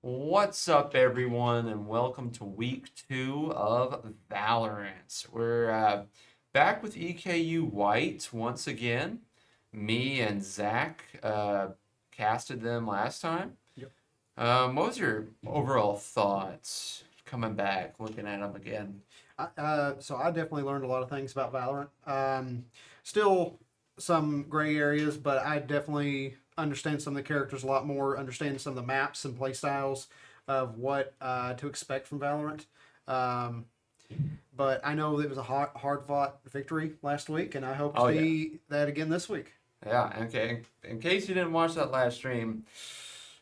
What's up, everyone, and welcome to week 2 of Valorant. We're back with EKU White once again. Me and Zach casted them last time. Yep. What was your overall thoughts coming back, looking at them again? So I definitely learned a lot of things about Valorant. Still some gray areas, but I definitely understand some of the characters a lot more, understand some of the maps and play styles of what to expect from Valorant. Um, but I know it was a hard fought victory last week, and I hope to Oh, yeah. see that again this week. Yeah, okay. In case you didn't watch that last stream,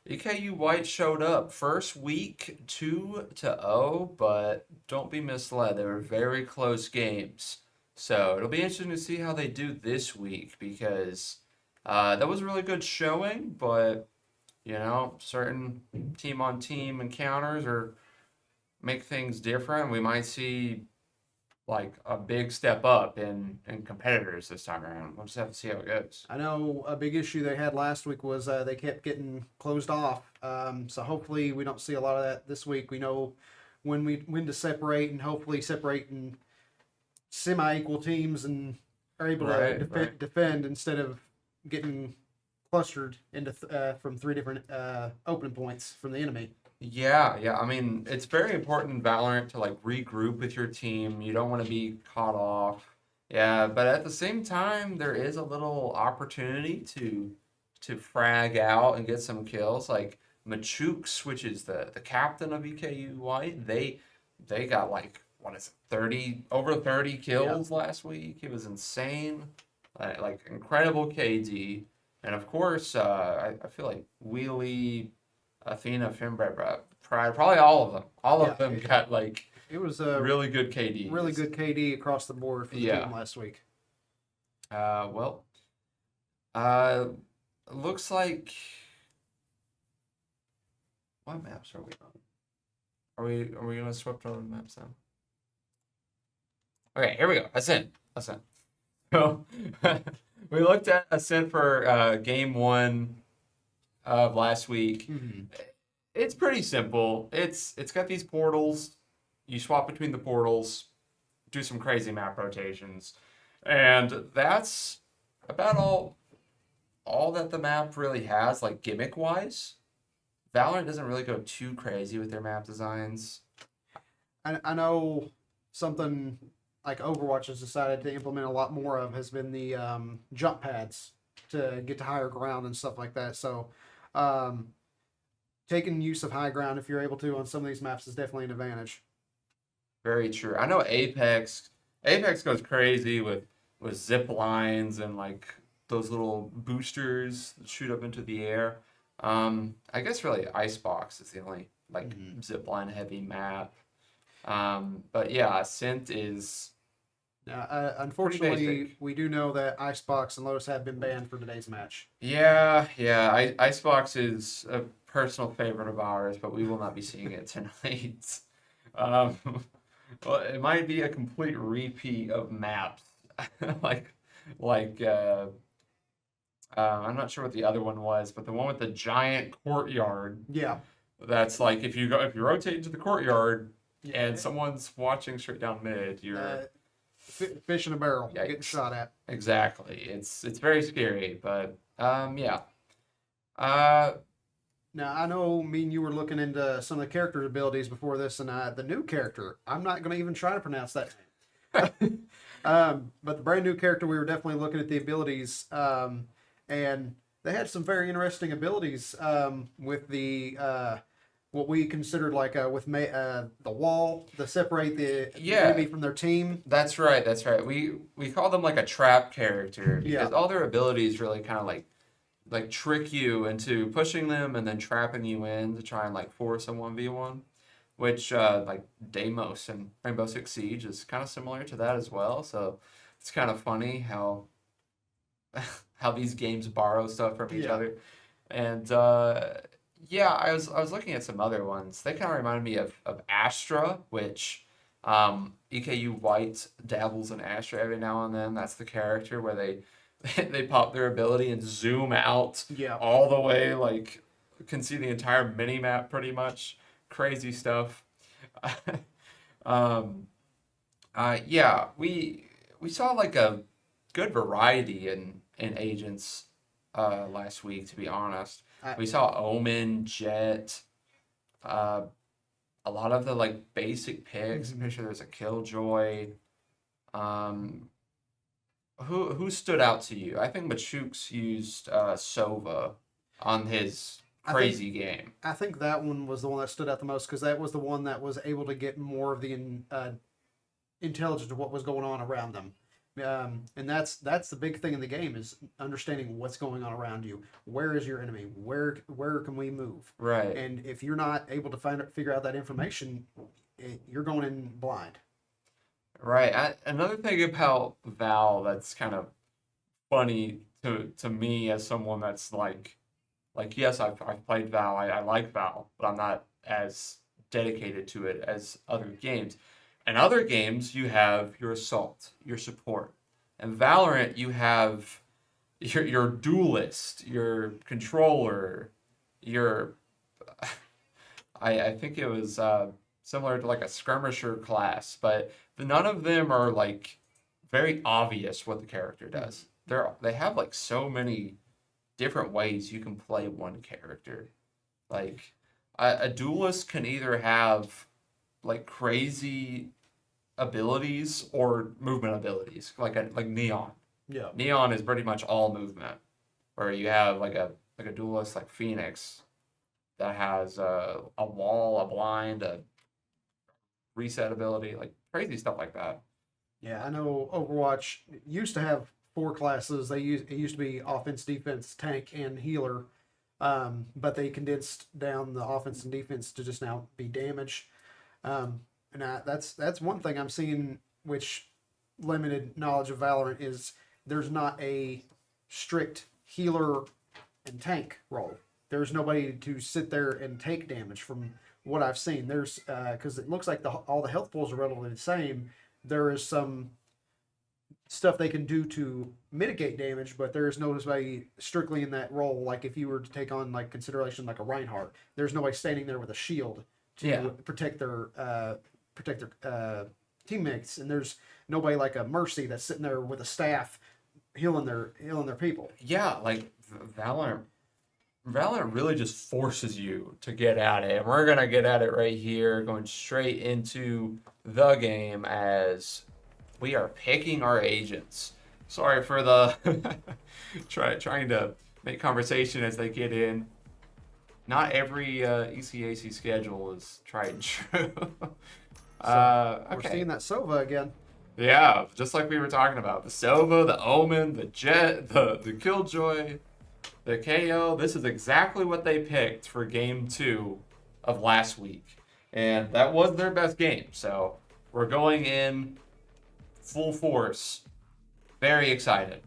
EKU White showed up first week 2-0, but don't be misled. They were very close games. So it'll be interesting to see how they do this week because that was a really good showing, but certain team on team encounters or make things different. We might see like a big step up in competitors this time around. We'll just have to see how it goes. I know a big issue they had last week was they kept getting closed off. So hopefully we don't see a lot of that this week. We know when to separate and hopefully separate in semi-equal teams and are able Right, to right. defend instead of getting clustered into from three different opening points from the enemy. Yeah, yeah. I mean, it's very important in Valorant to like regroup with your team. You don't want to be caught off. Yeah, but at the same time, there is a little opportunity to frag out and get some kills. Like Machook, which is the captain of EKU White, they got like what is it, 30 over 30 kills last week. It was insane. Like incredible KD. And of course, I feel like Wheelie, Athena, Finbred, Pride, probably all of them. All of them got like It was a really good KD. really good KD across the board for the Yeah. team last week. Well, uh, looks like what maps are we on? Are we gonna swap to the maps now? Okay, here we go. Ascent. Ascent. So we looked at Ascent for game 1 of last week. Mm-hmm. It's pretty simple. It's got these portals. You swap between the portals, do some crazy map rotations, and that's about all that the map really has, like gimmick wise. Valorant doesn't really go too crazy with their map designs. I know something like Overwatch has decided to implement a lot more of has been the jump pads to get to higher ground and stuff like that. So, taking use of high ground if you're able to on some of these maps is definitely an advantage. Very true. I know Apex goes crazy with zip lines and like those little boosters that shoot up into the air. I guess really Icebox is the only like zip line heavy map. But yeah, Synth is Now, pretty unfortunately, basic. we do know that Icebox and Lotus have been banned for today's match. Yeah, yeah. Icebox is a personal favorite of ours, but we will not be seeing it tonight. Um, well, it might be a complete repeat of maps, like like I'm not sure what the other one was, but the one with the giant courtyard. Yeah. That's like if you rotate into the courtyard Yeah. and someone's watching straight down mid, you're Fish in a barrel, getting yikes. shot at. Exactly. It's very scary, but yeah. Uh, Now, I know me and you were looking into some of the character abilities before this, and the new character, I'm not going to even try to pronounce that name. But the brand new character, we were definitely looking at the abilities, and they had some very interesting abilities with the what we considered like the wall to separate the Yeah. enemy from their team. That's right. That's right. We call them like a trap character because Yeah. all their abilities really kind of like trick you into pushing them and then trapping you in to try and like force a 1v1, which like Deimos and Rainbow Six Siege is kind of similar to that as well. So it's kind of funny how how these games borrow stuff from each Yeah. other. And yeah, I was looking at some other ones. They kind of reminded me of Astra, which EKU White dabbles in Astra every now and then. That's the character where they they pop their ability and zoom out Yeah. all the way like can see the entire mini map pretty much. Crazy stuff. um, yeah, we saw like a good variety in agents last week. To be honest, I, we saw Omen, Jet, uh, a lot of the like basic picks. I'm Mhm. pretty sure there's a Killjoy. Um, who stood out to you? I think Machuks used Sova on his I think crazy game. I think that one was the one that stood out the most because that was the one that was able to get more of the intelligence of what was going on around them. And that's the big thing in the game is understanding what's going on around you. Where is your enemy? Where can we move? Right. And if you're not able to figure out that information, you're going in blind. Right. Another thing about Val that's kind of funny to me as someone that's like yes, I've played Val. I like Val, but I'm not as dedicated to it as other games. In other games, you have your assault, your support. In Valorant, you have your duelist, your controller, your I think it was similar to like a skirmisher class, but none of them are like very obvious what the character does. They have like so many different ways you can play one character. Like a duelist can either have like crazy abilities or movement abilities, like Neon. Yeah. Neon is pretty much all movement, where you have like a duelist like Phoenix that has a wall, a blind, a reset ability, like crazy stuff like that. Yeah, I know Overwatch used to have four classes. It used to be offense, defense, tank, and healer. But they condensed down the offense and defense to just now be damage. That's one thing I'm seeing, which limited knowledge of Valorant is there's not a strict healer and tank role. There's nobody to sit there and take damage from what I've seen. There's because it looks like all the health pools are relatively the same. There is some stuff they can do to mitigate damage, but there is nobody strictly in that role. Like if you were to take on like consideration like a Reinhardt, there's nobody standing there with a shield to Yeah. protect their teammates, and there's nobody like a Mercy that's sitting there with a staff healing their people. Yeah, like Valorant really just forces you to get at it. And we're gonna get at it right here, going straight into the game as we are picking our agents. Sorry for the trying to make conversation as they get in. Not every ECAC schedule is tried and true. We're Okay. seeing that Sova again. Yeah, just like we were talking about. The Sova, the Omen, the Jet, the Killjoy, the KO. This is exactly what they picked for game 2 of last week. And that was their best game. So we're going in full force. Very excited.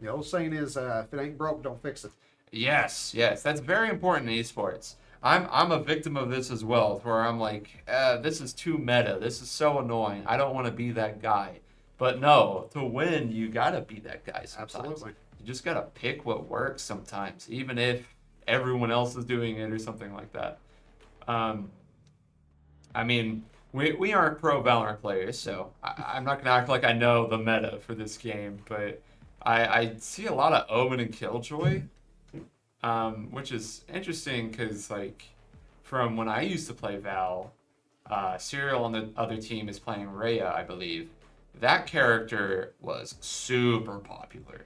The old saying is, if it ain't broke, don't fix it. Yes, yes, that's very important in esports. I'm a victim of this as well, where I'm like, this is too meta. This is so annoying. I don't want to be that guy. But no, to win, you gotta be that guy sometimes. Absolutely. You just gotta pick what works sometimes, even if everyone else is doing it or something like that. I mean, we aren't pro Valorant players, so I'm not gonna act like I know the meta for this game, but I see a lot of Omen and Killjoy. Which is interesting because, like, from when I used to play Val, Serial on the other team is playing Rhea, I believe. That character was super popular.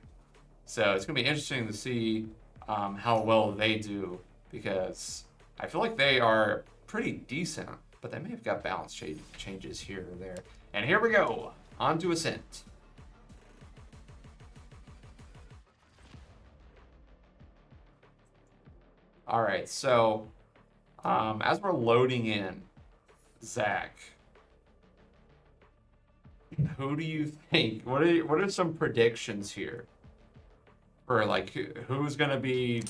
So it's going to be interesting to see how well they do because I feel like they are pretty decent, but they may have got balance changes here or there. And here we go, on to Ascent. All right, so as we're loading in, Zach, who do you think? What are some predictions here for like who's gonna be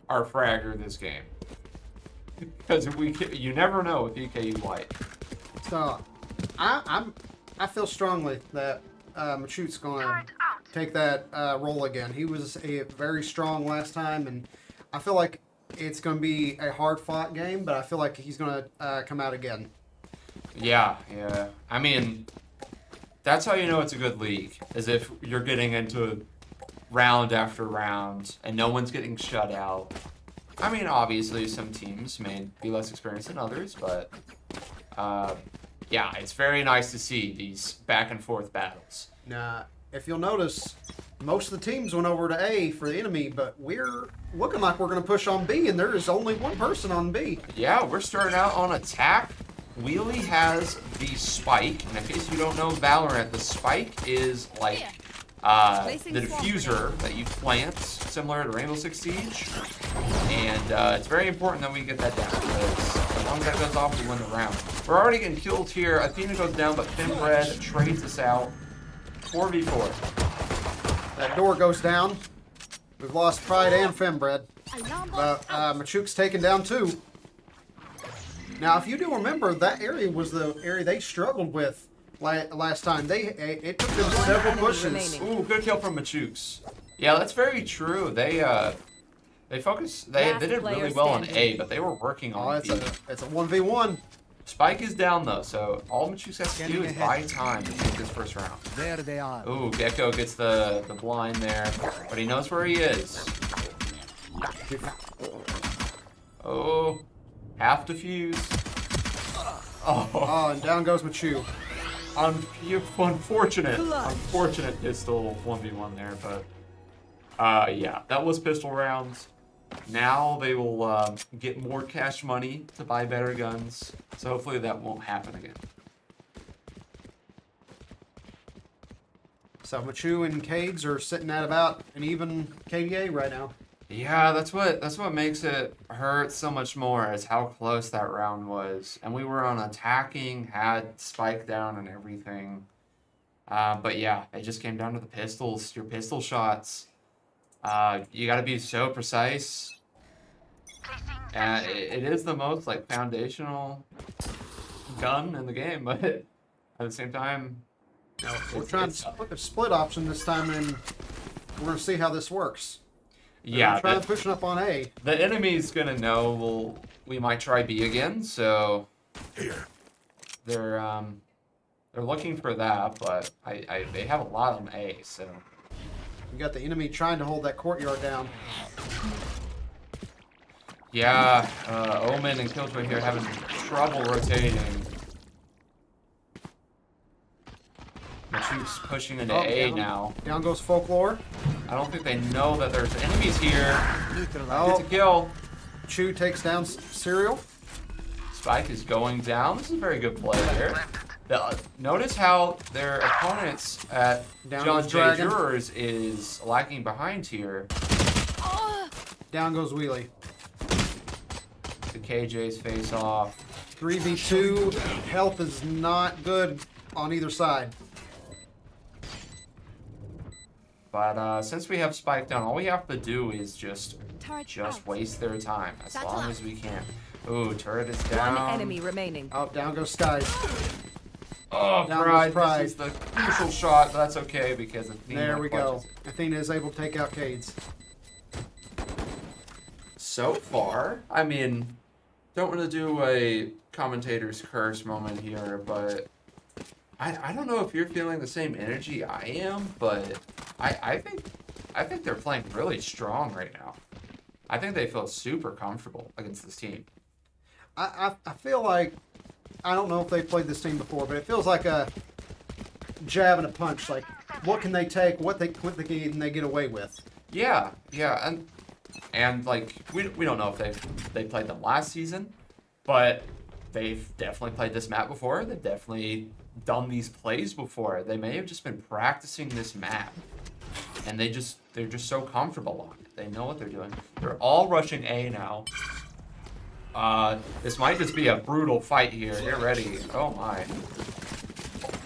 our fragger this game? Because you never know with EKU White. So, I feel strongly that Machute's going to take that role again. He was very strong last time, and I feel like it's going to be a hard-fought game, but I feel like he's going to come out again. Yeah. I mean, that's how you know it's a good league, is if you're getting into round after round and no one's getting shut out. I mean, obviously, some teams may be less experienced than others, but yeah, it's very nice to see these back and forth battles. Now, if you'll notice, most of the teams went over to A for the enemy, but we're looking like we're going to push on B, and there is only one person on B. Yeah, we're starting out on attack. Wheelie has the spike, and in case you don't know Valorant, the spike is like the diffuser that you plant, similar to Rainbow Six Siege. And it's very important that we get that down, because as long as that goes off, we win the round. We're already getting killed here. Athena goes down, but Finbred trades us out. 4v4. That door goes down. We've lost Pride and Fembred. But Machook's taken down too. Now, if you do remember, that area was the area they struggled with last time. It took them several pushes. Ooh, good kill from Machooks. Yeah, that's very true. They focused. They did really well on A, but they were working on B. It's a 1v1. Spike is down though, so all Machooks has to do is buy time to take this first round. There they are. Ooh, Gecko gets the blind there, but he knows where he is. Oh, half defuse. Oh, and down goes Machu. Unfortunate pistol 1v1 there, but yeah, that was pistol rounds. Now they will get more cash money to buy better guns, so hopefully that won't happen again. So Machu and Cades are sitting at about an even KDA right now. Yeah, that's what makes it hurt so much more, is how close that round was. And we were on attacking, had spike down and everything. But yeah, it just came down to the pistols, your pistol shots. You got to be so precise. And it is the most like foundational gun in the game, but at the same time, we're trying to look at split option this time, and we're going to see how this works. Yeah, we're trying to push up on A. The enemy's gonna know we might try B again, so they're looking for that, but they have a lot on A, so We got the enemy trying to hold that courtyard down. yeah, Omen and Killjoy here having trouble rotating. Machook's pushing into A now. Down goes Folklore. I don't think they know that there's enemies here. Oh. Gets a kill. Chu takes down Serial. Spike is going down. This is a very good play here. Notice how their opponents at Down John J. Jurors is lagging behind here. Down goes Wheelie. The KJ's face off. 3v2. Health is not good on either side. But since we have Spike down, all we have to do is just waste their time as long as we can. Ooh, turret is down. One enemy remaining. Oh, down goes Skies. Oh, Down Pride. goes Pride. This is the crucial shot, but that's okay because Athena There we go. clutches it. Athena is able to take out Cades. So far, I mean, don't want to do a commentator's curse moment here, but I don't know if you're feeling the same energy I am, but I think they're playing really strong right now. I think they feel super comfortable against this team. I feel like, I don't know if they've played this team before, but it feels like a jab and a punch. Like, what can they take? What can they get away with? Yeah, and like we don't know if they played them last season, but they've definitely played this map before. They've definitely done these plays before. They may have just been practicing this map, and they're just so comfortable on it. They know what they're doing. They're all rushing A now. This might just be a brutal fight here. Get ready. Oh my.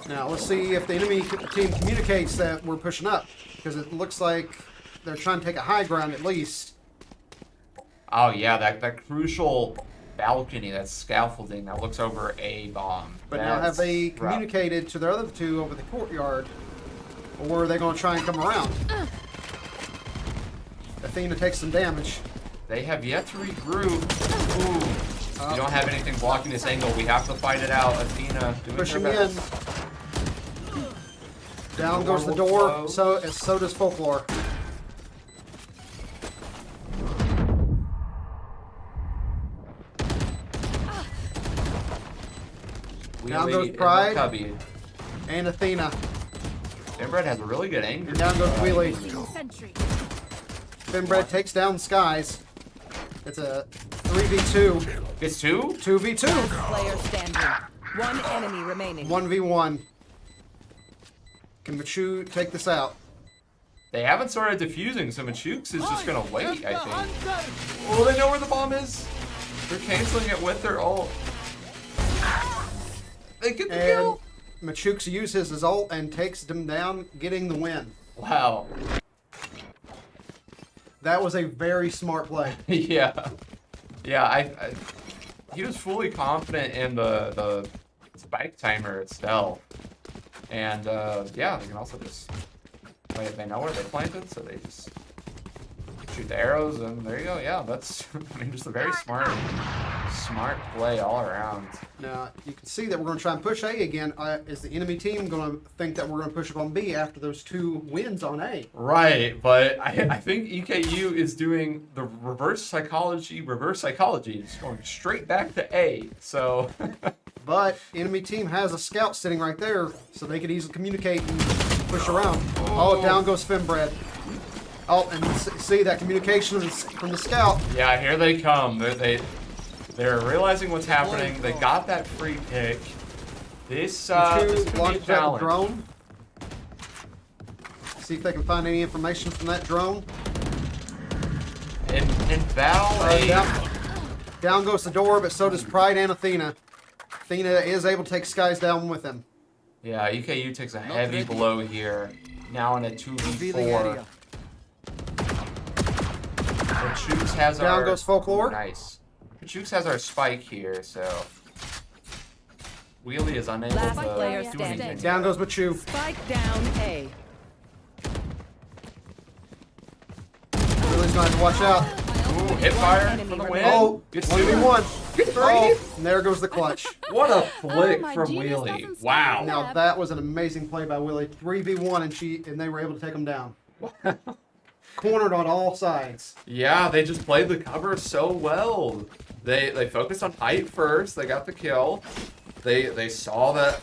Now, let's see if the enemy team communicates that we're pushing up, because it looks like they're trying to take a high ground at least. Oh yeah, that crucial balcony, that scaffolding that looks over A bomb. But now, have they rough. communicated to their other two over the courtyard, or are they going to try and come around? Athena takes some damage. They have yet to regroup. Ooh. You don't have anything blocking this angle. We have to fight it out. Athena doing Pushing her in. best. Down goes the will door. close. So does Folklore. Down goes Wheelie in Pride. the cubby. And Athena. Finbred has a really good angle. And down goes Wheelie. Sentry. Finbred takes down Skies. It's a 3v2. It's 2? 2v2. Player standing. One enemy remaining. 1v1. Can Machu take this out? They haven't started defusing, so Machukes is just gonna wait, I think. Oh, they know where the bomb is. They're canceling it with their ult. They get the And kill. Machukes uses his ult and takes them down, getting the win. Wow. That was a very smart play. Yeah. Yeah, he was fully confident in the spike timer itself. And yeah, they can also just they know where they planted, so they just shoot the arrows, and there you go. Yeah, that's I mean, just a very smart play all around. Now, you can see that we're going to try and push A again. Is the enemy team going to think that we're going to push up on B after those 2 wins on A? Right, but I think EKU is doing the reverse psychology, just going straight back to A. So, But enemy team has a scout sitting right there, so they could easily communicate and push around. Oh, down goes Finbred. Oh, and see that communication from the scout. yeah, here they come. They're realizing what's happening. They got that free pick. This could be a Launch that challenge. drone. See if they can find any information from that drone. And Val, Down goes the door, but so does Pride and Athena. Athena is able to take Skies down with him. yeah, EKU takes a heavy blow here. Now in a 2v4. Chooks has Down our goes Folklore. Nice. Chooks has our spike here, so Wheelie is unable Last to player do standing. anything. Down goes Machu. Spike down A. Wheelie's going to have to watch out. Ooh, hit fire for the win. Oh, Good 1v1. Good three. Oh, and there goes the clutch. What a flick my from genius Wheelie. doesn't Wow. stop. Now that was an amazing play by Wheelie. 3v1 and they were able to take him down. Cornered on all sides. Yeah, they just played the cover so well. They focused on height first. They got the kill. They saw that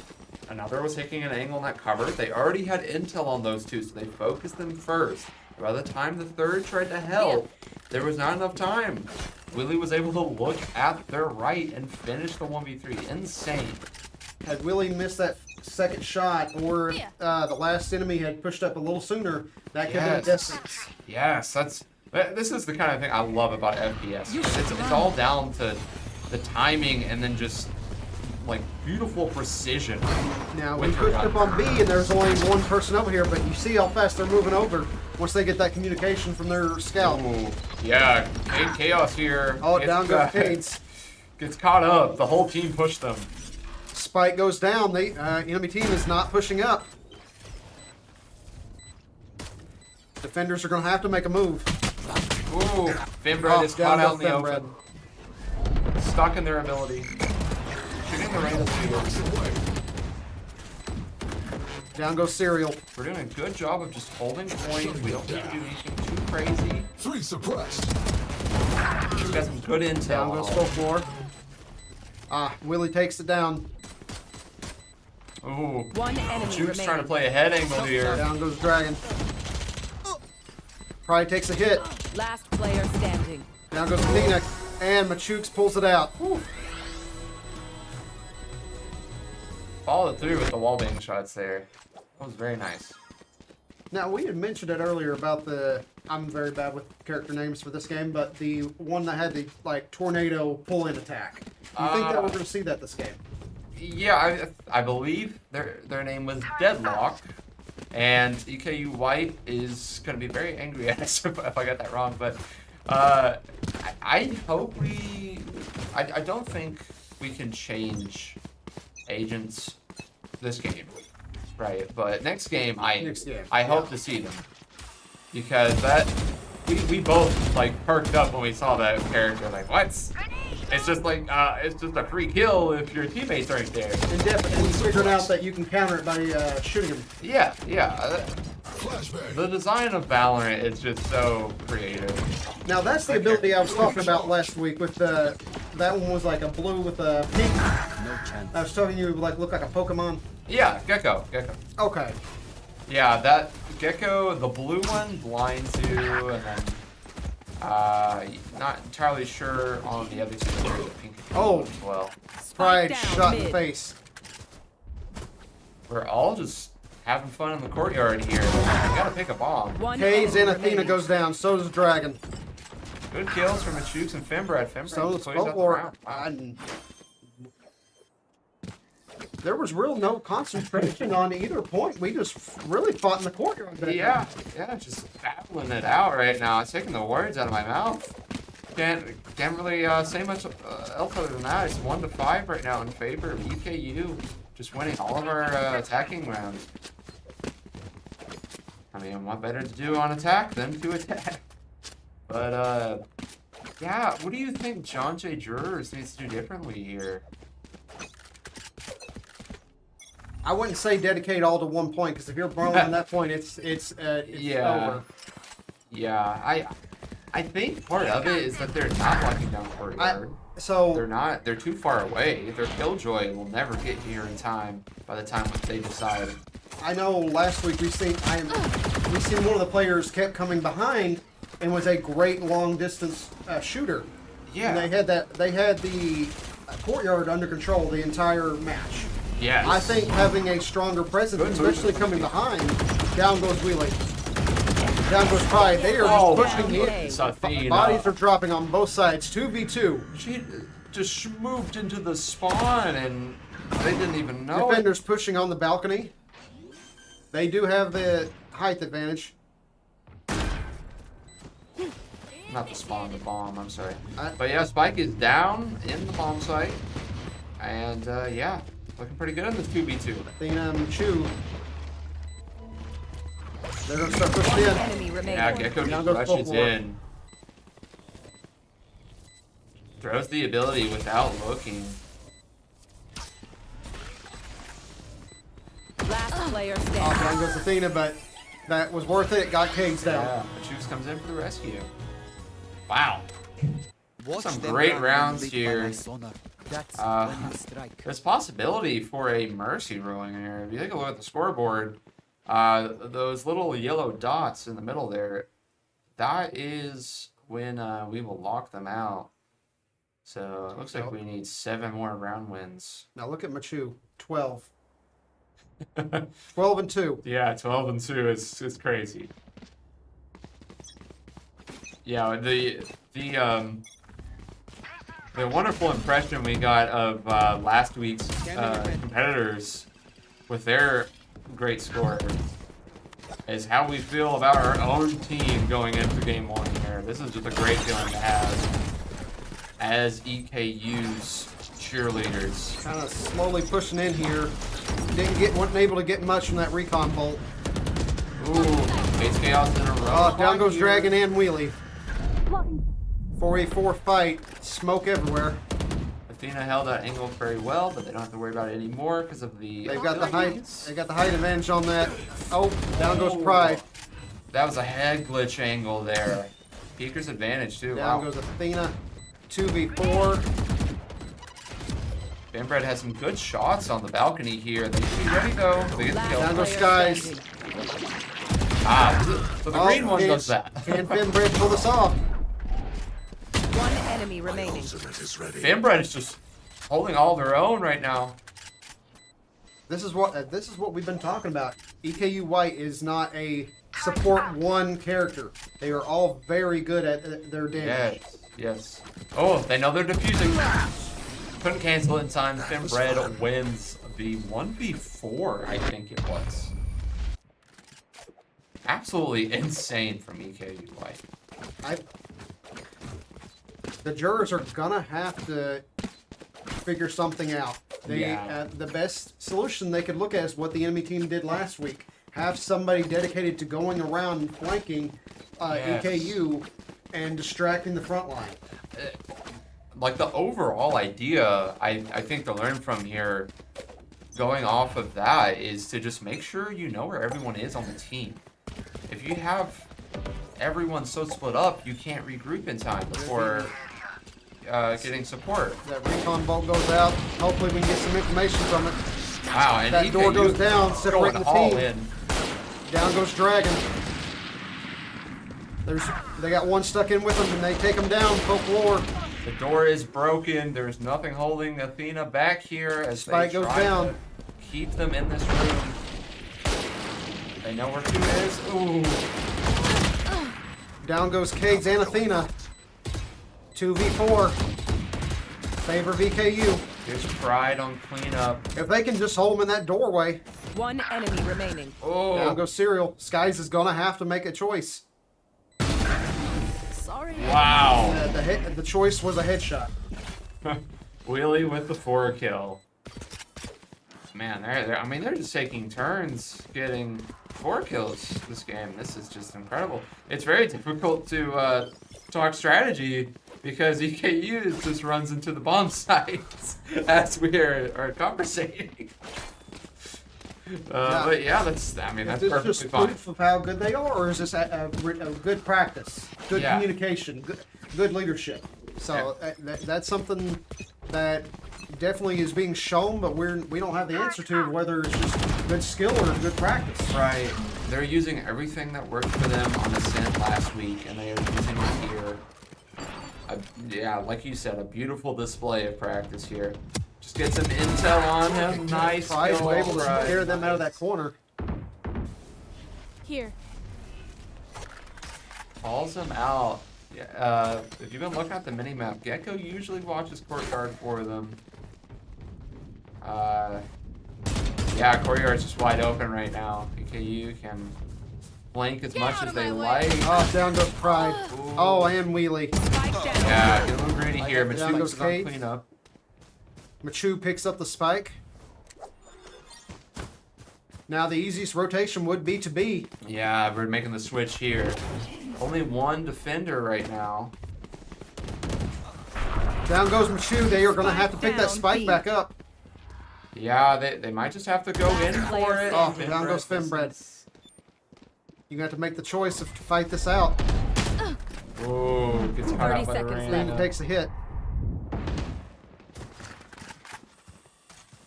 another was taking an angle in that cover. They already had intel on those two, so they focused them first. By the time the third tried to help, there was not enough time. Willie was able to look at their right and finish the 1v3. Insane. Had Willie missed that second shot, or the last enemy had pushed up a little sooner, that could have been Yes. distance. Yes, this is the kind of thing I love about FPS. It's all down to the timing and then just like beautiful precision. Now we with your pushed up gun. on B, and there's only one person over here, but you see how fast they're moving over once they get that communication from their scout. Ooh, yeah, Cade Chaos here. Oh, Gets, down goes Cades. Gets caught up. The whole team pushed them. Spike goes down. The enemy team is not pushing up. Defenders are going to have to make a move. Ooh, Finbred is down caught out in goes the Finbred. open. Stuck in their ability. Shooting the rain field. Down goes Serial. We're doing a good job of just holding point. We don't need to do anything too crazy. 3 suppressed. We've got some good intel. Down goes Folklore. Willie takes it down. Ooh, One enemy Juke's remaining. trying to play a head angle here. Down goes Dragon. Pride takes a hit. Last player standing. Down goes Athena. And Machukes pulls it out. Followed through with the wallbang shots there. That was very nice. Now, we had mentioned it earlier about I'm very bad with character names for this game, but the one that had the, tornado pull-in attack. Do you think that we're going to see that this game? Yeah, I believe their name was Deadlock, and EKU White is going to be very angry at us if I got that wrong, but I hope I don't think we can change agents this game, right? But next game, I Next game, hope yeah. to see them, because that we both like perked up when we saw that character. Like, what? It's just like it's just a free kill if your teammates aren't there. And definitely figured out that you can counter it by shooting him. Yeah, yeah. The design of Valorant is just so creative. Now that's the ability I was talking about last week with that one was like a blue with a pink. No chance. I was telling you it would like look like a Pokemon. Yeah, Gecko. Okay. Yeah, that Gecko, the blue one blinds you, and then not entirely sure on the other two. There's a pink Oh. as well. Pride down shot in the mid. face. We're all just having fun in the courtyard here. We gotta pick a bomb. One Hayes enemy and Athena remaining. goes down. So does Dragon. Good kills from Achooks and Finbred. Finbred So does plays out the Folklore. round. Wow. There was real no concentration on either point. We just really fought in the courtyard. that Yeah, time. yeah, just battling it out right now. It's taking the words out of my mouth. Can't really say much else other than that. It's 1-5 right now in favor of EKU, just winning all of our attacking rounds. I mean, what better to do on attack than to attack? But yeah, what do you think John J. Jurors needs to do differently here? I wouldn't say dedicate all to one point because if you're brawling on that point, it's Yeah. over. Yeah, I think part of it is that they're not locking down courtyard. So They're too far away. Their killjoy will never get here in time by the time they decide. I know last week we seen one of the players kept coming behind and was a great long distance shooter. Yeah. And they had the courtyard under control the entire match. Yes. I think having a stronger presence, Good move. especially coming behind, down goes Wheelie. Down goes Pride. They are Oh, just pushing in. it's Athena. Bodies are dropping on both sides. 2v2. She just moved into the spawn and they didn't even know it. Defenders pushing on the balcony. They do have the height advantage. Not the spawn, the bomb, I'm sorry. I- But yeah, Spike is down in the bomb site. And yeah, looking pretty good in this 2v2. Athena and Chu. They're going to start pushing One in. enemy remaining. Yeah, Gecko Now just goes rushes Folklore. in. Throws the ability without looking. Last player Off standing. down goes Athena, but that was worth it. Got Kings down. Yeah, Achooks comes in for the rescue. Wow. Watch Some them great run rounds and lead by here. my sonar. That's Uh, when we strike. There's possibility for a mercy ruling here. If you take a look at the scoreboard, those little yellow dots in the middle there, that is when we will lock them out. So it looks like we need 7 more round wins. Now look at Machu. 12. 12 and 2. Yeah, 12 and 2 is crazy. Yeah, the wonderful impression we got of last week's competitors with their great score is how we feel about our own team going into game 1 here. This is just a great feeling to have as EKU's cheerleaders. Kind of slowly pushing in here. Wasn't able to get much from that recon bolt. Ooh, Fates Chaos in a row. Down goes here. Dragon and Wheelie. 4v4 fight. Smoke everywhere. Athena held that angle very well, but they don't have to worry about it anymore because of the. They've got the height. abilities. They got the height advantage on that. Oh, down goes Pride. That was a head glitch angle there. Peeker's advantage too. Down Wow. goes Athena. 2v4. Finbred has some good shots on the balcony here. They should be ready though. They get the kill. Down goes player Skies. standing. So the green one does that. Can Finbred pull this off? One enemy remaining. Finbred is just holding all their own right now. This is what we've been talking about. EKU White is not a support one character. They are all very good at their damage. Yes. Oh, they know they're defusing. Couldn't cancel it in time. Finbred wins the 1v4, I think it was. Absolutely insane from EKU White. The jurors are gonna have to figure something out. The best solution they could look at is what the enemy team did last week. have somebody dedicated to going around and flanking Yes. EKU and distracting the front line. Like the overall idea, I think to learn from here, going off of that, is to just make sure you know where everyone is on the team. If you have everyone so split up, you can't regroup in time before getting support. That recon bolt goes out. Hopefully we can get some information from it. Wow, and That door EKU goes down, going separating the all team. in. Down goes Dragon. They got one stuck in with them, and they take them down. Folklore. The door is broken. There's nothing holding Athena back here as Spike they goes try down. to keep them in this room. They know where 2 is. Ooh. Down goes Cades and Athena. 2v4. Favor VKU. Here's Pride on cleanup. If they can just hold them in that doorway. One enemy remaining. Oh. Down goes Serial. Skies is gonna have to make a choice. Sorry. Wow. The choice was a headshot. Wheelie with the 4 kill. Man, they're just taking turns getting 4 kills this game. This is just incredible. It's very difficult to talk strategy because EKU just runs into the bomb sites as we are conversating. But yeah, that's Is that's this perfectly just fine. proof of how good they are, or is this a good practice, good Yeah. communication, good leadership? So that's something that definitely is being shown, but we don't have the answer to whether it's just good skill or good practice. Right. They're using everything that worked for them on Ascent last week, and they are using it here. Yeah, like you said, a beautiful display of practice here. Just get some intel on him. Nice. Pride kill, was able to Pride. scare them out of that corner. Here. Calls him out. Yeah, if you've been looking at the minimap, Gecko usually watches courtyard for them. Yeah, courtyard's just wide open right now. EKU can flank as much as they like. Oh, down goes Pride. Ooh. Oh, and Wheelie. Spike down. Yeah, get a little greedy here, but Down she goes goes on Kate. cleanup. Machu picks up the spike. Now the easiest rotation would be to B. Yeah, we're making the switch here. Only 1 defender right now. Down goes Machu. They are going to have to pick that Down, spike B. back up. Yeah, they might just have to go in for it. Oh, down goes Fembred. You got to make the choice of to fight this out. Ooh, gets caught 30 out by the seconds rain. left. He takes a hit.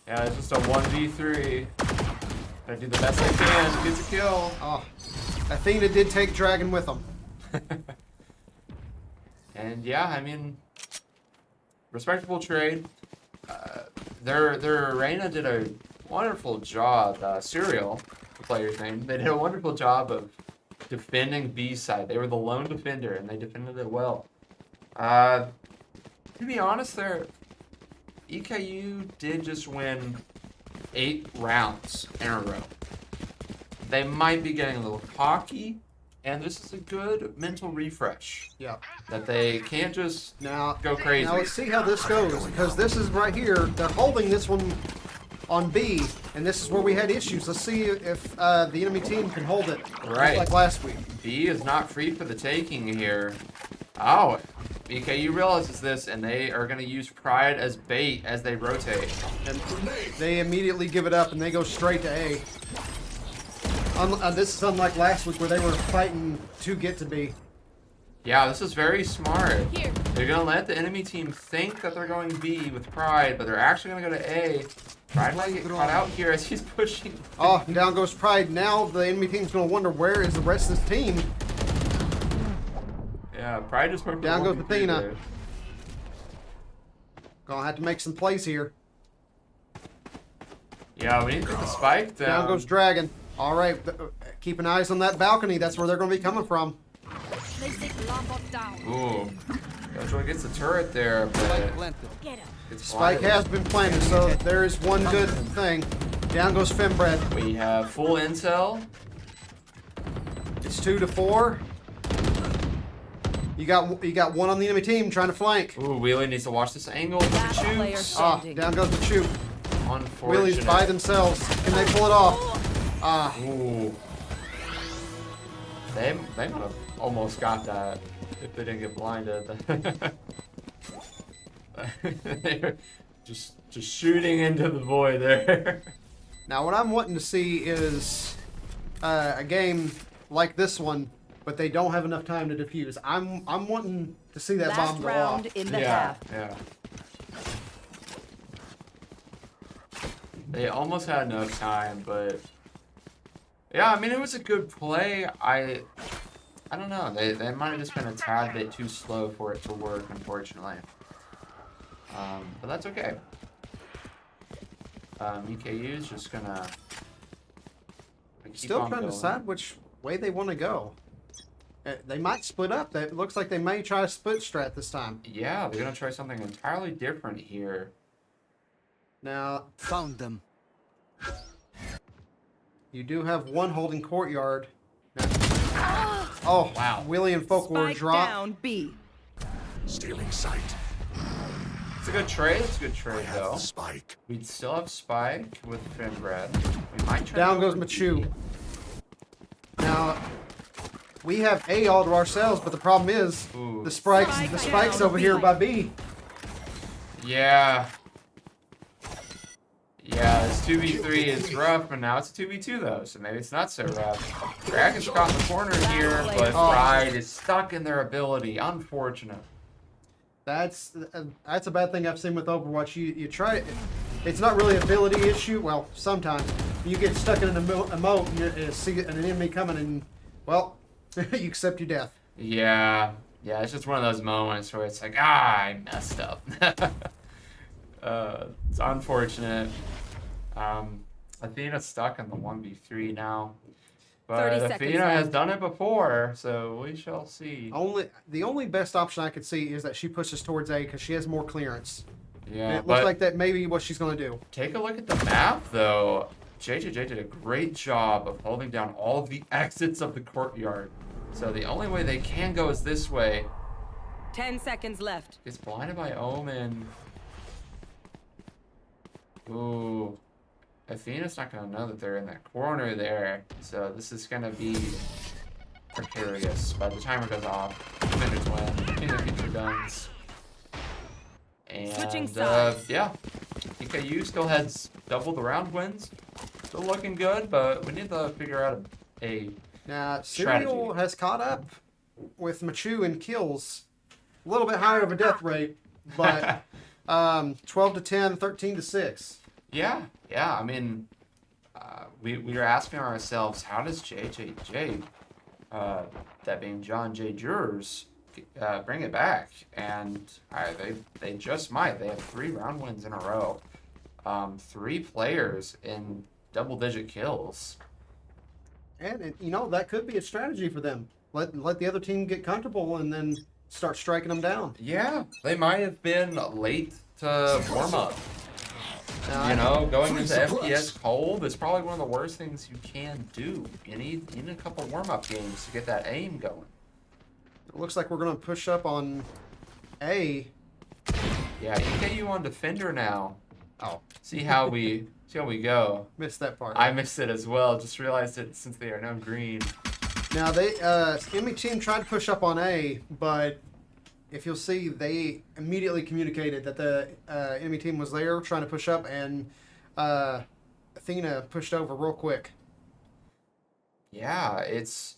Yeah, it's just a 1v3. Gotta do the best I can. Gets a kill. Oh, Athena did take Dragon with him. And yeah, I mean, respectable trade. Their arena did a wonderful job. Serial, the player's name, they did a wonderful job of defending B side. They were the lone defender, and they defended it well. To be honest, their EKU did just win 8 rounds in a row. They might be getting a little cocky, and this is a good mental refresh. Yeah. That they can't just Now, go crazy. Now let's see how this goes, because this is right here. They're holding this one on B, and this is where we had issues. Let's see if the enemy team can hold it, just Right. like last week. B is not free for the taking here. Oh, EKU realizes this, and they are going to use Pride as bait as they rotate. And they immediately give it up, and they go straight to A. This is unlike last week where they were fighting to get to B. Yeah, this is very smart. Here. They're going to let the enemy team think that they're going B with Pride, but they're actually going to go to A. Pride might get caught out here as he's pushing. Oh, and down goes Pride. Now the enemy team's going to wonder where is the rest of this team. Yeah, Pride just went for Down goes 1v3 Athena. there. Gonna have to make some plays here. Yeah, we need to get the spike down. Down goes Dragon. All right, keep an eyes on that balcony. That's where they're going to be coming from. Ooh. Joy gets the turret there, but it's Spike blinded. has been planted, so there is one good thing. Down goes Fembred. We have full intel. It's 2-4. You got one on the enemy team trying to flank. Ooh, Wheelie needs to watch this angle. Look at Last player shoots. Ah, standing. down goes the shoot. Unfortunate. Wheelies by themselves. Can they pull it off? Ooh. They might have almost got that if they didn't get blinded. They're just shooting into the void there. Now, what I'm wanting to see is a game like this one, but they don't have enough time to defuse. I'm wanting to see that Last bomb go round off. in the Yeah, half. yeah. They almost had enough time, but yeah, I mean it was a good play. I don't know. They might have just been a tad bit too slow for it to work, unfortunately. But that's okay. EKU is just gonna keep Still on trying to going. decide which way they want to go. They might split up. It looks like they may try a split strat this time. Yeah, they're gonna try something entirely different here. Now, Found them. you do have one holding courtyard. Oh, Wow. Willie and Folklore Spike drop. down B. Stealing sight. It's a good trade. It's a good trade though. Spike. We'd still have Spike with Finbred. We might try Down to goes go for Machu. B. Now, we have A all to ourselves, but the problem is Ooh. the spikes Spike over down here B. by B. Yeah. Yeah, this 2v3 is rough, but now it's a 2v2 though, so maybe it's not so rough. Dragon's caught in the corner here, but Pride is stuck in their ability. Unfortunate. That's a bad thing I've seen with Overwatch. You try it. It's not really an ability issue. Well, sometimes you get stuck in an emote and you see an enemy coming, and well, you accept your death. Yeah. Yeah, it's just one of those moments where it's like, I messed up. It's unfortunate. Athena's stuck in the 1v3 now. 30 But seconds Athena has left. done it before, so we shall see. The only best option I could see is that she pushes towards A because she has more clearance. And Yeah, it looks but like that may be what she's gonna do. take a look at the map, though. JJAY did a great job of holding down all of the exits of the courtyard. So the only way they can go is this way. 10 seconds left. Gets blinded by Omen. Ooh. Athena's not going to know that they're in that corner there. So this is going to be precarious. By the timer goes off, defenders win. Athena gets your guns. Switching And, sides. yeah. EKU still has double the round wins. Still looking good, but we need to figure out a Now, Strategy. Serial has caught up with Machu in kills. A little bit higher of a death rate, but 12 to 10, 13 to 6. Yeah. I mean, we are asking ourselves, how does JJAY, that being John J. Jurors, bring it back? And they just might. They have 3 round wins in a row. 3 players in double-digit kills. And that could be a strategy for them. Let the other team get comfortable and then start striking them down. Yeah, they might have been late to warm up. Now, Going into FPS cold is probably one of the worst things you can do. You need a couple warm-up games to get that aim going. it looks like we're going to push up on A. Yeah, EKU on Defender now. Oh, See how we go. missed that part. I missed it as well. Just realized it since they are now green. Now, enemy team tried to push up on A, but if you'll see, they immediately communicated that the enemy team was there trying to push up, and Athena pushed over real quick. Yeah, it's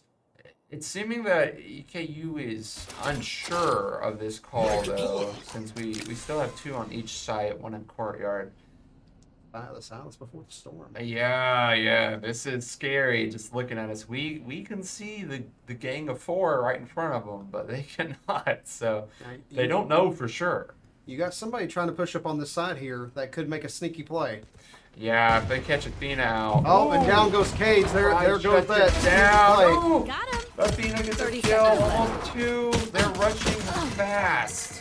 seeming that EKU is unsure of this call though, since we still have 2 on each site, 1 in courtyard. The silence before the storm. Yeah, this is scary. Just looking at us, we can see the gang of 4 right in front of them, but they cannot. So Now, they don't know for sure. You got somebody trying to push up on this side here that could make a sneaky play. Yeah, if they catch Athena out. Oh, and Ooh, down goes Cage. There Pride goes shuts that it sneaky down. play. Ooh, Got him. Athena gets a 30 kill, seconds left. almost 2. They're rushing fast.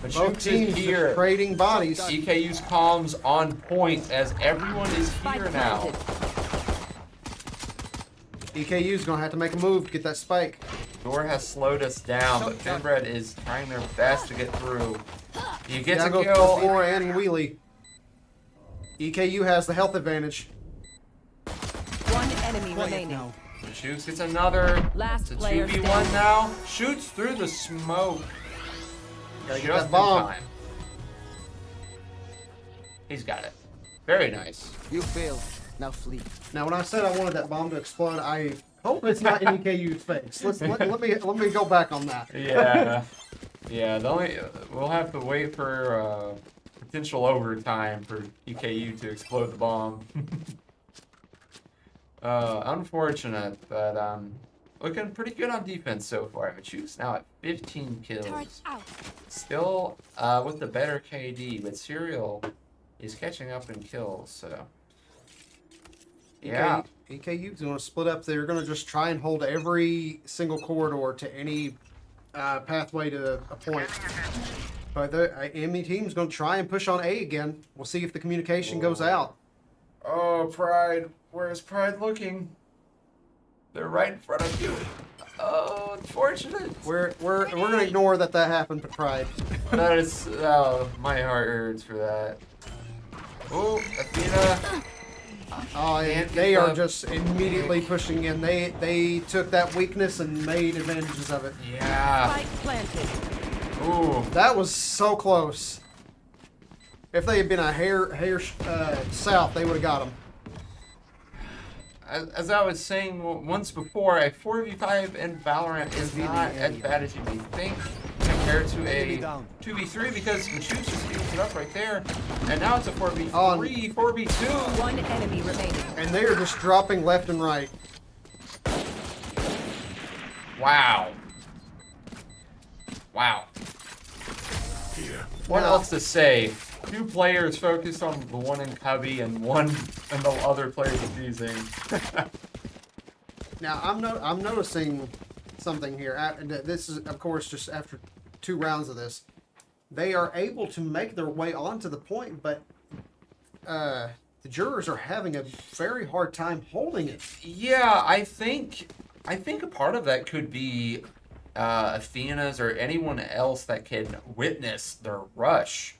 But Both teams are trading bodies. EKU's comms on point as everyone is Spike here now. planted. EKU's going to have to make a move to get that spike. Door has slowed us down, but Finbred is trying their best to get through. He gets Down a goes kill. Folklore and Wheelie. EKU has the health advantage. enemy Quiet remaining. now. Shoots gets another. Last It's a player 2v1 standing. now. Shoots through the smoke. Gotta get Just that in bomb. time. He's got it. Very nice. You failed. Now flee. Now, when I said I wanted that bomb to explode, I hope it's not in EKU's face. Let me go back on that. Yeah. Yeah, we'll have to wait for potential overtime for EKU to explode the bomb. Unfortunate, but looking pretty good on defense so far. Machu's now at 15 kills. Still with the better KD, but Serial is catching up in kills, so. Yeah. EKU's going to split up. They're going to just try and hold every single corridor to any pathway to a point. But the enemy team's going to try and push on A again. We'll see if the communication goes out. Oh, Pride. Where's Pride looking? They're right in front of you. Oh, unfortunate. We're going to ignore that happened to Pride. That is, oh, my heart hurts for that. Oh, Athena. Oh, and Can't they get are the- just immediately pushing in. They took that weakness and made advantages of it. Yeah. Spike planted. Ooh. That was so close. If they had been a hair south, they would have got him. As I was saying once before, a 4v5 in Valorant is not as bad as you may think compared to a 2v3 because Machu just gives it up right there. And now it's a 4v3, 4v2. One enemy remaining. And they are just dropping left and right. Wow. Wow. Here. What Now- else to say? Two players focused on the one in Cubby and one and the other players abusing. Now I'm noticing something here. This is, of course, just after 2 rounds of this. They are able to make their way onto the point, but the jurors are having a very hard time holding it. Yeah, I think a part of that could be Athena's or anyone else that can witness their rush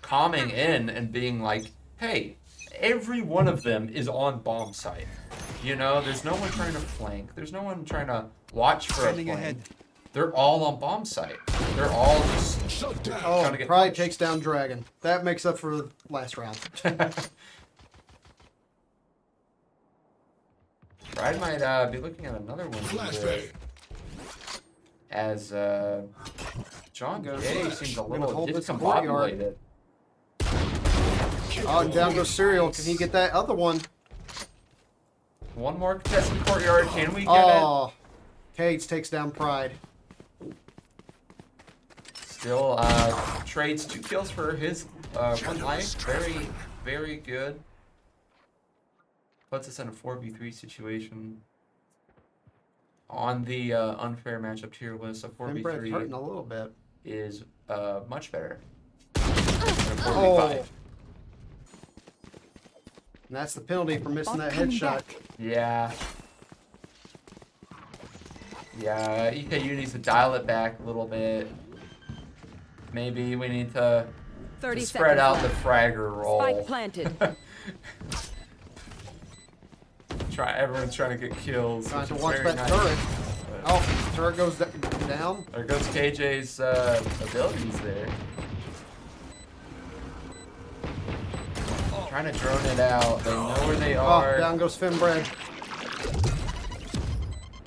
coming in and being like, hey, every one of them is on bomb site. You know, there's no one trying to flank. There's no one trying to watch for a Standing flank. ahead. They're all on bomb site. They're all just Shut down. Oh, Trying to get Pride punched. takes down Dragon. That makes up for the last round. Pride might be looking at another one Flashbang. here, as John Goes- Jay seems a gonna little hold this courtyard. discombobulated. Oh, and down goes Serial. Can he get that other one? One more contested courtyard. Can we get Oh, Cades takes down Pride. it? Still trades 2 kills for his 1 life. Very, very good. Puts us in a 4v3 situation. On the unfair matchup tier list, a Finbred's 4v3 hurting a little bit. is much better than a 4v5. Oh. And that's the penalty for missing that Coming headshot. back. Yeah. Yeah, EKU needs to dial it back a little bit. Maybe we need to 30 spread seconds out the left. fragger roll. Spike planted. Everyone's trying to get kills. Trying which to is watch very that nice. turret. But Oh, turret goes down. there goes KJ's abilities there. Trying to drone it out. They know where they Oh, are. down goes Finbred.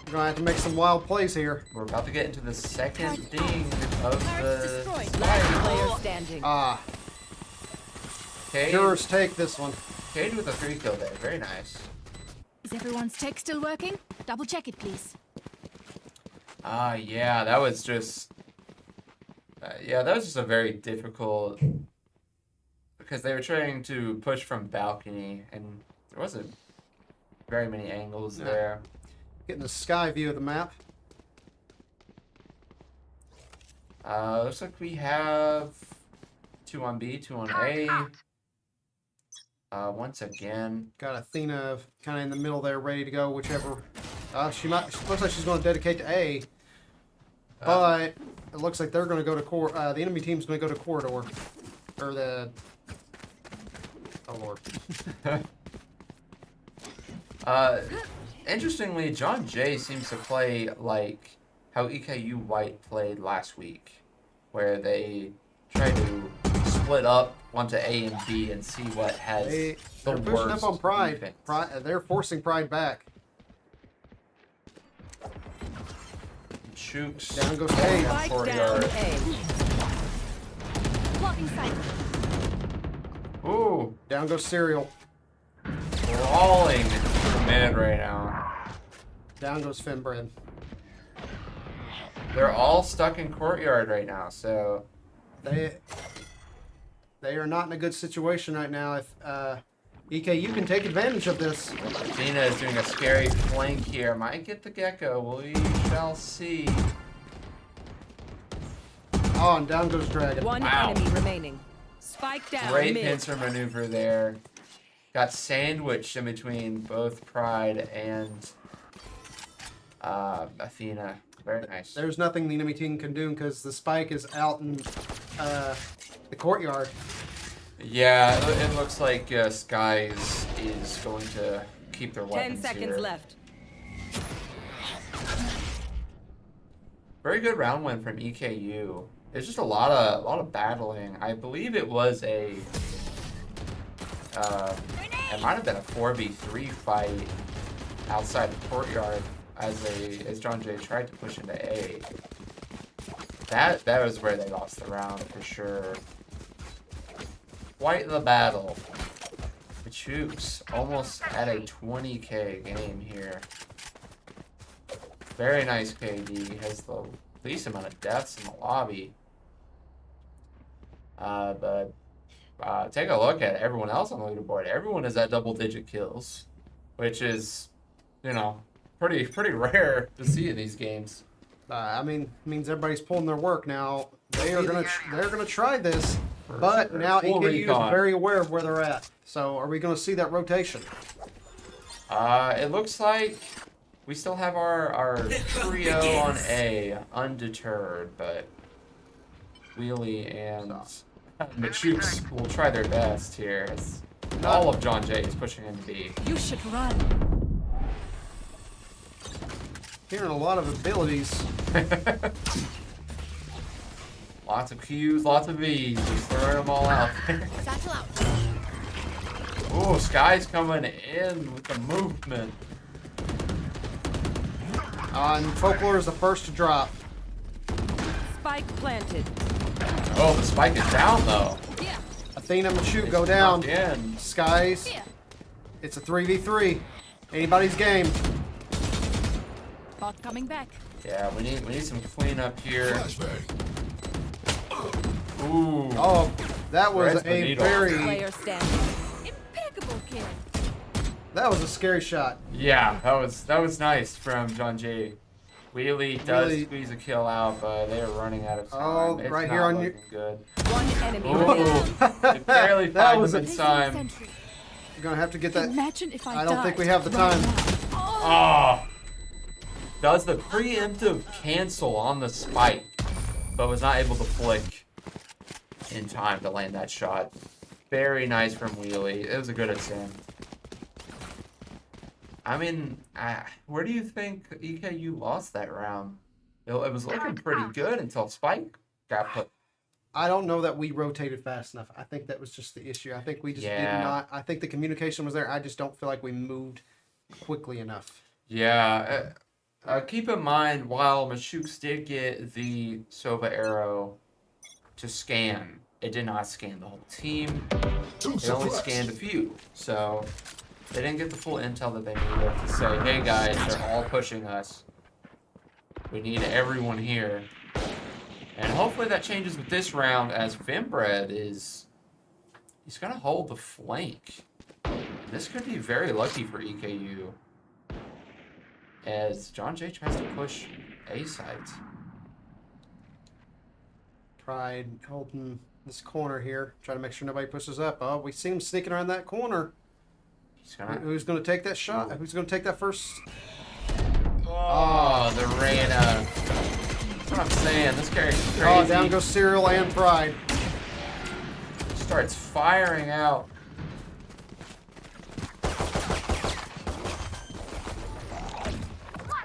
We're gonna have to make some wild plays here. We're about to get into the second ding of the Last player standing. Ah, Cade. jurors take this one. Cade with a 3 kill there. Very nice. Is everyone's tech still working? Double check it, please. Yeah, that was just. Yeah, that was just a very difficult. Because they were trying to push from balcony, and there wasn't very many angles Yeah. there. Getting a sky view of the map. Looks like we have 2 on B, 2 on A. Once again, Got Athena kind of in the middle there, ready to go, whichever. She looks like she's going to dedicate to A. But it looks like they're going to go to the enemy team's going to go to corridor, or the. Oh lord. Interestingly, John Jay seems to play like how EKU White played last week, where they try to split up onto A and B and see what has They're the pushing worst up on Pride. defense. They're forcing Pride back. Chooks Down goes going Kate. down Spike courtyard. down A. Blocking sight. Ooh, Down goes Serial. crawling into mid right now. Down goes Finbred. They're all stuck in courtyard right now, so They are not in a good situation right now. If EKU can take advantage of this. Dina is doing a scary flank here. Might get the gecko. We shall see. Oh, and down goes Dragon. One Wow. enemy remaining. Spike down Great mid. pincer maneuver there. Got sandwiched in between both Pride and Athena. Very nice. There's nothing the enemy team can do because the spike is out in the courtyard. Yeah, it looks like Skies is going to keep their 10 weapons seconds here. left. Very good round win from EKU. It's just a lot of battling. I believe it was a it might have been a 4v3 fight outside the courtyard as John Jay tried to push into A. That was where they lost the round for sure. Quite the battle. The Chooks almost at a 20k game here. Very nice KD. Has the least amount of deaths in the lobby. But take a look at everyone else on the leaderboard. Everyone is at double-digit kills, which is, you know, pretty rare to see in these games. I mean, it means everybody's pulling their work now. They're gonna try this, but sure. now Full EKU recon. is very aware of where they're at. So, are we gonna see that rotation? It looks like we still have our trio on A, undeterred, but Wheelie and Machooks will try their best here. As all of John Jay is pushing into B. You should run. Hearing a lot of abilities. Lots of Qs, lots of Vs. Just throwing them all out there. Satchel out. Ooh, Sky's coming in with the movement. And Folklore is the first to drop. Spike planted. Oh, the spike is down though. Yeah. Athena and Machu go down. Again. Skies. Yeah. It's a 3v3. Anybody's game. Bot coming back. Yeah, we need some cleanup here. Flashbang. Ooh. Oh, that was Threads the a needle. very. Player standing. Impeccable kill. That was a scary shot. Yeah, that was nice from John Jay. Wheelie does Really- squeeze a kill out, but they are running out of time. Oh, It's right not here on looking good. One enemy remaining. Ooh, they barely That find was them a- in time. Sentry. You're gonna have to get that. Imagine if I I don't think died we have the right time. now. Oh, does the preemptive cancel on the spike, but was not able to flick in time to land that shot. Very nice from Wheelie. It was a good attempt. I mean, where do you think EKU lost that round? It was looking pretty good until Spike got put. I don't know that we rotated fast enough. I think that was just the issue. I think we just did Yeah. not. I think the communication was there. I just don't feel like we moved quickly enough. Yeah. Keep in mind, while Machooks did get the Sova arrow to scan, it did not scan the whole team. It only scanned a few. So they didn't get the full intel that they needed to say, hey guys, they're all pushing us. We need everyone here. And hopefully that changes with this round, as Finbred he's going to hold the flank. This could be very lucky for EKU, as John Jay tries to push A sides. Pride holding this corner here, try to make sure nobody pushes up. Oh, we see him sneaking around that corner. He's gonna. Who's going to take that shot? Who's going to take that first? Oh, the Reyna. That's what I'm saying. This character's crazy. Oh, down goes Serial and Pride. Starts firing out.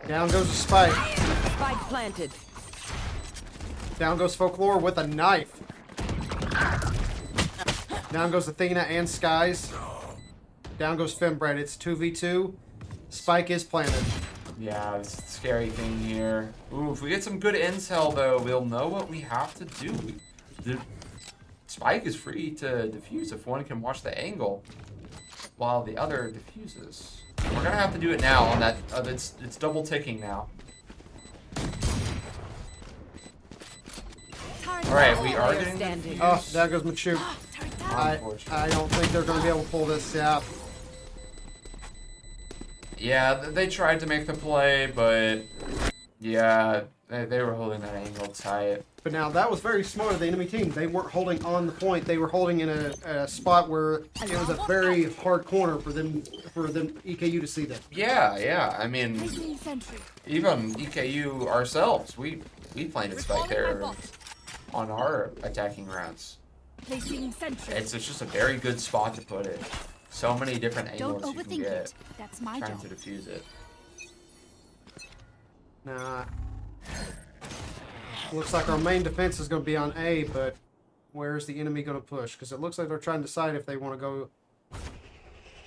Down goes the Spike. Spike planted. Down goes Folklore with a knife. Down goes Athena and Skies. Down goes Fembred. It's 2v2. Spike is planted. Yeah, it's a scary thing here. Ooh, if we get some good intel though, we'll know what we have to do. The Spike is free to defuse if one can watch the angle while the other defuses. We're gonna have to do it now on that. It's double ticking now. All right, we are getting Standing. Oh, there goes Machu. I Unfortunately. don't think they're going to be able to pull this out. Yeah, they tried to make the play, but yeah, they were holding that angle tight. But now that was very smart of the enemy team. They weren't holding on the point. They were holding in a spot where it was a very hard corner for them EKU to see them. Yeah. I mean, Placing sentry. even EKU ourselves, we planted Spike there on our attacking rounds. Placing sentry. It's just a very good spot to put it. So many different Don't angles you can overthink get it. That's my trying job. to defuse it. Nah. Looks like our main defense is going to be on A, but where's the enemy going to push? Because it looks like they're trying to decide if they want to go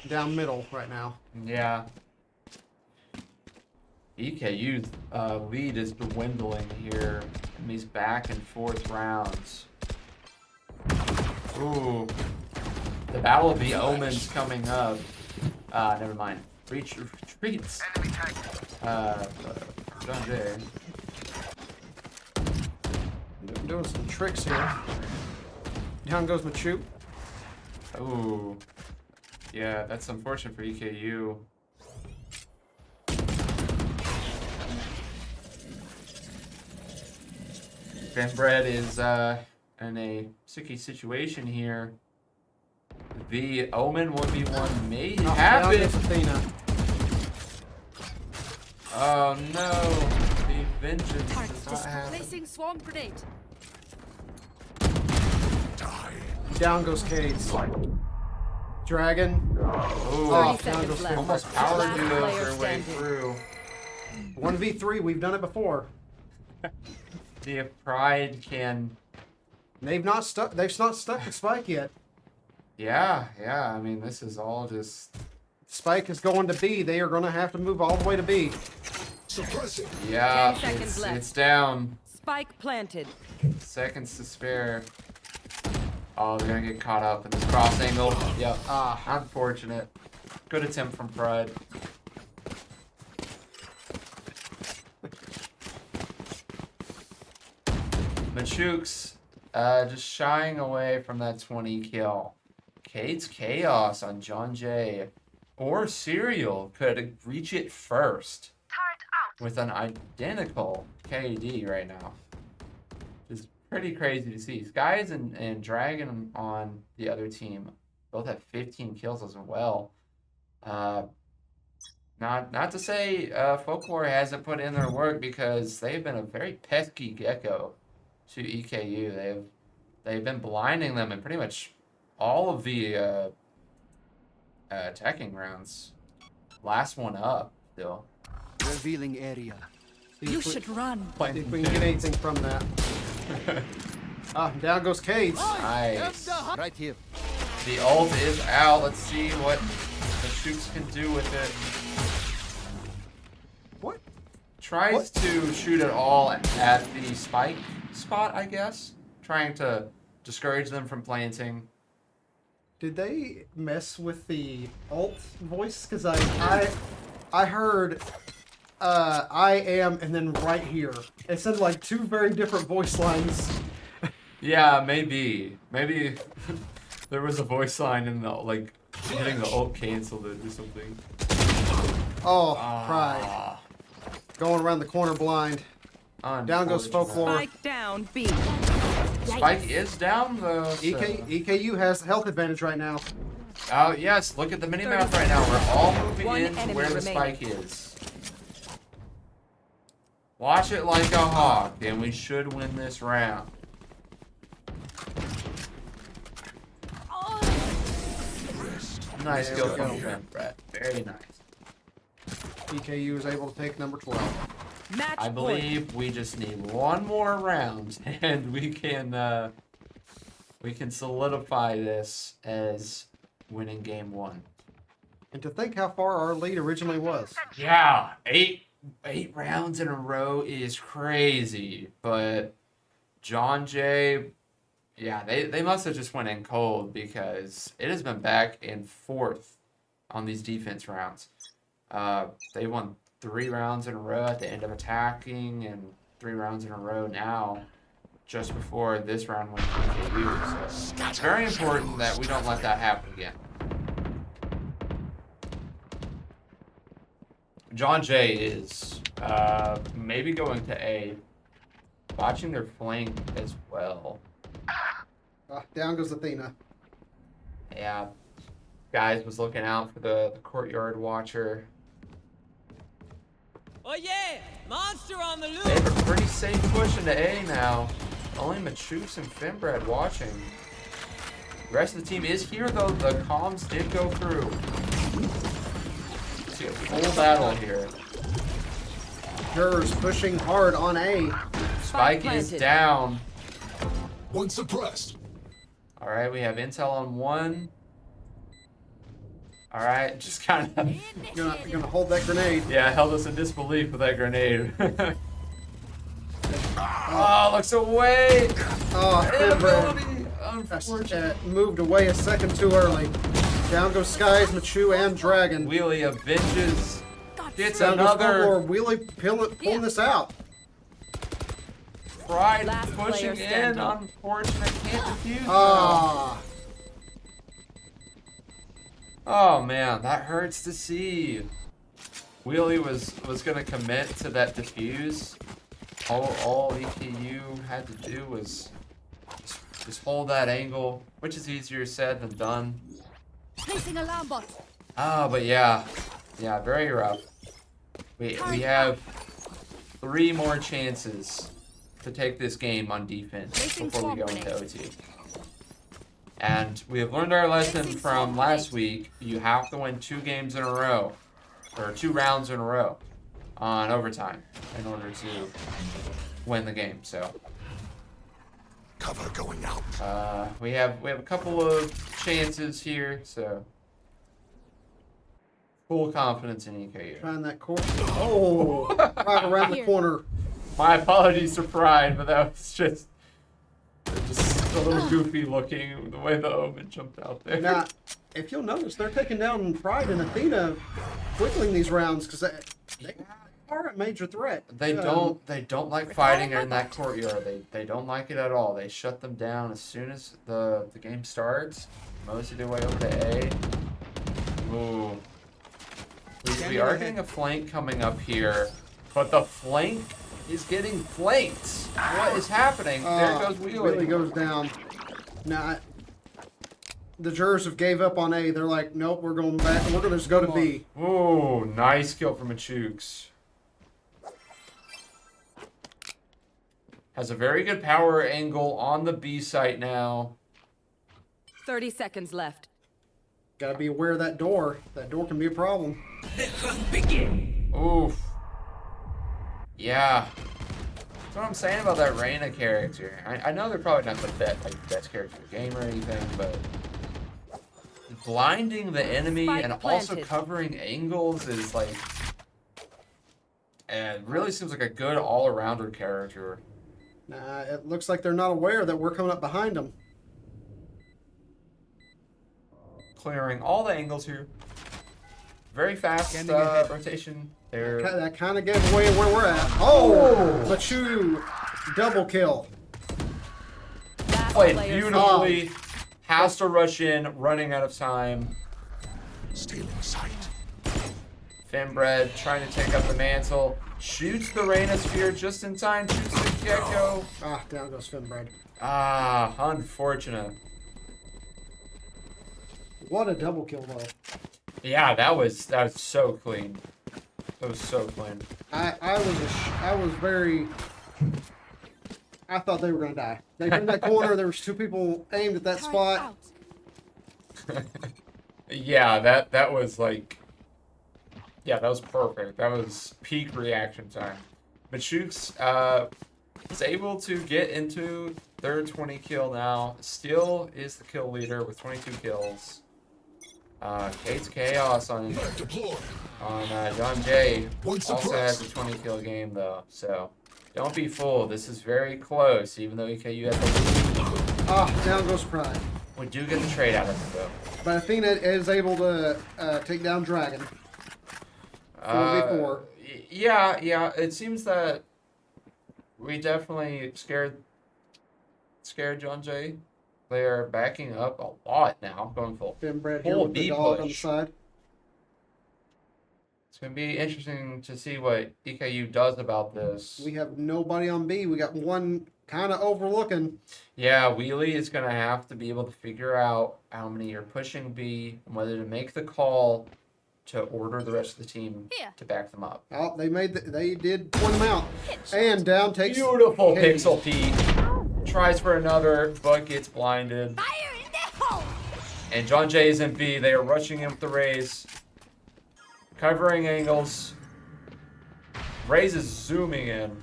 down middle right now. Yeah. EKU's lead is dwindling here in these back and forth rounds. Ooh. The Battle of the Omens coming up. Never mind. Retreats. JJAY. Doing some tricks here. Down goes Machu. Ooh. Yeah, that's unfortunate for EKU. Fembred is in a sticky situation here. The Omen 1v1 may Down happen. goes Athena. Oh no, the vengeance does not happen. Placing swarm grenade. Die. Down goes Cades. Dragon. Ooh, 30 down seconds goes left. almost power Last duos player their way standing. through. 1v3, we've done it before. See if Pride can. They've not stuck the Spike yet. Yeah. I mean, this is all just. Spike is going to B. They are going to have to move all the way to B. Suppressing. Yeah, 10 seconds left. it's down. Spike planted. Seconds to spare. Oh, they're gonna get caught up in this cross angle. Yep. Unfortunate. Good attempt from Pride. Machuks, just shying away from that 20 kill. Cade's Chaos on JJAY or Serial could reach it first with an identical KD right now. It's pretty crazy to see. Skies and Dragon on the other team both have 15 kills as well. Not to say Folklore hasn't put in their work, because they've been a very pesky gecko to EKU. They've been blinding them in pretty much all of the attacking rounds. Last one up still. Revealing area. See You if we- should run. see if we can get anything from that. Down goes Cades. Nice. Right here. The ult is out. Let's see what the Shooks can do with it. What? Tries to shoot it all at the spike spot, I guess. Trying to discourage them from planting. Did they mess with the alt voice? Because I heard I am and then right here. It sounded like two very different voice lines. Yeah, maybe. Maybe there was a voice line in the, like, hitting the ult canceled it or something. Oh, Pride. Ah, Going around the corner blind. Down goes unfortunate. Folklore. Spike down B. Spike is down though. So. EKU has the health advantage right now. Oh yes, look at the minimap right now. We're all moving One in to enemy where the remaining. spike is. Watch it like a hawk, and we should win this round. Nice There kill we from go. you, Brett. Very nice. EKU is able to take number 12. Match I point. believe we just need one more round, and we can solidify this as winning game 1. And to think how far our lead originally was. Yeah, eight rounds in a row is crazy, but JJAY, yeah, they must have just went in cold because it has been back and forth on these defense rounds. They won 3 rounds in a row at the end of attacking and 3 rounds in a row now, just before this round went to EKU. So it's very important that we don't let that happen again. JJAY is maybe going to A, watching their flank as well. Down goes Athena. Yeah, guys was looking out for the courtyard watcher. Oh yeah! Monster on the They loose! have a pretty safe push into A now. Only Machus and Finbred watching. The rest of the team is here though. The comms did go through. See a full battle here. Jurors pushing hard on A. Spike is planted. down. One suppressed. All right, we have intel on 1. All right, just kind of Gonna hold that grenade. yeah, held us in disbelief with that grenade. Oh, looks away. Oh, Finbred. Inability. Unfortunate. Moved away a second too early. Down goes Skies, Machu, and Dragon. Wheelie avenges. Gets Down goes another. Fulgore. Wheelie pulling this out. Pride Last player pushing in. standing. Unfortunate. Can't defuse. Ah. Oh man, that hurts to see. Wheelie was gonna commit to that defuse. All EKU had to do was just hold that angle, which is easier said than done. Placing alarm bot. But yeah, very rough. We have 3 more chances to take this game on defense Placing before we go swamp into OT. And we have learned our lesson from last week. You have to win 2 games in a row, or 2 rounds in a row on overtime in order to win the game. So Cover going out. we have a couple of chances here. So full confidence in EKU. Trying that corner. Oh, right around the corner. My apologies to Pride, but that was just a little goofy looking the way the Omen jumped out there. Now, if you'll notice, they're taking down Pride and Athena quickly in these rounds because they are a major threat. They don't like fighting in that courtyard. They don't like it at all. They shut them down as soon as the game starts. Mosey their way over to A. Ooh. We are getting a flank coming up here, but the flank is getting flanked. What is happening? There goes Wheelie. Wheelie goes down. Now, the jurors have gave up on A. They're like, nope, we're going back. We're going to just go to B. Ooh, nice kill from Machooks. Has a very good power angle on the B site now. 30 seconds left. Got to be aware of that door. That door can be a problem. Oof. Yeah. That's what I'm saying about that Reyna character. I know they're probably not the best character in the game or anything, but blinding the enemy Spike and also planted. covering angles is like, it really seems like a good all-arounder character. Nah, it looks like they're not aware that we're coming up behind them. Clearing all the angles here. Very fast Scanning ahead. rotation. There. That kind of gave away where we're at. Oh, Machu, double kill. Last Played player beautifully. Has to rush in, running out of time. Stealing sight. Finbred trying to take up the mantle. Shoots the Reyna sphere just in time. Shoots the Gecko. Ah, down goes Finbred. Ah, unfortunate. What a double kill though. Yeah, that was so clean. That was so clean. I was very. I thought they were gonna die. They were in that corner. There was 2 people aimed at that Turret spot. out. Yeah, that was like Yeah, that was perfect. That was peak reaction time. Machuk's is able to get into their 20 kill now. Still is the kill leader with 22 kills. Kate's Chaos on Deploy. John Jay Once also has a suppressed. 20 kill game though, so don't be fooled. This is very close, even though EKU has the lead. Ah, down goes Pride. We do get the trade out of it though. But Athena is able to take down Dragon. 4v4. Yeah. It seems that we definitely scared John Jay. They are backing up a lot now, going full. Ben Brett here Full with the B dog on the push. side. It's gonna be interesting to see what EKU does about this. We have nobody on B. We got one kind of overlooking. Yeah, Wheelie is gonna have to be able to figure out how many are pushing B and whether to make the call to order the rest of the team Here. to back them up. Oh, they did point them out. And down takes Beautiful Katie. Pixel Pete. Tries for another, but gets blinded. Fire in the hole! And John Jay is in B. They are rushing in with the Raze. Covering angles. Raze is zooming in.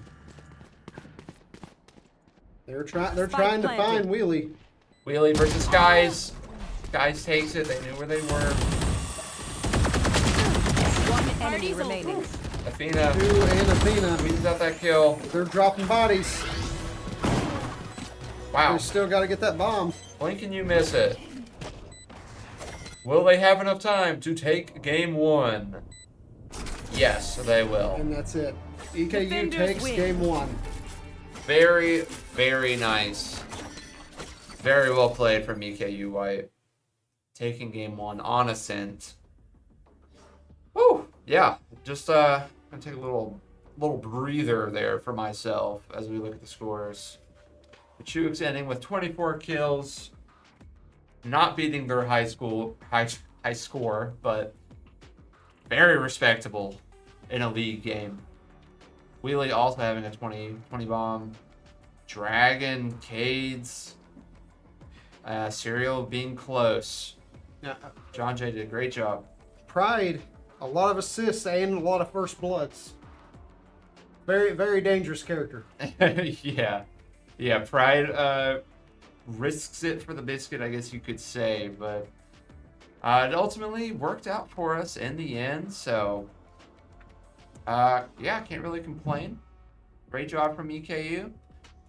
They're trying to planted. find Wheelie. Wheelie versus Skies. Skies takes it. They knew where they were. One enemy Party's remaining. Athena Two and Athena. squeezes out that kill. They're dropping bodies. Wow. They still got to get that bomb. Blink and you miss it. Will they have enough time to take game one? Yes, they will. And that's it. EKU Defenders takes win. game one. Very, very nice. Very well played from EKU White. Taking game one on Ascent. Whew. Yeah. Just gonna take a little breather there for myself as we look at the scores. Chuk's ending with 24 kills. Not beating their high score, but very respectable in a league game. Wheelie also having a 20 bomb. Dragon, Cades, Serial being close. Now, John Jay did a great job. Pride, a lot of assists and a lot of first bloods. Very, very dangerous character. Yeah, Pride risks it for the biscuit, I guess you could say, but it ultimately worked out for us in the end, so yeah, can't really complain. Great job from EKU.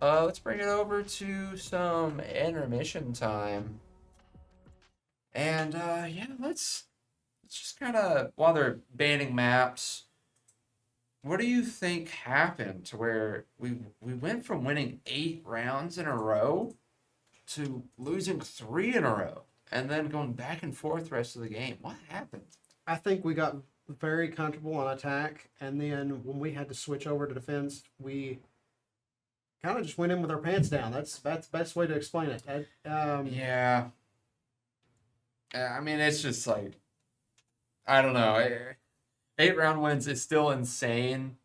Let's bring it over to some intermission time. And yeah, let's just kind of, while they're banning maps, what do you think happened to where we went from winning 8 rounds in a row to losing 3 in a row and then going back and forth the rest of the game? What happened? I think we got very comfortable on attack, and then when we had to switch over to defense, we kind of just went in with our pants down. That's the best way to explain it. Yeah. I mean, it's just like, I don't know. 8 round wins is still insane,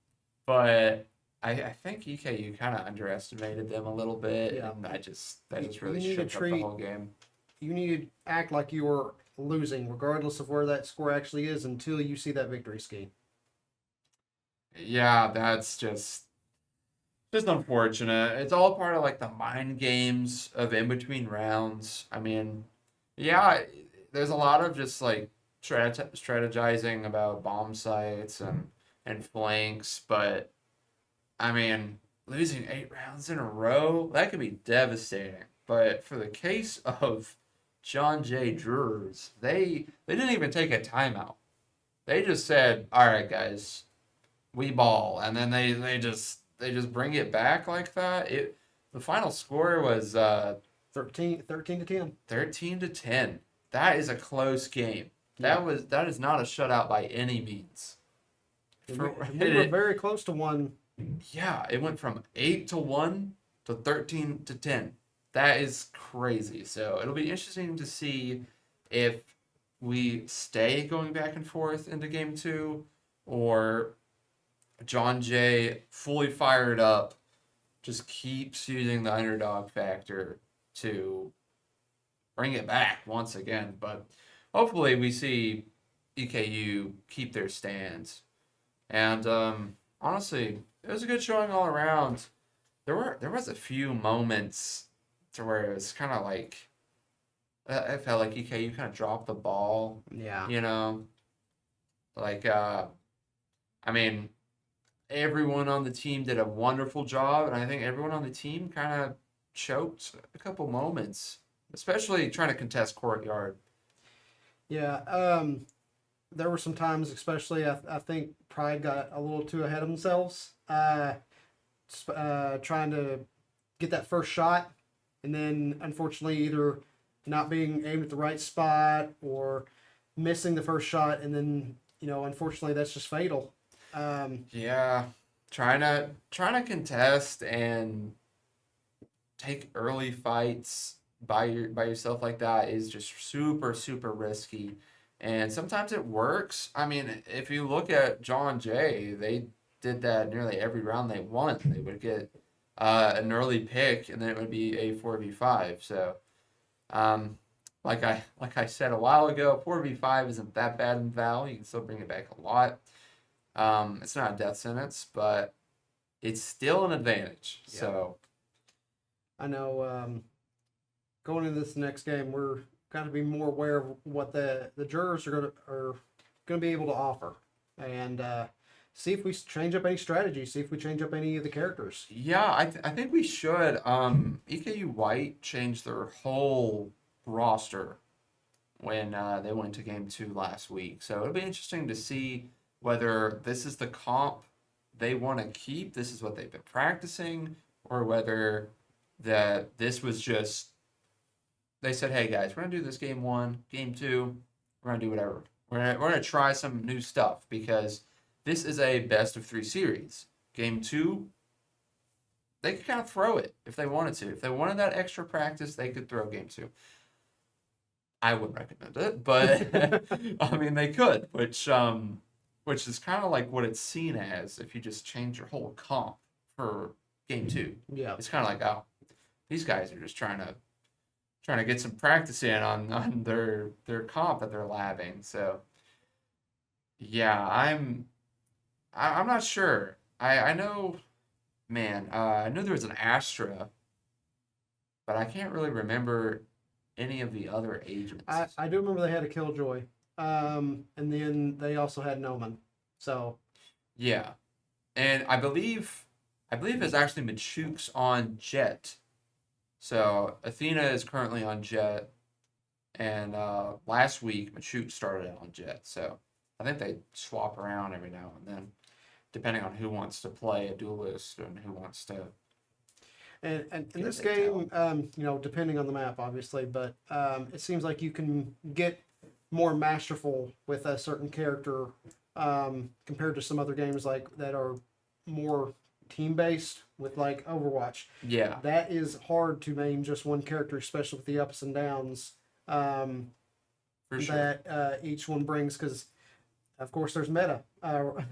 but I think EKU kind of underestimated them a little bit, Yeah. and that just You really need to shook up the treat- whole game. You need to act like you were losing, regardless of where that score actually is, until you see that victory ski. Yeah, that's just unfortunate. It's all part of like the mind games of in between rounds. I mean, yeah, there's a lot of just like strategizing about bomb sites and flanks, but I mean, losing 8 rounds in a row, that could be devastating. But for the case of John Jay Jurors, they didn't even take a timeout. They just said, "All right, guys, we ball," and then they just bring it back like that. The final score was 13 to 10. 13-10. That is a close game. That is not a shutout by any means. We were very close to one. Yeah, it went from 8-1 to 13-10. That is crazy. So it'll be interesting to see if we stay going back and forth into game 2, or John Jay, fully fired up, just keeps using the underdog factor to bring it back once again. But hopefully we see EKU keep their stands. And honestly, it was a good showing all around. There was a few moments to where it was kind of like I felt like EKU kind of dropped the ball. Yeah. You know, like I mean, everyone on the team did a wonderful job, and I think everyone on the team kind of choked a couple moments, especially trying to contest courtyard. Yeah. There were some times, especially I think Pride got a little too ahead of themselves, trying to get that first shot, and then unfortunately either not being aimed at the right spot or missing the first shot, and then unfortunately that's just fatal. Yeah, trying to contest and take early fights by yourself like that is just super super risky, and sometimes it works. I mean, if you look at JJAY, they did that nearly every round they won. They would get an early pick, and then it would be a 4v5. So, like I said a while ago, 4v5 isn't that bad in Val. You can still bring it back a lot. It's not a death sentence, but it's still an advantage. Yeah. So I know going into this next game, we're got to be more aware of what the jurors are gonna be able to offer, and see if we change up any strategies, see if we change up any of the characters. yeah, I think we should. EKU White changed their whole roster when they went to game 2 last week. So it'll be interesting to see whether this is the comp they want to keep, this is what they've been practicing, or whether this was just, they said, hey guys, we're going to do this game 1, game 2, we're going to do whatever. We're going to try some new stuff, because this is a best of 3 series. Game 2, they could kind of throw it if they wanted to. If they wanted that extra practice, they could throw game 2. I wouldn't recommend it, but I mean, they could, which is kind of like what it's seen as if you just change your whole comp for game 2. Yeah. It's kind of like, oh, these guys are just trying to get some practice in on their comp that they're labbing. So yeah, I'm not sure. I know, man. I know there was an Astra, but I can't really remember any of the other agents. I do remember they had a Killjoy, and then they also had Noman. So Yeah, and I believe it's actually Machook's on Jet. So Athena is currently on Jet, and last week Machook started out on Jet. So I think they swap around every now and then, depending on who wants to play a duelist and who wants to. and in Yeah, this they game, depending on the map, obviously, but it seems like you can get more masterful with a certain character compared to some other games like that are more team based with like Overwatch. Yeah, That is hard to name just one character, especially with the ups and downs for sure. that each one brings, because of course there's meta.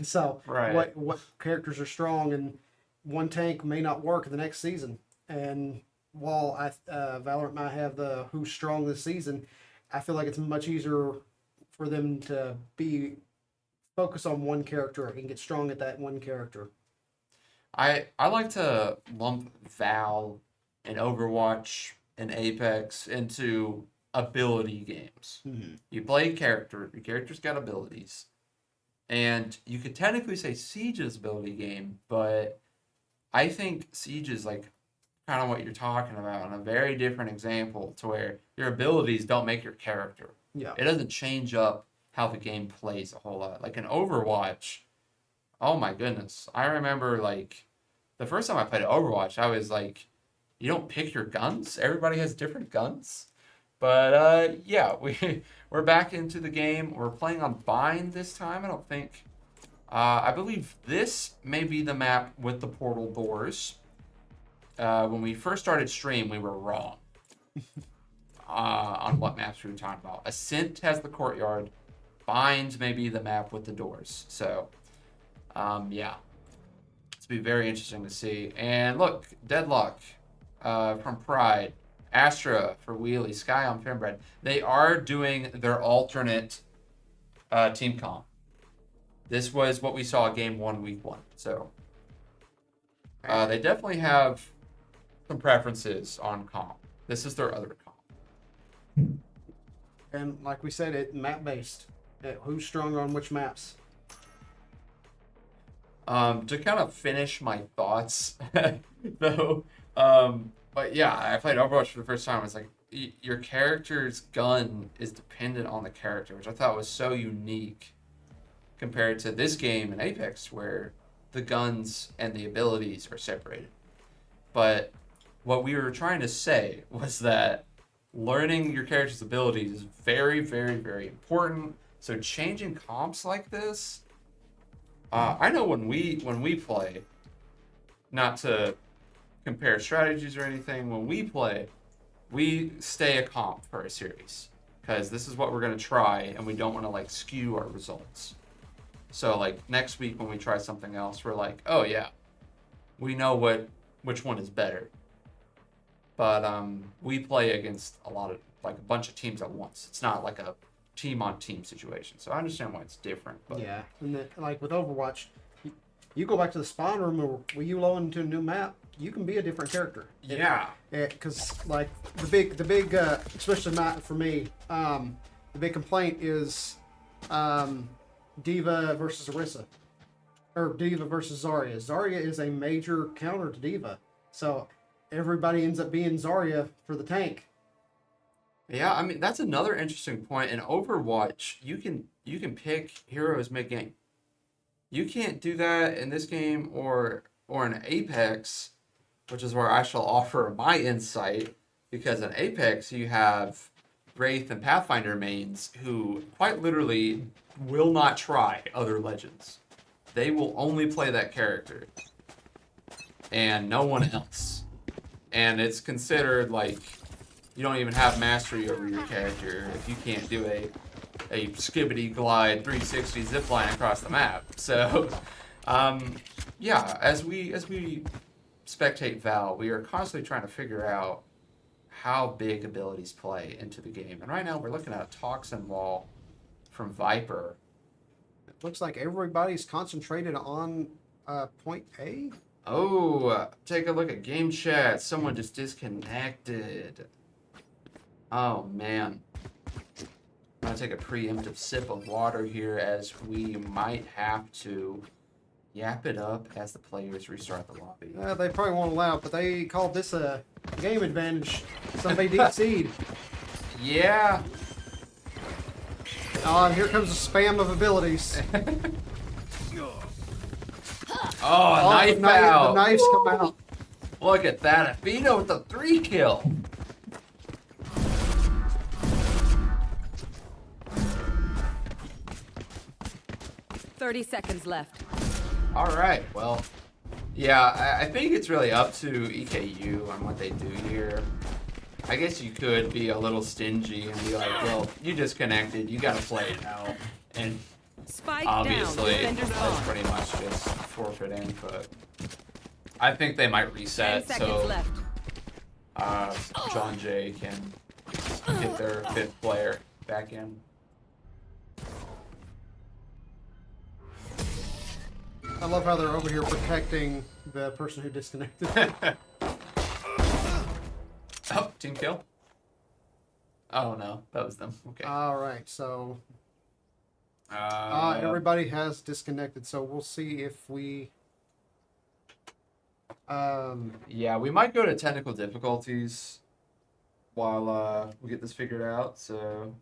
So Right. what characters are strong, and one tank may not work in the next season. And while Valorant might have the who's strong this season, I feel like it's much easier for them to be focus on one character and get strong at that one character. I like to lump Val and Overwatch and Apex into ability games. You play a character, your character's got abilities. And you could technically say Siege is ability game, but I think Siege is like kind of what you're talking about, and a very different example to where your abilities don't make your character. Yeah. It doesn't change up how the game plays a whole lot. Like in Overwatch, oh my goodness. I remember like the first time I played Overwatch, I was like, you don't pick your guns? Everybody has different guns? But yeah, we're back into the game. We're playing on Bind this time. I don't think. I believe this may be the map with the portal doors. When we first started stream, we were wrong on what maps we were talking about. Ascent has the courtyard. Bind may be the map with the doors. So, yeah. It's be very interesting to see. And look, Deadlock from Pride. Astra for Wheelie. Sky on Finbred. They are doing their alternate team comp. This was what we saw game 1, week 1. So they definitely have some preferences on comp. This is their other comp. And like we said, it map based. Who's stronger on which maps? To kind of finish my thoughts, though, but yeah, I played Overwatch for the first time. It's like your character's gun is dependent on the character, which I thought was so unique compared to this game in Apex, where the guns and the abilities are separated. But what we were trying to say was that learning your character's abilities is very, very, very important. So changing comps like this, I know when we play, not to compare strategies or anything, when we play, we stay a comp for a series because this is what we're going to try, and we don't want to like skew our results. So like next week when we try something else, we're like, oh yeah, we know which one is better. But we play against a bunch of teams at once. It's not like a team on team situation. So I understand why it's different. But Yeah, and then, like with Overwatch, you go back to the spawn room or when you load into a new map, you can be a different character. yeah. Because like the big especially not for me, the big complaint is Diva versus Orisa, or Diva versus Zarya. Zarya is a major counter to Diva, so everybody ends up being Zarya for the tank. Yeah, I mean that's another interesting point. In Overwatch, you can pick heroes mid-game. You can't do that in this game or in Apex, which is where I shall offer my insight, because in Apex you have Wraith and Pathfinder mains who quite literally will not try other legends. They will only play that character and no one else. And it's considered like you don't even have mastery over your character if you can't do a skibbity glide 360 zipline across the map. So yeah, as we spectate Val, we are constantly trying to figure out how big abilities play into the game. And right now we're looking at a Toxin wall from Viper. It looks like everybody's concentrated on point A. Oh, take a look at game chat. Someone just disconnected. Oh man. I'm gonna take a preemptive sip of water here as we might have to yap it up as the players restart the lobby. They probably won't allow it, but they called this a game advantage. Somebody deep seed. Yeah. Oh, and here comes a spam of abilities. Oh, knife out. The knives come out. Look at that. Afino with the 3 kill. Thirty seconds left. All right. Well, yeah, I think it's really up to EKU on what they do here. I guess you could be a little stingy and be like, well, you disconnected. You got to play it now. And Spike obviously, down. Defenders that's on. pretty much just forfeiting. But I think they might 10 reset seconds so left. JJAY can get their 5th player back in. I love how they're over here protecting the person who disconnected. Oh, team kill? Oh no, that was them. Okay. All right, so everybody has disconnected, so we'll see if we. Yeah, we might go to technical difficulties while we get this figured out. So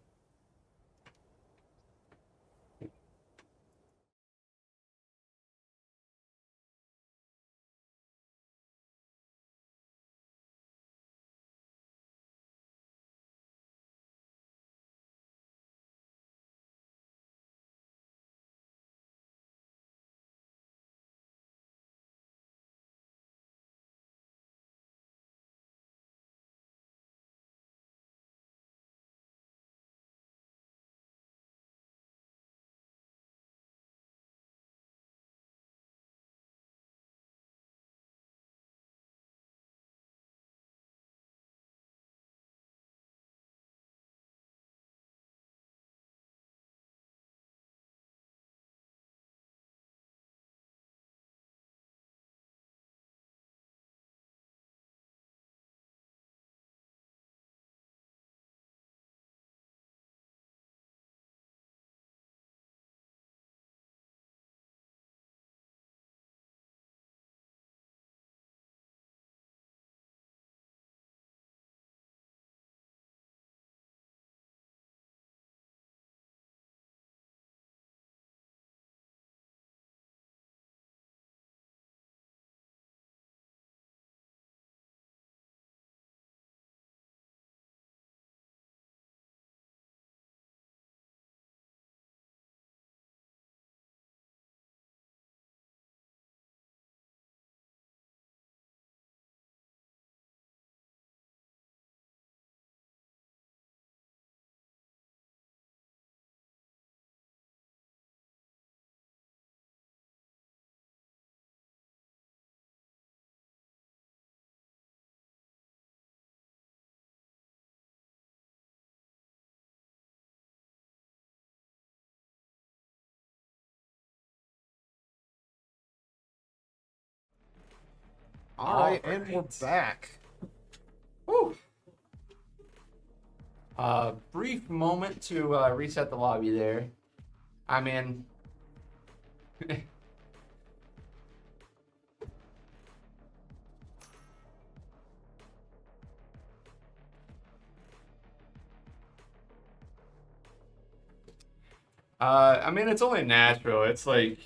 All right, and we're back. Woo. Brief moment to reset the lobby there. I mean, it's only natural. It's like,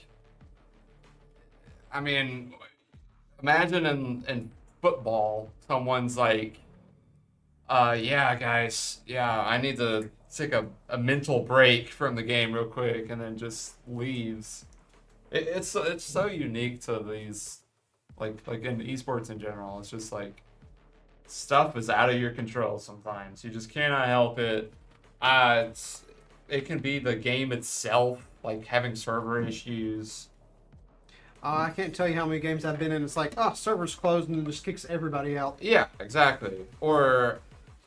I mean, imagine in football, someone's like, yeah, guys, yeah, I need to take a mental break from the game real quick, and then just leaves. It's so unique to these, like in esports in general. It's just like stuff is out of your control sometimes. You just cannot help it. It can be the game itself, like having server issues. I can't tell you how many games I've been in. It's like, oh, server's closed, and it just kicks everybody out. Yeah, exactly. Or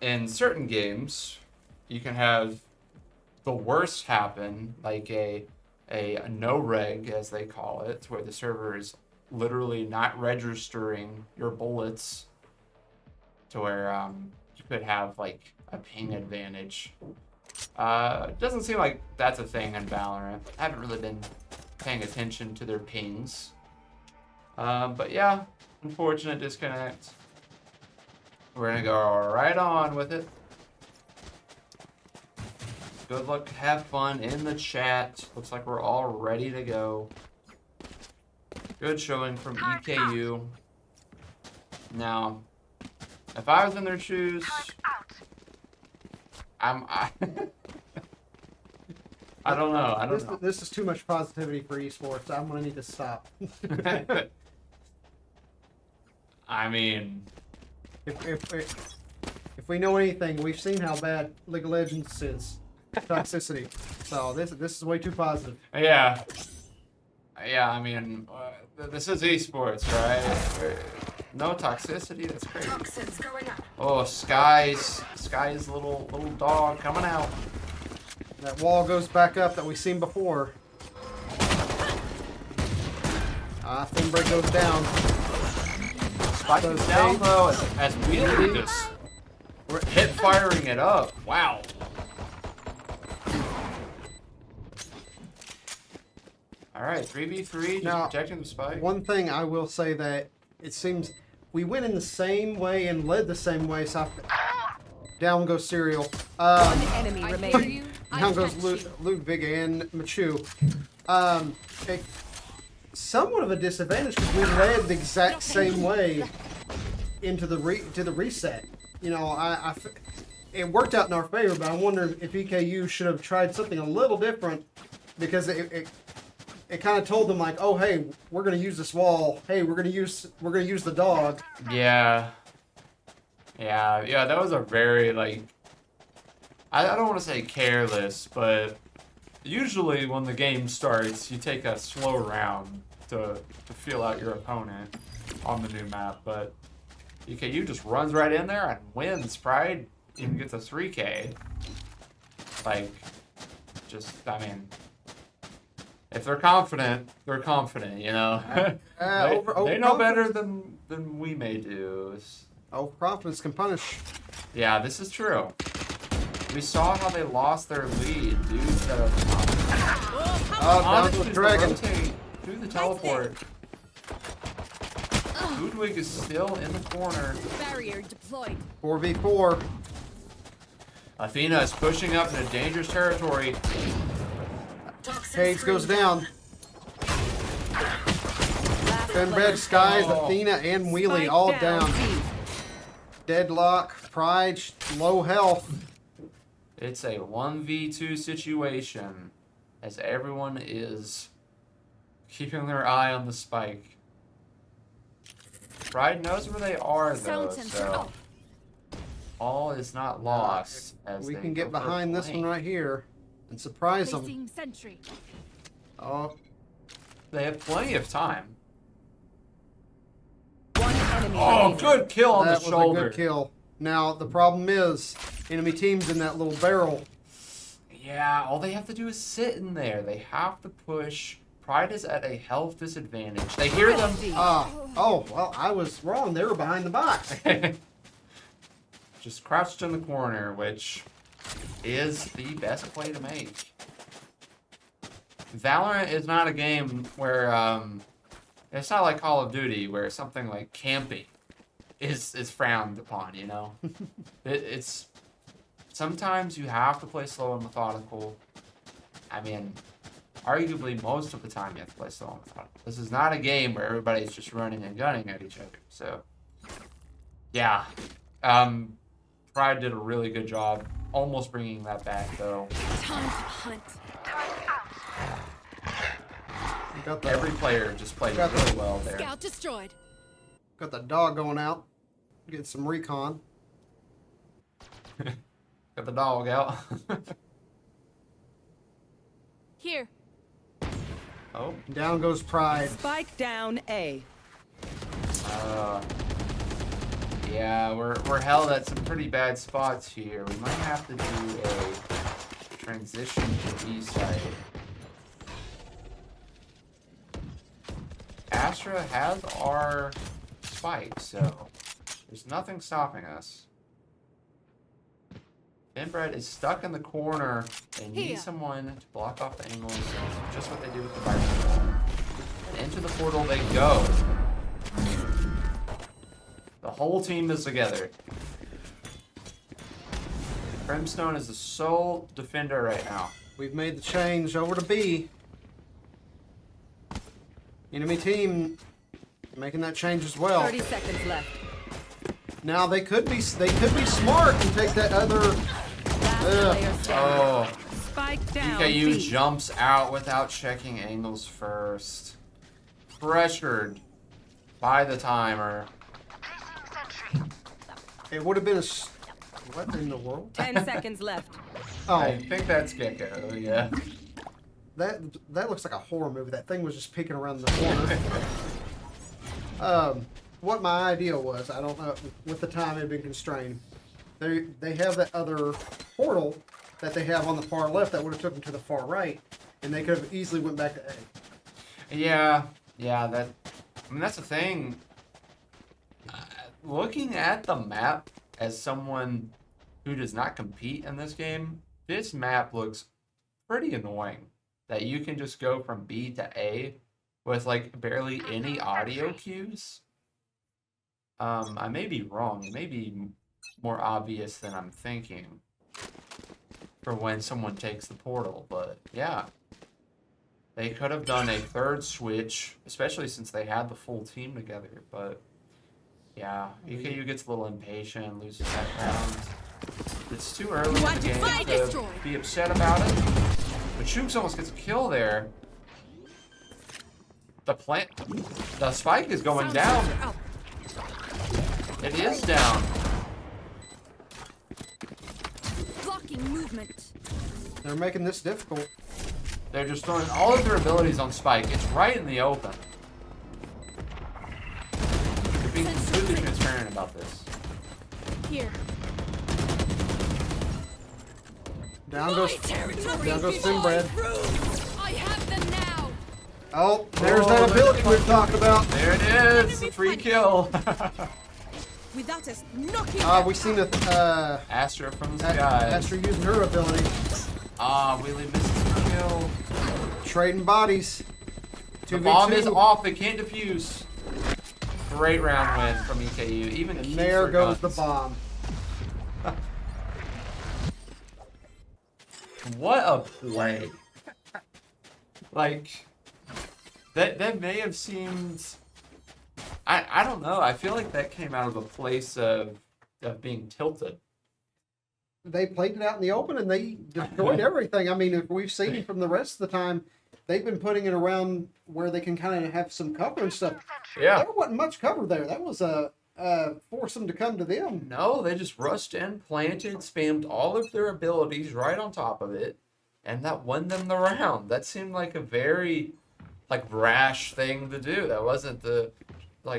in certain games, you can have the worst happen, like a no reg, as they call it, where the server is literally not registering your bullets, to where you could have like a ping advantage. It doesn't seem like that's a thing in Valorant. I haven't really been paying attention to their pings. But yeah, unfortunate disconnect. We're gonna go right on with it. Good luck, have fun in the chat. Looks like we're all ready to go. Good showing from EKU. Now, if I was in their shoes, I don't know. I don't know. This is too much positivity for esports. I'm gonna need to stop. I mean, if we know anything, we've seen how bad League of Legends is. Toxicity. So this is way too positive. yeah. I mean, this is esports, right? No toxicity. That's great. Oh, Sky's little dog coming out. That wall goes back up that we've seen before. Finbreak goes down. Spike is down though, as Wheelie just hip firing it up. Wow. All right, 3v3, just Now, protecting the spike. One thing I will say that it seems we went in the same way and led the same way. So down goes Serial. One enemy remaining. Down goes Ludwig and Machu. Somewhat of a disadvantage because we led the exact same way into the reset. You know, it worked out in our favor, but I wonder if EKU should have tried something a little different because it kind of told them like, oh hey, we're gonna use this wall. Hey, we're gonna use the dog. Yeah, that was a very, like, I don't want to say careless, but usually when the game starts, you take a slow round to feel out your opponent on the new map, but EKU just runs right in there and wins. Pride even gets a 3K. Like, I mean, if they're confident, you know. They know better than we may do. Overconfidence can punish. Yeah, this is true. We saw how they lost their lead due to Down to the dragon. rotate through the teleport. Ludwig is still in the corner. Barrier deployed. 4v4. Athena is pushing up into dangerous territory. Cage goes down. Finbreak, Skies, Athena, and Wheelie Spike all down. B. Deadlock, Pride, low health. It's a 1v2 situation as everyone is keeping their eye on the spike. Pride knows where they are though, so all is not lost. As We they can go get for a behind this one flank. right here and surprise them. Placing sentry. Oh, They have plenty of time. One enemy Oh, remaining. good kill on that the was shoulder. a good kill. Now, the problem is, enemy team's in that little barrel. Yeah, all they have to do is sit in there. They have to push Pride is at a health disadvantage. They hear them. Oh, well, I was wrong. They were behind the box. Just crouched in the corner, which is the best play to make. Valorant is not a game where it's not like Call of Duty where something like camping is frowned upon, you know? It's sometimes you have to play slow and methodical. I mean, arguably most of the time you have to play slow and methodical. This is not a game where everybody's just running and gunning at each other. So, yeah. Pride did a really good job almost bringing that back, though. Time to hunt. Every player just played really well there. Scout destroyed. Got the dog going out. Get some recon. Got the dog out. Here. Oh. Down goes Pride. Spike down A. Yeah, we're held at some pretty bad spots here. We might have to do a transition to B side. Astra has our spike, so there's nothing stopping us. Inbred is stuck in the corner. They need someone to block off the angles. Just what they do with the Viper. And into the portal they go. The whole team is together. Brimstone is the sole defender right now. We've made the change over to B. Enemy team making that change as well. 30 seconds left. Now they could be smart and take that other. Last player standing. Oh, Spike down EKU B. jumps out without checking angles first. Pressured by the timer. It would have been what in the world? 10 seconds left. Oh, I think that's Gecko, yeah. that looks like a horror movie. That thing was just peeking around the corner. What my idea was, I don't know. With the time, it had been constrained. They have that other portal that they have on the far left that would have took them to the far right, and they could have easily went back to A. Yeah, that's the thing. Looking at the map as someone who does not compete in this game, this map looks pretty annoying. That you can just go from B to A with like barely any audio cues. I may be wrong. It may be more obvious than I'm thinking for when someone takes the portal, but yeah. They could have done a third switch, especially since they had the full team together, but yeah, EKU gets a little impatient, loses that round. It's too early in the game to be upset about it. But Shooks almost gets a kill there. The spike is going down. It is down. Blocking movement. They're making this difficult. They're just throwing all of their abilities on spike. It's right in the open. They're being completely transparent about this. Here. Down goes Finbred. I have them now. Oh, there's that ability we were talking about. There it is, the free kill. Without us knocking. We seen Astra from the sky. Astra using her ability. Wheelie misses the kill. Trading bodies. The bomb is off, they can't defuse. Great round win from EKU. Even And there goes the bomb. What a play. Like, that may have seemed... I don't know. I feel like that came out of a place of being tilted. They played it out in the open and they destroyed everything. I mean, if we've seen from the rest of the time, they've been putting it around where they can kind of have some cover and stuff. Yeah. There wasn't much cover there. That was force them to come to them. No, they just rushed in, planted, spammed all of their abilities right on top of it, and that won them the round. That seemed like a very, rash thing to do. That wasn't the,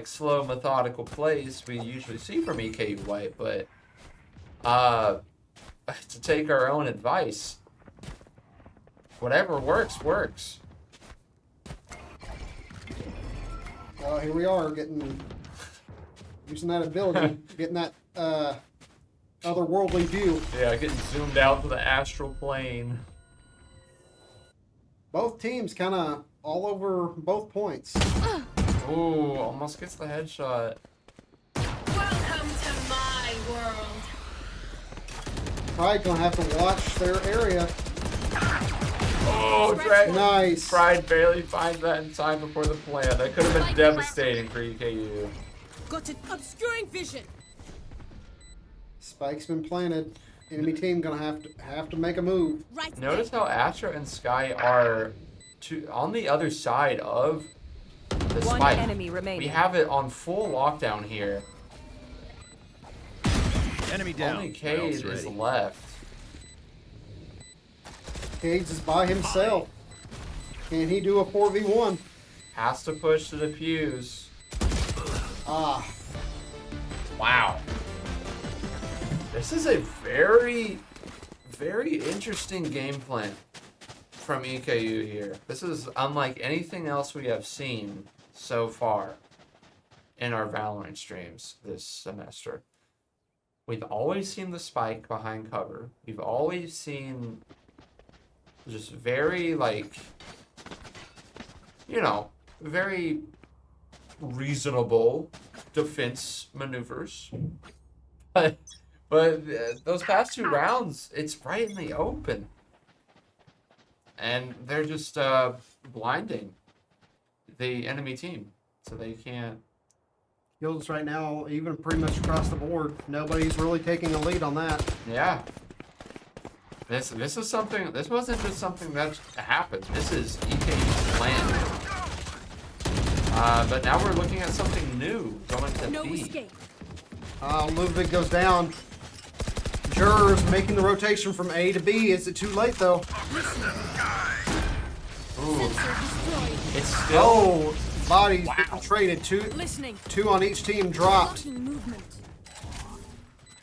slow, methodical plays we usually see from EKU White, but, to take our own advice, whatever works, works. Oh, here we are using that ability, getting that otherworldly view. Yeah, getting zoomed out to the astral plane. Both teams kind of all over both points. Ooh, almost gets the headshot. Welcome to my world. Pride gonna have to watch their area. Oh, Drake. Nice. Pride barely finds that in time before the plant. That could have been devastating for EKU. Got it. Obscuring vision. Spike's been planted. Enemy team gonna have to make a move. Right. Notice how Astra and Sky are on the other side of the One spike. enemy remaining. We have it on full lockdown here. Enemy down. Only Cade is left. Cades is by himself. Can he do a 4v1? Has to push to defuse. Ah, Wow. This is a very, very interesting game plan from EKU here. This is unlike anything else we have seen so far in our Valorant streams this semester. We've always seen the spike behind cover. We've always seen just very, like, you know, very reasonable defense maneuvers. But those past 2 rounds, it's right in the open. And they're just blinding the enemy team. So they can't. kills right now, even pretty much across the board. Nobody's really taking a lead on that. Yeah. This is something. This wasn't just something that happened. This is EKU's plan. But now we're looking at something new going to No B. escape. Ludwig goes down. Jurors making the rotation from A to B. Is it too late though? Ooh, Sensor destroyed. it's still. Oh, bodies being traded. Listening. Two on each team dropped. Blocking movement.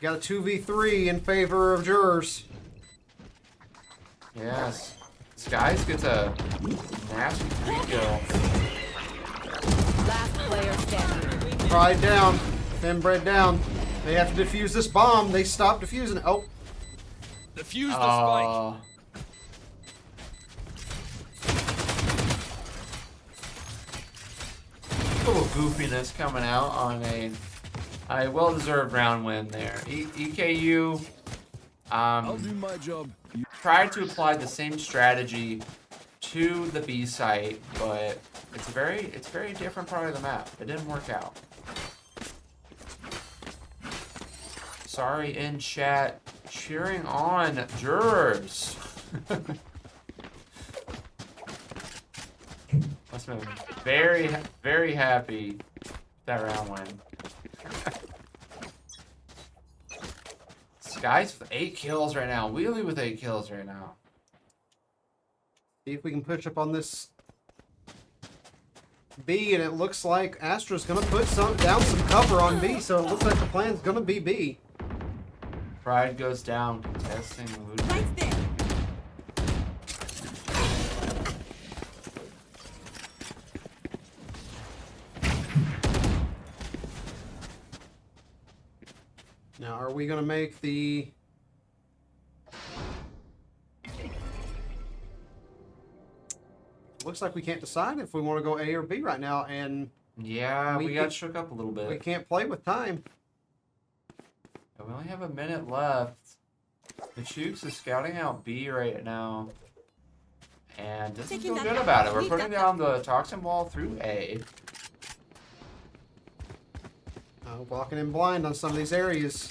Got a 2v3 in favor of jurors. Yes. Skies gets a nasty free kill. Last player standing. Pride down. Fembred down. They have to defuse this bomb. They stopped defusing it. Oh, Defuse the spike. Little goofiness coming out on a well-deserved round win there. EKU I'll do my job. tried to apply the same strategy to the B site, but it's a very different part of the map. It didn't work out. Sorry in chat, cheering on jurors. Must have been very happy that round win. Sky's with 8 kills right now. Wheelie with 8 kills right now. see if we can push up on this B, and it looks like Astra's gonna put down some cover on B, so it looks like the plan's gonna be B. Pride goes down, contesting Ludwig. Right there. Now, are we gonna make the... Looks like we can't decide if we want to go A or B right now, and Yeah, We we got could- shook up a little bit. we can't play with time. We only have a minute left. The Chooks is scouting out B right now. And doesn't Taking feel that good about it. We're lead putting that down the toxin wall through A. Walking in blind on some of these areas.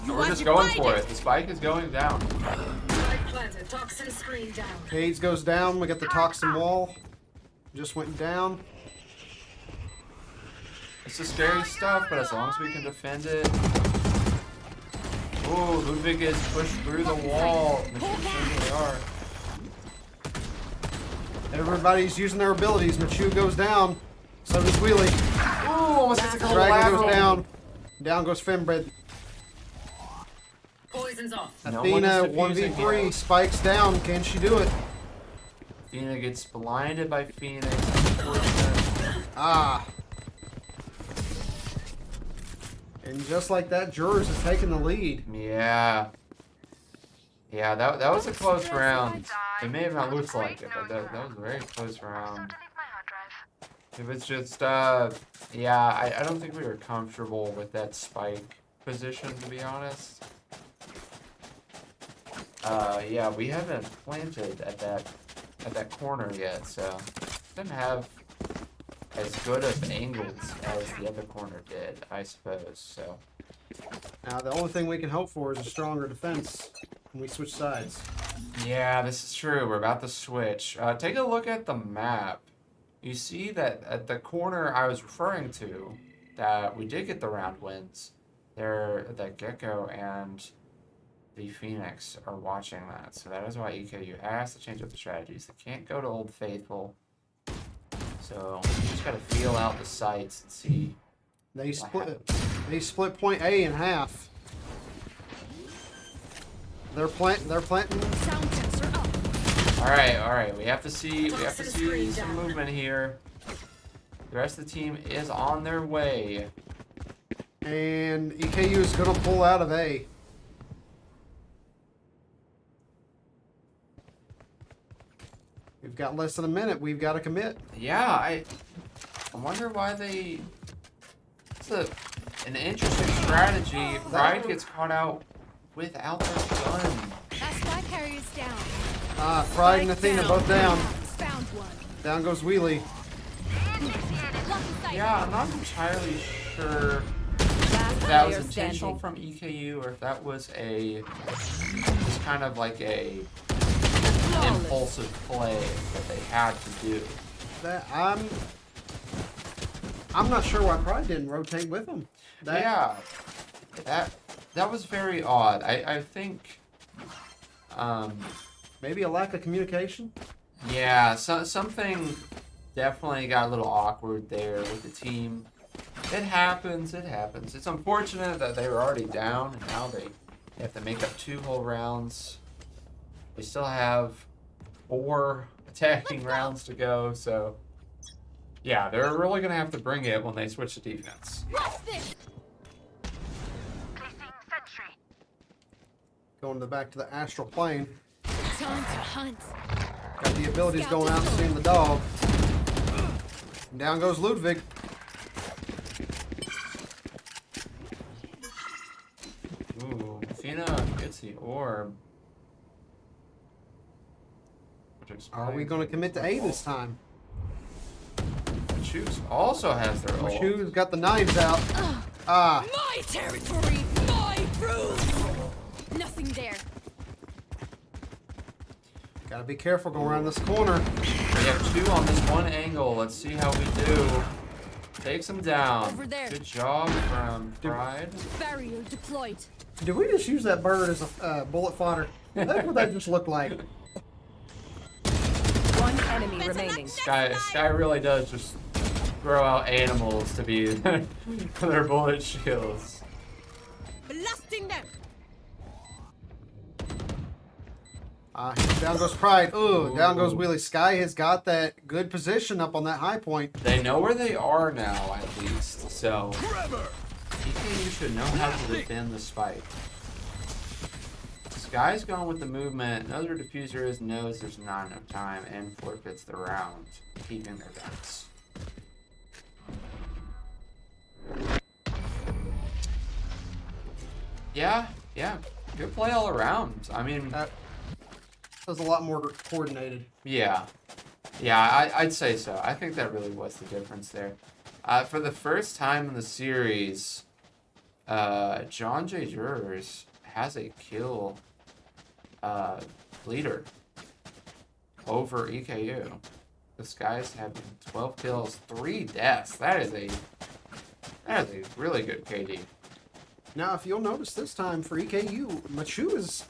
And we're just going for it. The spike is going down. Cades goes down. We got the toxin wall. Just went down. It's just scary stuff, but as long as we can defend it. Ooh, Ludwig is pushed through the wall. They are. Everybody's using their abilities. Machu goes down. So does Wheelie. Ooh, almost gets a Dragon collateral. goes down. Down goes Fembred. Poison's off. No one is Athena, defusing 1v3. here. Spikes down. Can she do it? Athena gets blinded by Phoenix. Unfortunate. Ah. And just like that, Jurors has taken the lead. Yeah. Yeah, that was a close round. It may have not looked like it, but that was a very close round. It was just, yeah, I don't think we were comfortable with that spike position, to be honest. Yeah, we haven't planted at that corner yet, so didn't have as good of angles as the other corner did, I suppose. So Now, the only thing we can hope for is a stronger defense when we switch sides. yeah, this is true. We're about to switch. Take a look at the map. You see that at the corner I was referring to, that we did get the round wins. There, the Gecko and the Phoenix are watching that, so that is why EKU has to change up the strategies. They can't go to Old Faithful, so you just gotta feel out the sites and see. They split point A in half. They're planting. Sound sensor up. All right. We have to see some movement here. The rest of the team is on their way. And EKU is going to pull out of A. We've got less than a minute. We've got to commit. Yeah, I wonder why they. It's an interesting strategy. Pride gets caught out without their gun. That spy carrier's down. Pride and Athena both down. Found one. Down goes Wheelie. Lucky sight. Yeah, I'm not entirely sure Last if that was player intentional standing. from EKU or if that was just kind of like a impulsive play that they had to do. That I'm not sure why Pride didn't rotate with them. Yeah, that was very odd. I think, Maybe a lack of communication. yeah, something definitely got a little awkward there with the team. It happens. It's unfortunate that they were already down and now they have to make up 2 whole rounds. We still have 4 attacking rounds to go, so yeah, they're really gonna have to bring it when they switch to defense. What's this? Going back to the astral plane. Time to hunt. Got the abilities going out and seeing the dog. And down goes Ludwig. Ooh, Athena gets the orb. Are we going to commit to A this time? Choose also has their ult. Shoe's got the knives out. Ah, My territory, my rules. Nothing there. gotta be careful going around this corner. We have 2 on this one angle. Let's see how we do. Takes him down. Over there. Good job from Pride. Barrier deployed. Did we just use that bird as a bullet fodder? That's what that just looked like. One enemy remaining. Sky really does just throw out animals to be their bullet shields. Blasting them. Down goes Pride. Ooh, down goes Wheelie. Sky has got that good position up on that high point. They know where they are now, at least. So EKU should know how to defend the spike. Sky's going with the movement. Knows where diffuser is. Knows there's not enough time, and forfeits the round, keeping their guns. Yeah. Good play all around. I mean, That was a lot more coordinated. yeah, I'd say so. I think that really was the difference there. For the first time in the series, JJAY has a kill leader over EKU. This guy's having 12 kills, 3 deaths. That is a really good KD. Now, if you'll notice this time for EKU, Machu is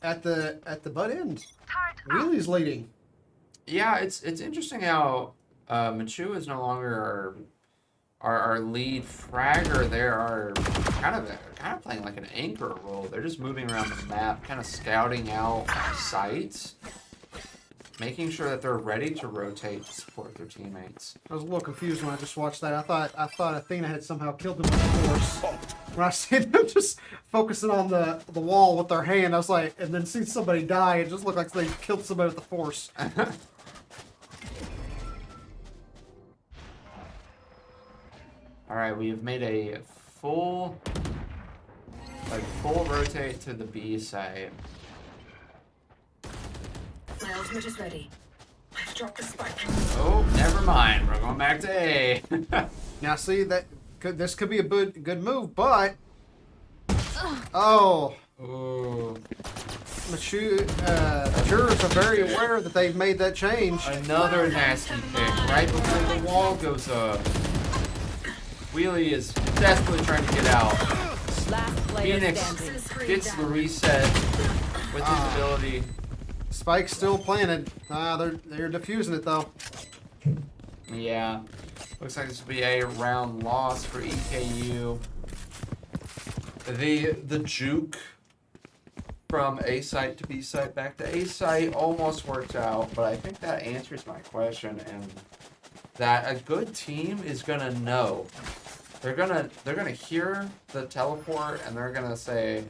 at the butt end. Wheelie's leading. Yeah, it's interesting how Machu is no longer our lead fragger. They are kind of playing like an anchor role. They're just moving around the map, kind of scouting out sites. making sure that they're ready to rotate to support their teammates. I was a little confused when I just watched that. I thought Athena had somehow killed them with the force. When I see them just focusing on the wall with their hand, I was like, and then see somebody die, it just looked like they killed somebody with the force. All right, we have made a full rotate to the B site. My ultimate is ready. I've dropped the spike. Oh, never mind. We're going back to A. Now see this could be a good move, but oh, Ooh. the jurors are very aware that they've made that change. Another nasty pick right before the wall goes up. Wheelie is desperately trying to get out. Last player Phoenix standing. gets the reset with his ability. Spike's still planted. They're defusing it though. Yeah. Looks like this will be a round loss for EKU. The juke from A site to B site back to A site almost worked out, but I think that answers my question, and that a good team is gonna know. They're gonna hear the teleport and they're gonna say,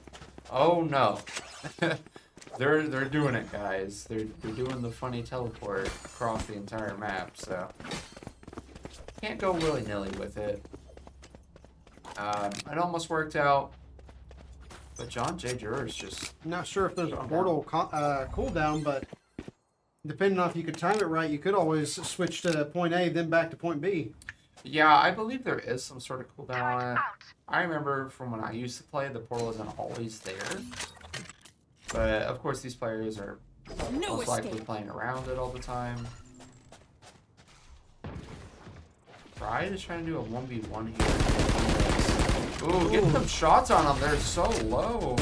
"Oh no." They're doing it, guys. They're doing the funny teleport across the entire map, so can't go willy-nilly with it. It almost worked out, but JJAY is just Not sure if there's a portal cooldown, but depending on if you could time it right, you could always switch to point A, then back to point B. yeah. I believe there is some sort of cooldown on it. I remember from when I used to play, the portal isn't always there, but of course these players are most likely playing around it all the time. Pride is trying to do a 1v1 here. Ooh, getting some shots on them. They're so low.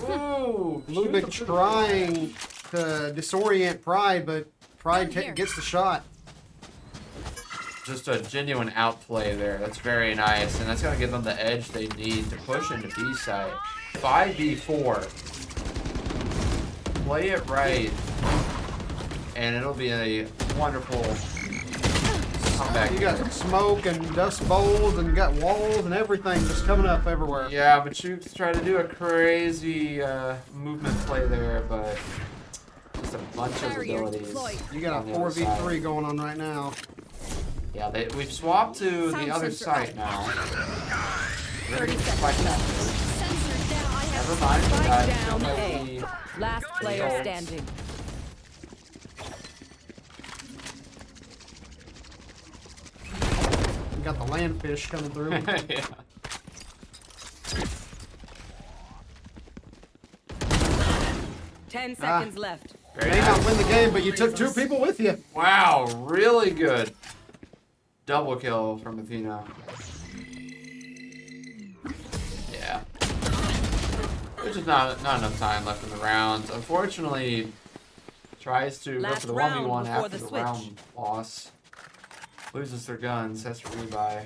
Ooh, Ludwig trying to disorient Pride, but Pride gets the shot. just a genuine outplay there. That's very nice, and that's gonna give them the edge they need to push into B side. 5v4. Play it right, and it'll be a wonderful comeback. You got smoke and dust bowls and you got walls and everything just coming up everywhere. Yeah, but you try to do a crazy movement play there, but just a bunch of abilities. You got a on the other 4v3 side. going on right now. Yeah, we've swapped to the other site now. We're gonna fight that. Never mind Spike that. down That A. we- Last player Results. standing. You got the landfish coming through. Yeah. 10 seconds left. Very May nice. not win the game, but you took 2 people with you. Wow, really good. Double kill from Athena. Yeah. There's just not enough time left in the round. Unfortunately, tries to go Last for the round 1v1 before after the the switch. round loss. Loses their guns, has to rebuy.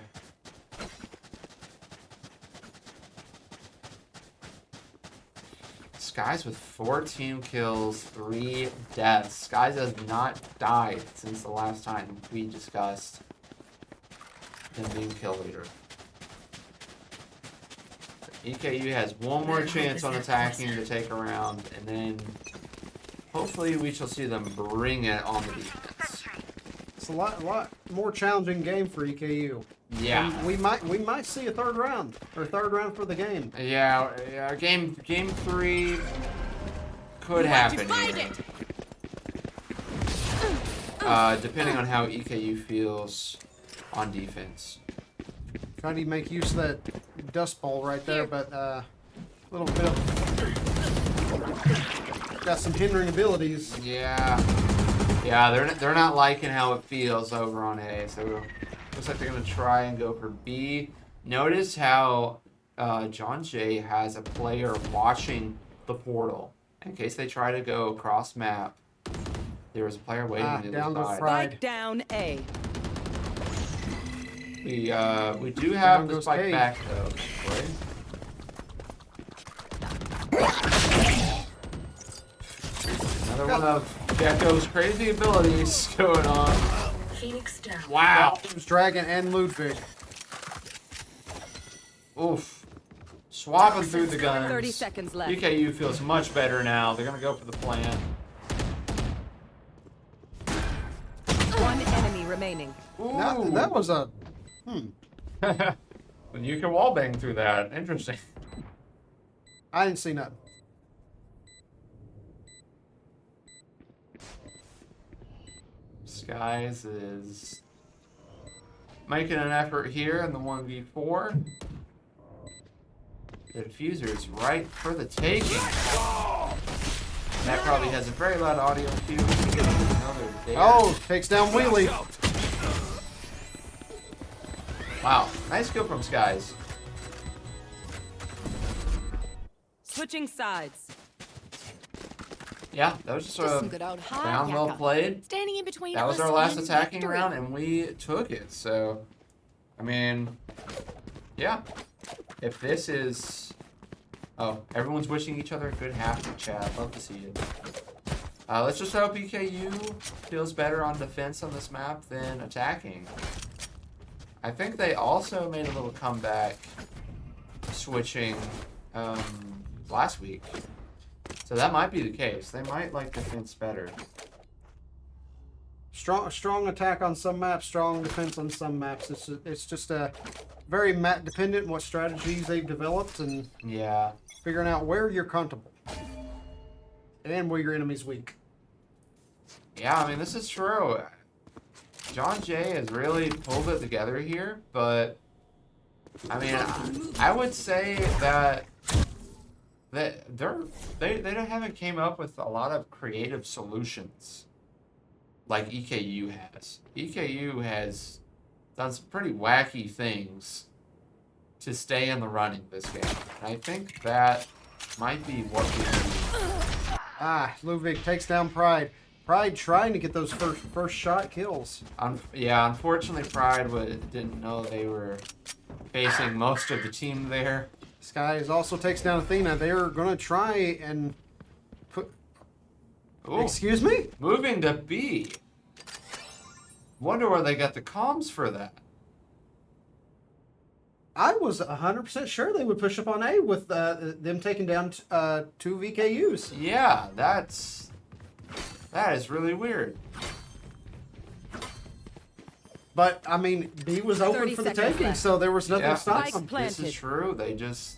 Skies with 14 kills, 3 deaths. Skies has not died since the last time we discussed him being kill leader. EKU has one more chance on attacking to take a round, and then hopefully we shall see them bring it on the defense. It's a lot more challenging game for EKU. Yeah. And we might see a third round for the game. Yeah, game 3 could happen here. Depending on how EKU feels on defense. Trying to make use of that dust bowl right there, but a little bit of got some hindering abilities. Yeah, they're not liking how it feels over on A, so looks like they're gonna try and go for B. Notice how JJAY has a player watching the portal in case they try to go cross map. There was a player waiting on the down other goes side. Fried. Spike down A. We do have Down the goes spike Cage. back though. Thankfully. Another one of Gecko's crazy abilities going on. Phoenix down. Wow. It was Dragon and Ludwig. Oof. Swapping through the 30 guns. seconds left. EKU feels much better now. They're going to go for the plan. One enemy remaining. Ooh. That was a... Then you can wallbang through that. Interesting. I didn't see nothing. Skies is making an effort here in the 1v4. The diffuser is right for the taking. That probably has a very loud audio cue. Another dare. Oh, takes down Wheelie. Wow. Nice kill from Skies. Switching sides. Yeah, that was just Just a some good old hard round well yakka. played. Standing in between That was us our last and attacking victory. round, and we took it. So, I mean, yeah. If this is... Oh, everyone's wishing each other a good half in the chat. Love to see it. Let's just hope EKU feels better on defense on this map than attacking. I think they also made a little comeback switching last week. So that might be the case. They might like defense better. Strong attack on some maps, strong defense on some maps. It's just a very map dependent what strategies they've developed and Yeah. figuring out where you're comfortable and where your enemy's weak. Yeah, I mean, this is true. JJAY has really pulled it together here, but I mean, I would say that they haven't came up with a lot of creative solutions like EKU has. EKU has done some pretty wacky things to stay in the running this game. And I think that might be what we need. Ah, Ludwig takes down Pride. Pride trying to get those first shot kills. Yeah, unfortunately, Pride didn't know they were facing most of the team there. Skies also takes down Athena. They're going to try and put... Ooh, Excuse me? moving to B. Wonder where they got the comms for that. I was 100% sure they would push up on A with them taking down 2 VKUs. Yeah, that is really weird. But, I mean, B was open 30 for the seconds taking, left. so there was nothing Yeah, to stop Spike them. planted. This is true. They just...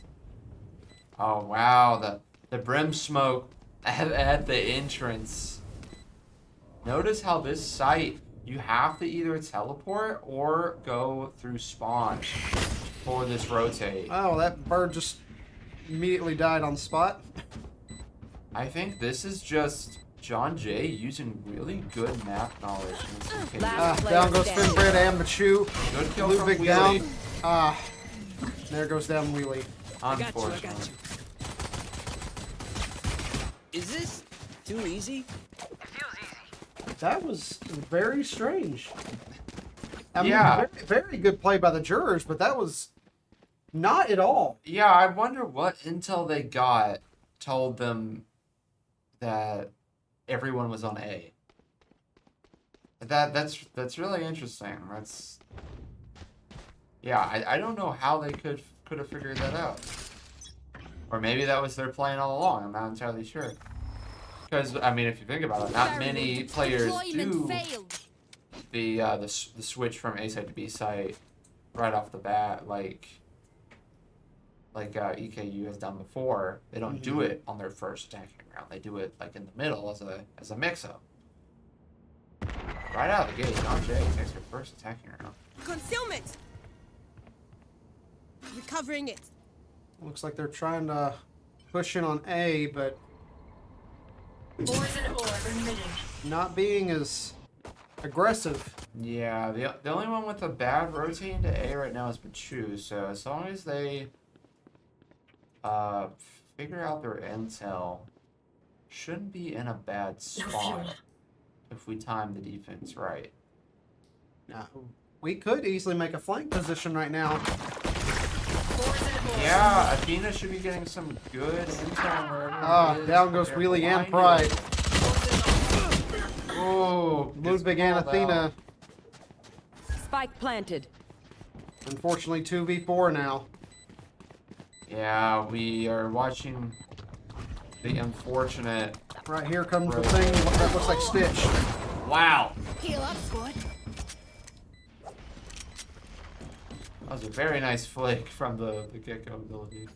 Oh, wow. The brim smoke at the entrance. Notice how this site, you have to either teleport or go through spawn for this rotate. Oh, that bird just immediately died on the spot. I think this is just JJAY using really good map knowledge in this EKU. Last player Down goes standing. Finbred and Machu. Good kill Ludwig from down. Wheelie. There goes down Wheelie. Unfortunately. Is this too easy? That was very strange. I mean, Yeah. very, very good play by the jurors, but that was not at all. Yeah, I wonder what intel they got told them that everyone was on A. That's really interesting. I don't know how they could have figured that out. Or maybe that was their plan all along. I'm not entirely sure. Because I mean, if you think about it, not many players Deployment do failed. the switch from A site to B site right off the bat, like EKU has done before. They don't do it on their first attacking round. They do it like in the middle as a mix-up. Right out of the gate, JJAY takes her first attacking round. Concealment! Recovering it. Looks like they're trying to push in on A, but Poison orb emitting. not being as aggressive. Yeah, the only one with a bad rotating to A right now is Machu. So as long as they figure out their intel, shouldn't be in a bad spot if we time the defense right. Now, we could easily make a flank position right now. Poison orb. Yeah, Athena should be getting some good intel wherever it is. Down goes They're Wheelie and blinded. Pride. Oh, Ludwig and Athena. Spike planted. Unfortunately, 2v4 now. Yeah, we are watching the unfortunate. Right here comes the thing that looks like Stitch. Wow. Heal up, squad. That was a very nice flick from the get-go ability.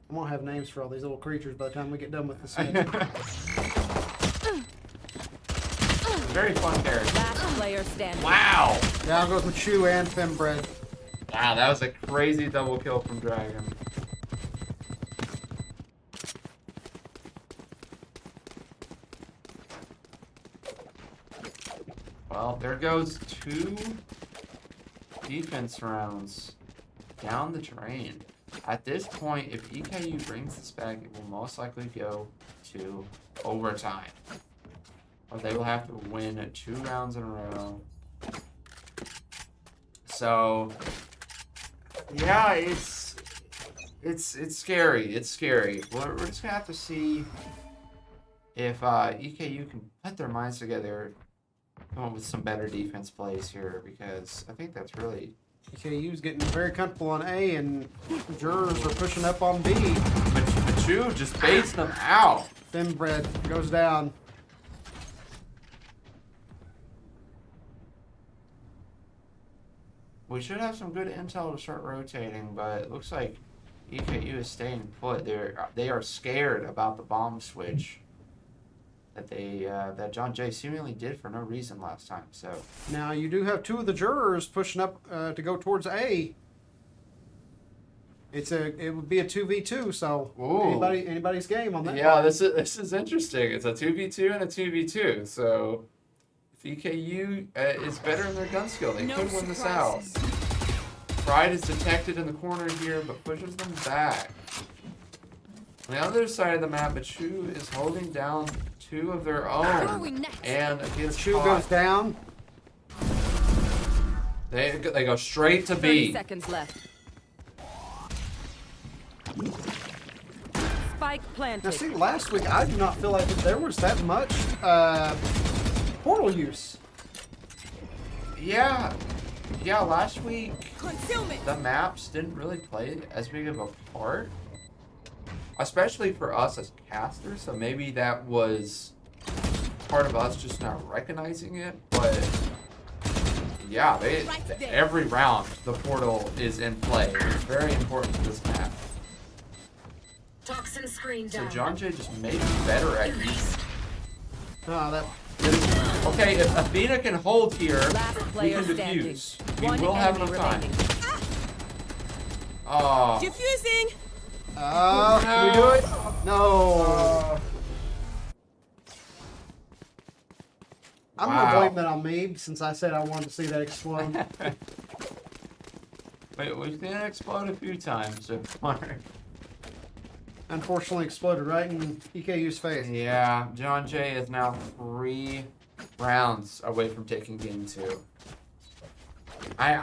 I'm gonna have names for all these little creatures by the time we get done with this. Very fun character. Last player standing. Wow. Down goes with Chew and Fembred. Wow, that was a crazy double kill from Dragon. Well, there goes 2 defense rounds down the drain. At this point, if EKU brings this back, it will most likely go to overtime. Or they will have to win 2 rounds in a row. So, yeah, it's scary. It's scary. We're just gonna have to see if EKU can put their minds together, come up with some better defense plays here, because I think that's really. EKU's getting very comfortable on A, and Jurors are pushing up on B. Machu just baits them out. Fembred goes down. We should have some good intel to start rotating, but it looks like EKU is staying put. They are scared about the bomb switch that that JJAY seemingly did for no reason last time. So Now you do have 2 of the Jurors pushing up to go towards A. It would be a 2v2, so Ooh. anybody's game on that. yeah, this is interesting. It's a 2v2 and a 2v2. So if EKU is better in their gun skill, they could win this out. Pride is detected in the corner here, but pushes them back. On the other side of the map, Machu is holding down 2 of their own, Throwing next. and gets Chew caught. goes down. They go straight to 30 B. seconds left. Spike Now, planted. see, last week I do not feel like there was that much portal use. Yeah, last week Concealment. the maps didn't really play as big of a part, especially for us as casters. So maybe that was part of us just not recognizing it. But yeah, every round the portal is in play. It's very important to this map. Toxin screen So down. JJAY just may be better at Erased. That Okay, if Athena can hold here, Last we player can standing. defuse. We 1 will have enemy enough time. remaining. Oh. Diffusing. can we do it? No. I'm Wow. gonna blame that on me since I said I wanted to see that explode. Wait, we've seen it explode a few times so far. Unfortunately, exploded right in EKU's face. Yeah, JJAY is now 3 rounds away from taking game 2. I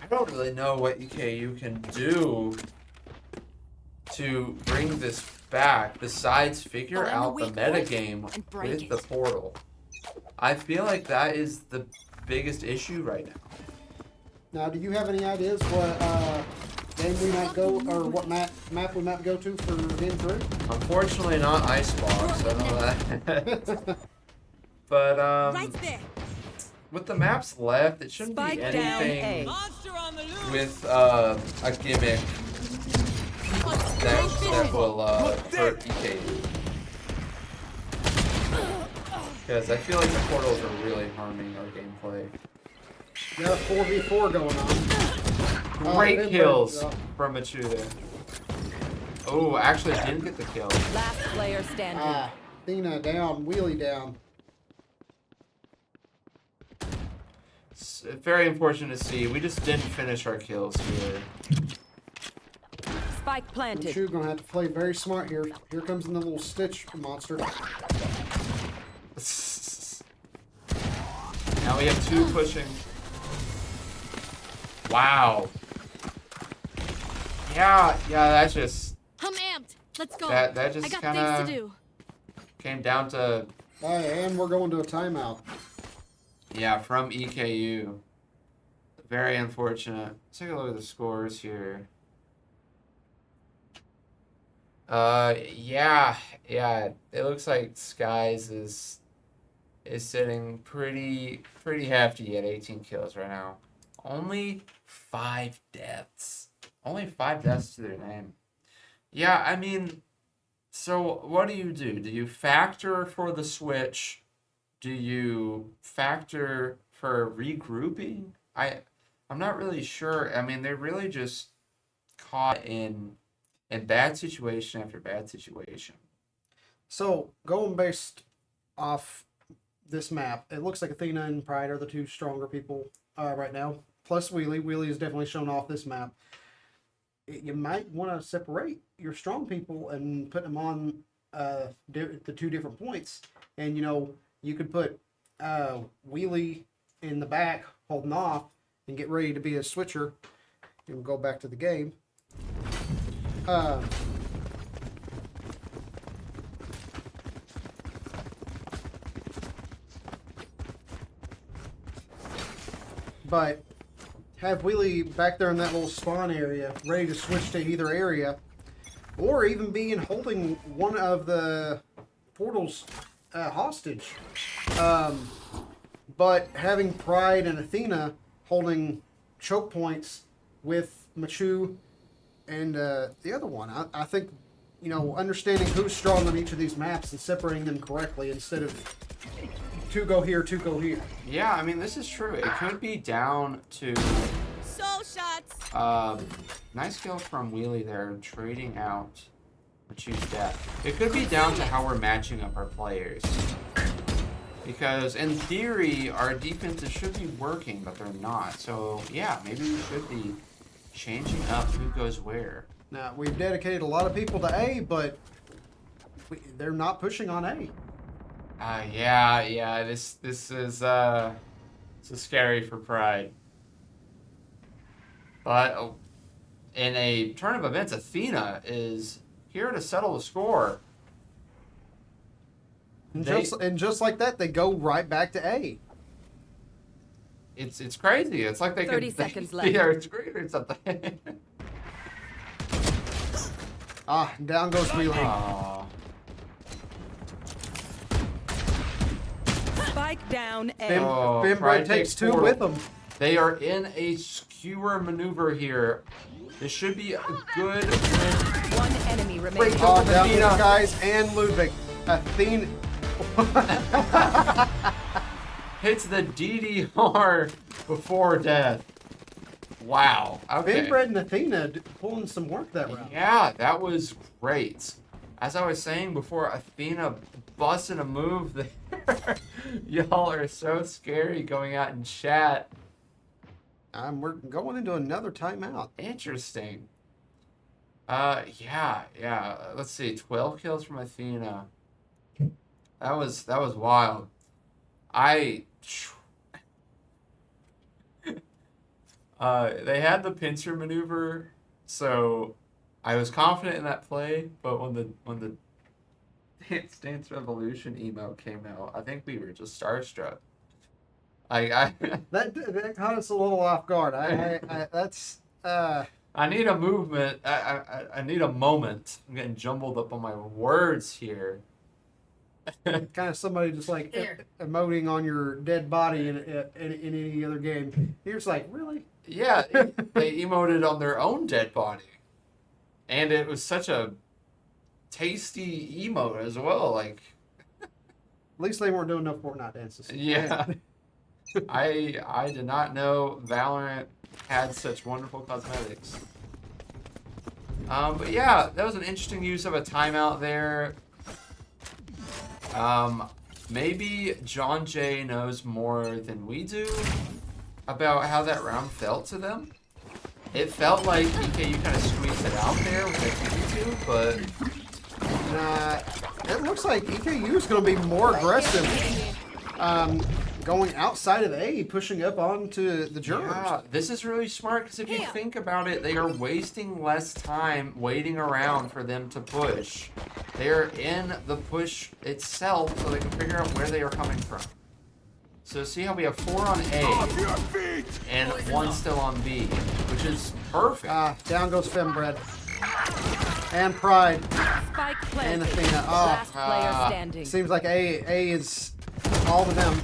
don't really know what EKU can do to bring this back besides figure Find the out the weak meta point game and break with the it. portal. I feel like that is the biggest issue right now. Now, do you have any ideas what game we might go, or what map we might go to for game 3? Unfortunately, not Icebox. I know that. But Right there. with the maps left, it shouldn't Spike be down anything A. Monster on the loose. with a gimmick that will hurt EKU. Because I feel like the portals are really harming our gameplay. Got a 4v4 going on. Great it kills breaks, from Machu there. Oh, actually didn't get the kill. Last player standing. Athena down, wheelie down. It's very unfortunate to see. We just didn't finish our kills here. Spike planted. Chew gonna have to play very smart here. Here comes the little Stitch monster. Now we have 2 pushing. Wow. Yeah, that's just I'm amped. Let's go. that I just got kind things to of do. came down to And we're going to a timeout. Yeah, from EKU. Very unfortunate. Let's take a look at the scores here. Yeah. It looks like Skies is sitting pretty hefty at 18 kills right now. Only 5 deaths. Only 5 deaths to their name. Yeah, I mean, so what do? Do you factor for the switch? Do you factor for regrouping? I'm not really sure. I mean, they're really just caught in bad situation after bad situation. So, going based off this map, it looks like Athena and Pride are the 2 stronger people right now. Plus Wheelie. Wheelie is definitely shown off this map. You might want to separate your strong people and put them on the 2 different points. And, you could put Wheelie in the back holding off and get ready to be a switcher. And go back to the game. But have Wheelie back there in that little spawn area, ready to switch to either area, or even be in holding one of the portals hostage. But having Pride and Athena holding choke points with Machu and the other one, I think, understanding who's strong on each of these maps and separating them correctly instead of 2 go here, 2 go here. Yeah, I mean, this is true. It could be down to Soul shots. nice kill from Wheelie there, trading out Machu's death. It could be down to how we're matching up our players. Because in theory, our defenses should be working, but they're not. So yeah, maybe we should be changing up who goes where. Now, we've dedicated a lot of people to A, but they're not pushing on A. Yeah. This is scary for Pride. But in a turn of events, Athena is here to settle the score. And just like that, they go right back to A. It's crazy. It's like they 30 can, seconds they, left. Yeah, it's great or something. Down goes Wheelie. Aw. Spike down A. Finbred Pride takes 2 portal. with them. They are in a skewer maneuver here. This should be a good win. 1 enemy remaining. Break up. Down Athena. goes guys and Ludwig. Athena. Hits the DDR before death. Wow. Okay. Finbred and Athena pulling some work that round. Yeah, that was great. As I was saying before, Athena busting a move there. Y'all are so scary going out in chat. We're going into another timeout. Interesting. Yeah. Let's see. 12 kills from Athena. That was wild. They had the pincer maneuver, so I was confident in that play. But when the Dance Dance Revolution emo came out, I think we were just starstruck. That caught us a little off guard. I need a movement. I need a moment. I'm getting jumbled up on my words here. kind of somebody just like emoting on your dead body in any other game. You're just like, really? Yeah, they emoted on their own dead body. And it was such a tasty emote as well. Like, At least they weren't doing no Fortnite dances. yeah. I did not know Valorant had such wonderful cosmetics. But yeah, that was an interesting use of a timeout there. Maybe JJAY knows more than we do about how that round felt to them. It felt like EKU kind of squeezed it out there with their 2v2, but It looks like EKU is going to be more aggressive. going outside of A, pushing up onto the jurors. Yeah, this is really smart because if you think about it, they are wasting less time waiting around for them to push. They're in the push itself so they can figure out where they are coming from. So see how we have 4 on A and 1 still on B, which is perfect. Down goes Fembred. And Pride. Spike And planted. Athena. Last player standing. Seems like A is all of them.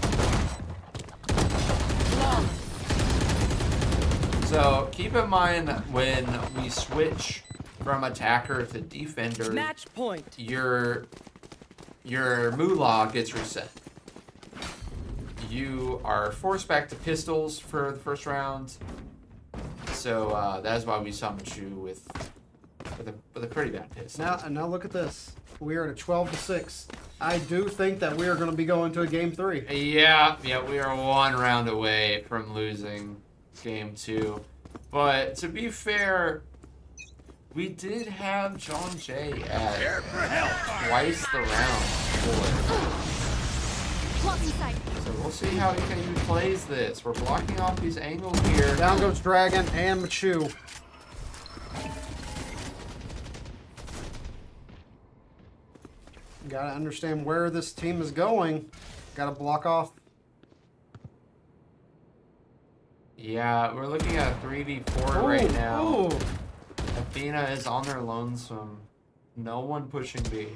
So keep in mind when we switch from attacker to defender, Match point. your moolah gets reset. You are forced back to pistols for the first round. So that is why we summoned you with a pretty bad pistol. Now look at this. We are at a 12-6. I do think that we are going to be going to a game 3. Yeah, we are 1 round away from losing game 2. But to be fair, we did have JJAY at twice the round before. Blocking sight. So we'll see how EKU plays this. We're blocking off these angles here. Down goes Dragon and Machu. Gotta understand where this team is going. Gotta block off. Yeah, we're looking at a 3v4 right now. Ooh. Athena is on their lonesome. No one pushing B.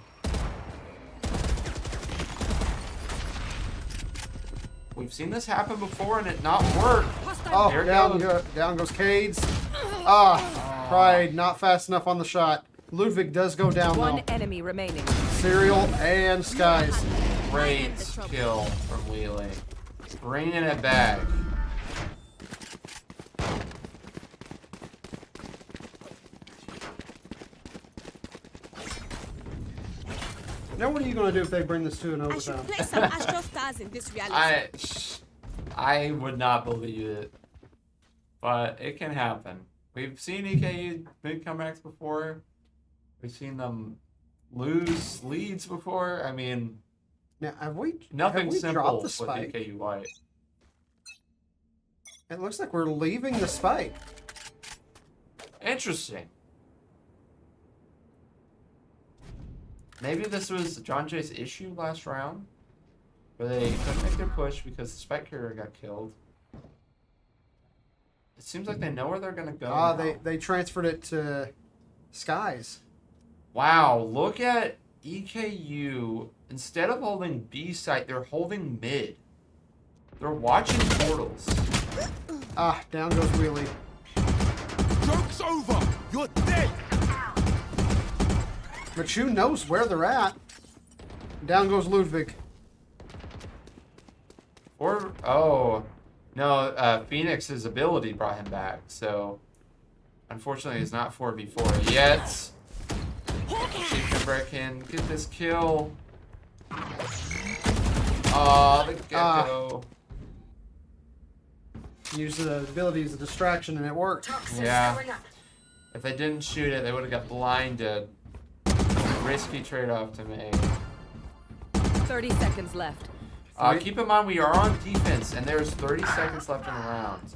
We've seen this happen before and it not work. Oh, There it down goes Cades. Pride not fast enough on the shot. Ludwig does go down One though. enemy remaining. Serial and Skies. Great kill from Wheeling. Bringing it back. Now what are you gonna do if they bring this to an I should overtime? play some Astro Stars in this reality. I would not believe it, but it can happen. We've seen EKU big comebacks before. We've seen them lose leads before. I mean, Now have we nothing dropped simple the with spike? EKU White. It looks like we're leaving the spike. Interesting. Maybe this was JJAY's issue last round, where they couldn't make their push because the spike carrier got killed. It seems like they know where they're gonna go. now. They transferred it to Skies. Wow, look at EKU. Instead of holding B site, they're holding mid. They're watching portals. Down goes Wheelie. Joke's over! You're dead! Machu knows where they're at. Down goes Ludwig. Phoenix's ability brought him back, so unfortunately it's not 4v4 yet. Chicken can get this kill. The gecko. Use the ability as a distraction and it worked. Toxins Yeah. going up. If they didn't shoot it, they would have got blinded. Risky trade-off to make. 30 seconds left. Keep in mind we are on defense, and there's 30 seconds left in the round.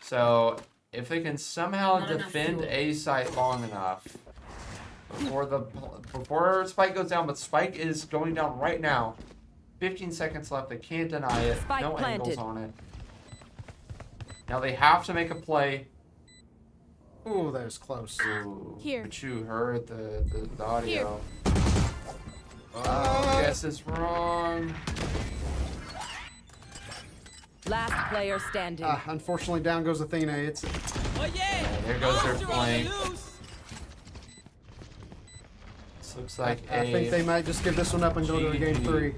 So if they can somehow Not enough defend fuel. A site long enough before Spike goes down, but Spike is going down right now. 15 seconds left. They can't deny it. Spike No angles planted. on it. Now they have to make a play. Ooh, that was close. Ooh, Here. But you heard the audio. Guess it's wrong. Last player standing. Unfortunately, down goes Athena. It's Oh yeah! There goes their You're on flank. the loose. This looks like I think they might just give this one up and go to a game GG. 3.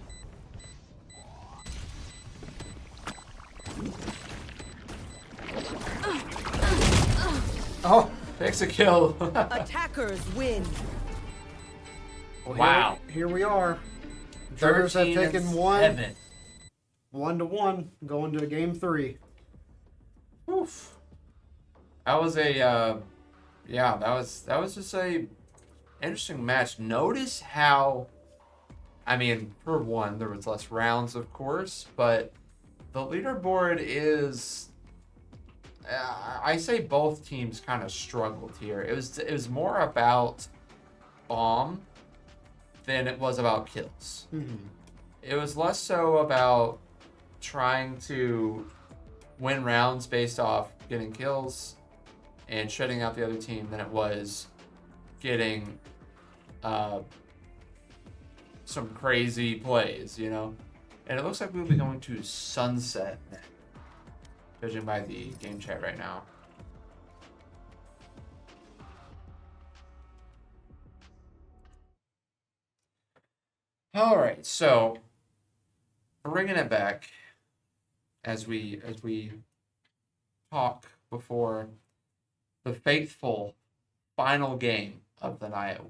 Oh, Takes a kill. Attackers win. well, Wow. Here we are. Jurors have 13 taken and one 7. 1-1, going to a game 3. Oof. That was a that was just a interesting match. Notice how, I mean, for one, there was less rounds, of course, but the leaderboard is. I say both teams kind of struggled here. It was more about bomb than it was about kills. It was less so about trying to win rounds based off getting kills and shutting out the other team than it was getting some crazy plays, you know? And it looks like we'll be going to Sunset next, judging by the game chat right now. All right, so bringing it back as we talk before the fateful final game of the night.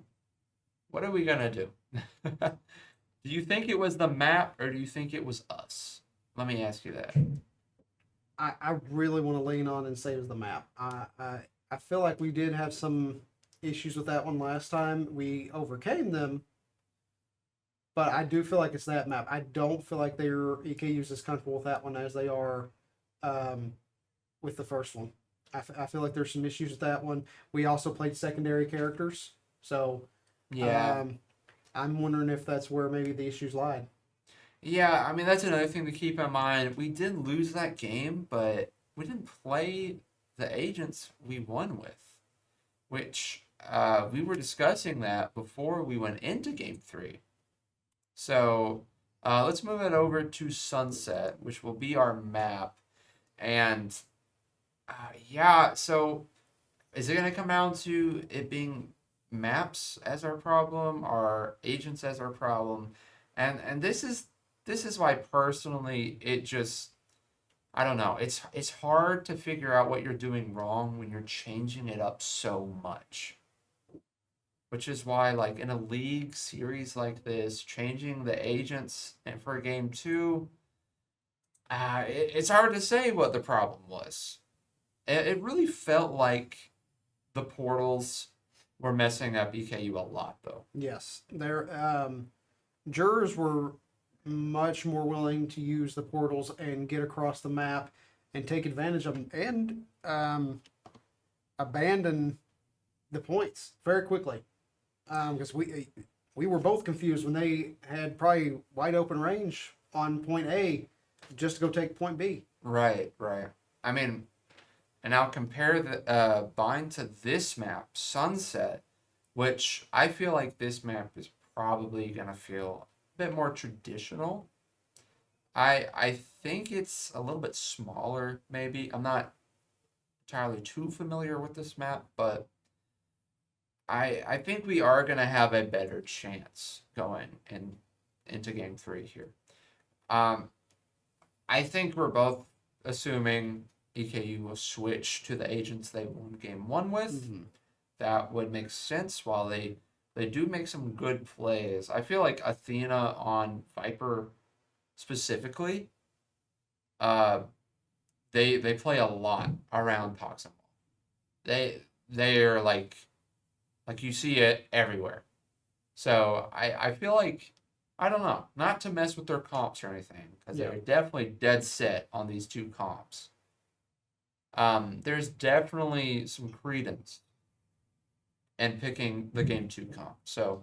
What are we gonna do? Do you think it was the map or do you think it was us? Let me ask you that. I really want to lean on and say it was the map. I feel like we did have some issues with that one last time. We overcame them, but I do feel like it's that map. I don't feel like their EKU's as comfortable with that one as they are with the first one. I feel like there's some issues with that one. We also played secondary characters, so Yeah. I'm wondering if that's where maybe the issues lied. Yeah, I mean, that's another thing to keep in mind. We did lose that game, but we didn't play the agents we won with, which we were discussing that before we went into game 3. So let's move it over to Sunset, which will be our map. And yeah, so is it going to come down to it being maps as our problem or agents as our problem? And this is why personally it just, I don't know, it's hard to figure out what you're doing wrong when you're changing it up so much. Which is why, like, in a league series like this, changing the agents for game 2, it's hard to say what the problem was. It really felt like the portals were messing up EKU a lot, though. Yes, their jurors were much more willing to use the portals and get across the map and take advantage of them and abandon the points very quickly. Because we were both confused when they had probably wide open range on point A just to go take point B. Right. I mean, and now compare the bind to this map, Sunset, which I feel like this map is probably gonna feel a bit more traditional. I think it's a little bit smaller, maybe. I'm not entirely too familiar with this map, but I think we are gonna have a better chance going into game 3 here. I think we're both assuming EKU will switch to the agents they won game 1 with. Mm-hmm. That would make sense. While they do make some good plays, I feel like Athena on Viper specifically, they play a lot around Proximal. They are like you see it everywhere. So I feel like, I don't know, not to mess with their comps or anything, because they're definitely dead set on these 2 comps. There's definitely some credence in picking the game 2 comp. So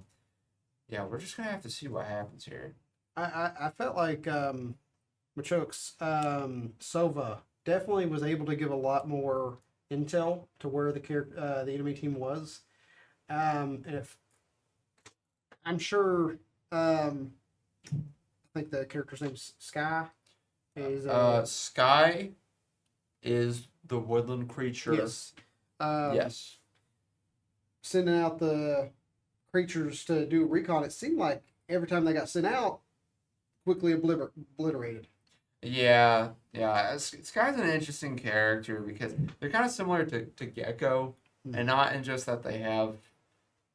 yeah, we're just gonna have to see what happens here. I felt like Machoke's Sova definitely was able to give a lot more intel to where the enemy team was. And if I'm sure, I think the character's name's Sky. Sky is the woodland creature. Yes. Yes. Sending out the creatures to do recon, it seemed like every time they got sent out, quickly obliterated. Yeah. Sky's an interesting character because they're kind of similar to Gecko, and not in just that they have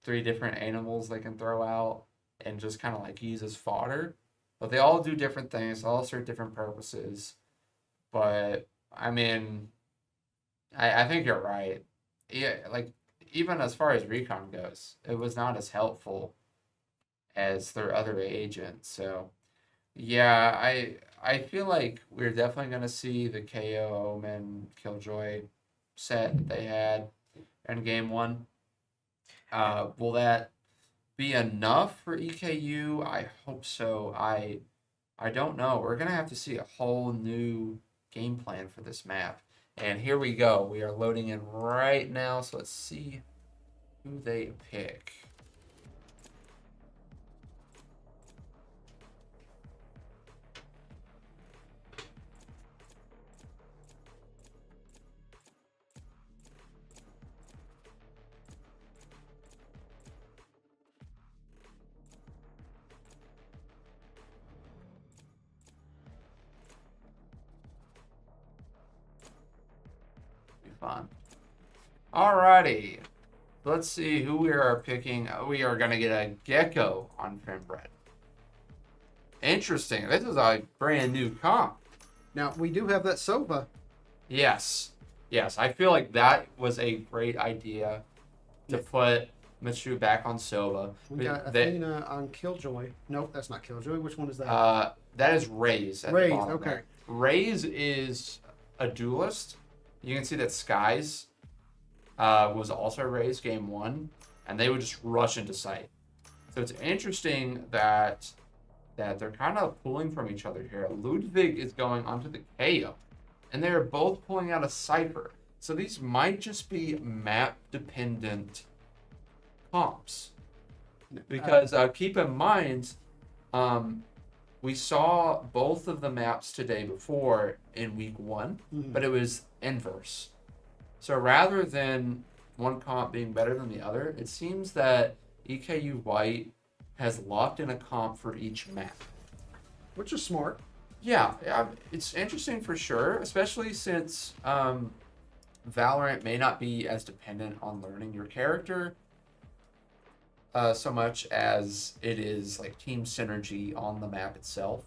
3 different animals they can throw out and just kind of like use as fodder, but they all do different things, they all serve different purposes. But I mean, I think you're right. Yeah, like even as far as recon goes, it was not as helpful as their other agents. So yeah, I feel like we're definitely gonna see the KO Omen Killjoy set that they had in game 1. Will that be enough for EKU? I hope so. I don't know. We're gonna have to see a whole new game plan for this map. And here we go. We are loading in right now. So let's see who they pick. Fun. Alrighty. Let's see who we are picking. We are going to get a Gecko on Frimbred. Interesting. This is a brand new comp. Now, we do have that Sova. Yes. Yes. I feel like that was a great idea to put Machu back on Sova. We got Athena on Killjoy. Nope, that's not Killjoy. Which one is that? That is Raze. Raze, okay. Raze is a duelist. You can see that Skies was also Raze game 1, and they would just rush into sight. So it's interesting that they're kind of pulling from each other here. Ludwig is going onto the KO, and they're both pulling out a Cypher. So these might just be map-dependent comps. Because keep in mind, we saw both of the maps today before in week 1, but it was inverse. So rather than one comp being better than the other, it seems that EKU White has locked in a comp for each map. Which is smart. Yeah, it's interesting for sure, especially since Valorant may not be as dependent on learning your character so much as it is like team synergy on the map itself.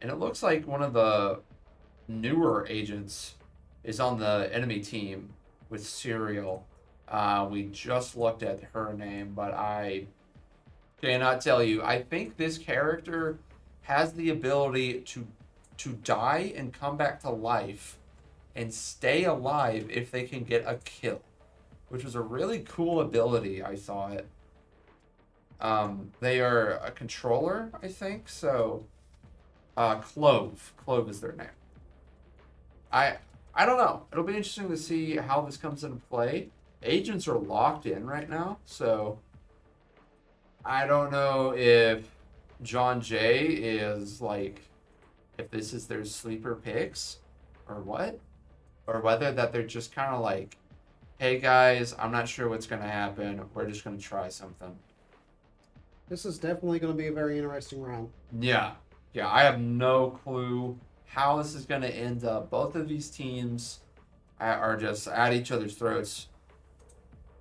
And it looks like one of the newer agents is on the enemy team with Serial. We just looked at her name, but I cannot tell you. I think this character has the ability to die and come back to life and stay alive if they can get a kill, which was a really cool ability, I thought. They are a controller, I think, so Clove is their name. I don't know. It'll be interesting to see how this comes into play. Agents are locked in right now, so I don't know if JJAY is like, if this is their sleeper picks or what, or whether that they're just kind of like, hey guys, I'm not sure what's going to happen. We're just going to try something. This is definitely going to be a very interesting round. Yeah, I have no clue how this is going to end up. Both of these teams are just at each other's throats.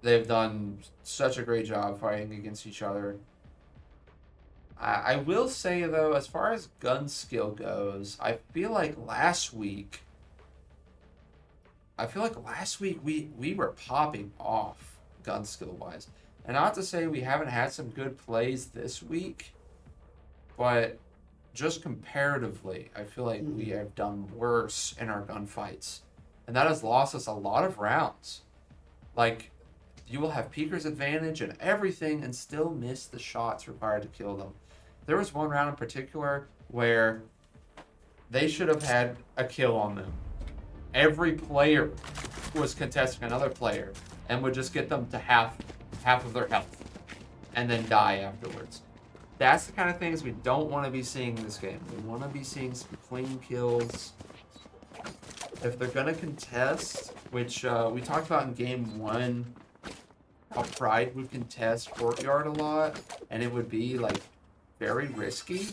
They've done such a great job fighting against each other. I will say, though, as far as gun skill goes, I feel like last week we were popping off gun skill wise. And not to say we haven't had some good plays this week, but just comparatively, I feel like we have done worse in our gunfights. And that has lost us a lot of rounds. Like, you will have Peeker's advantage and everything and still miss the shots required to kill them. There was one round in particular where they should have had a kill on them. Every player was contesting another player and would just get them to half of their health and then die afterwards. That's the kind of things we don't want to be seeing in this game. We want to be seeing some clean kills. If they're going to contest, which we talked about in game 1, how Pride would contest Courtyard a lot, and it would be like very risky.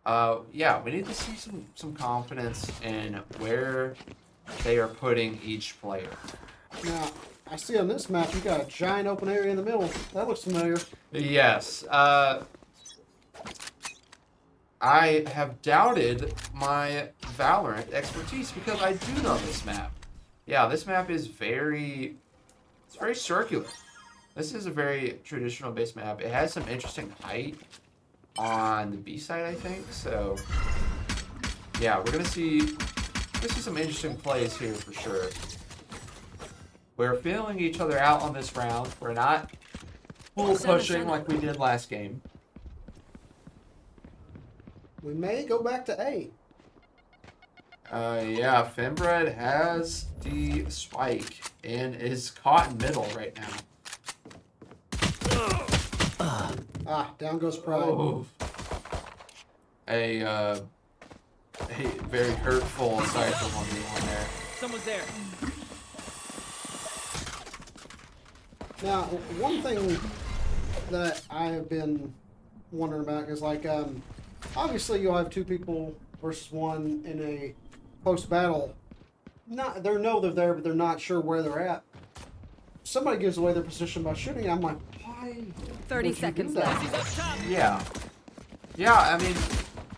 Yeah, we need to see some confidence in where they are putting each player. Now, I see on this map you got a giant open area in the middle. That looks familiar. Yes. I have doubted my Valorant expertise because I do know this map. Yeah, this map is very circular. This is a very traditional base map. It has some interesting height on the B side, I think. So yeah, we're gonna see some interesting plays here for sure. We're feeling each other out on this round. We're not full pushing like we did last game. We may go back to A. Yeah, Finbred has the spike and is caught in middle right now. Down goes Pride. Oh. A very hurtful sight for 1v1 there. Someone's there. Now, one thing that I have been wondering about is like, obviously you'll have 2 people versus 1 in a post-battle. They know they're there, but they're not sure where they're at. Somebody gives away their position by shooting. I'm like, why? 30 would you seconds do that? left. Yeah. Yeah, I mean,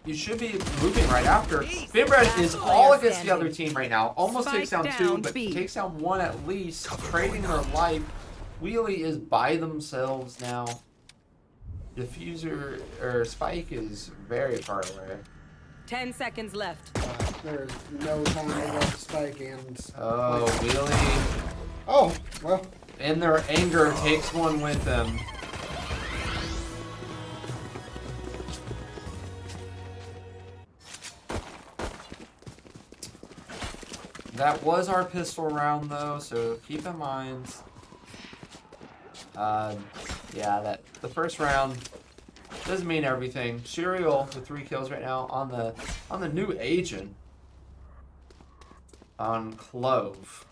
you should be moving right after. Finbred is all against the other team right now. Almost takes down 2, but takes down 1 at least, trading their life. Wheelie is by themselves now. Diffuser, or Spike is very far away. 10 seconds left. There's no time to let the Spike and... Oh, Wheelie, Oh, well. in their anger, takes 1 with them. That was our pistol round, though, so keep in mind. Yeah, the first round doesn't mean everything. Serial with 3 kills right now on the new agent on Clove.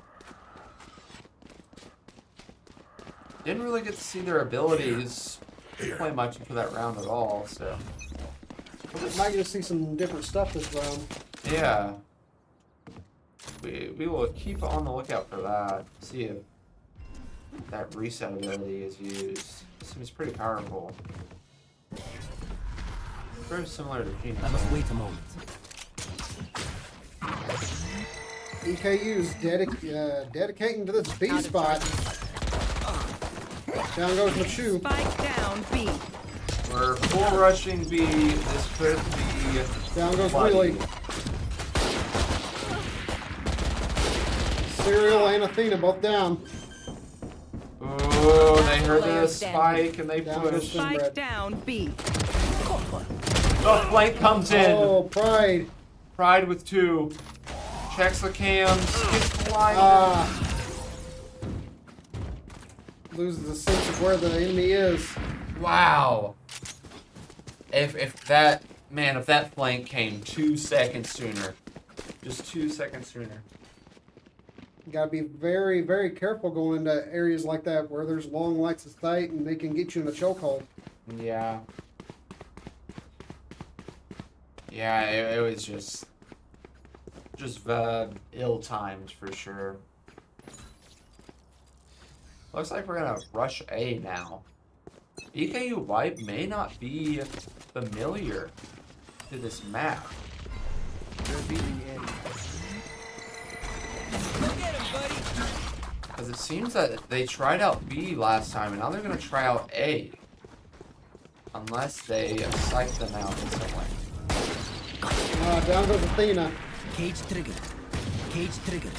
Didn't really get to see their abilities play much into that round at all, so. Might get to see some different stuff this round. Yeah. We will keep on the lookout for that. See if that reset ability is used. Seems pretty powerful. Very similar to Genius. I must wait a moment. EKU's dedicating to this B spot. Down goes Machu. Spike down B. We're full rushing B. This could be Down goes bloody. Wheelie. Serial and Athena both down. Ooh, they heard Player the standing. spike and they Down goes push. Finbred. Spike down B. The flank comes in. Oh, Pride. Pride with 2. Checks the cams. Gets blinded. Loses the sense of where the enemy is. Wow. If that flank came 2 seconds sooner. Just 2 seconds sooner. You gotta be very, very careful going into areas like that where there's long lights of sight and they can get you in a chokehold. Yeah. Yeah, it was just ill-timed for sure. Looks like we're gonna rush A now. EKU wipe may not be familiar to this map. Revealing area. Go get him, buddy. Because it seems that they tried out B last time, and now they're going to try out A. Unless they psych them out in some way. Down goes Athena. Cage triggered. Cage triggered.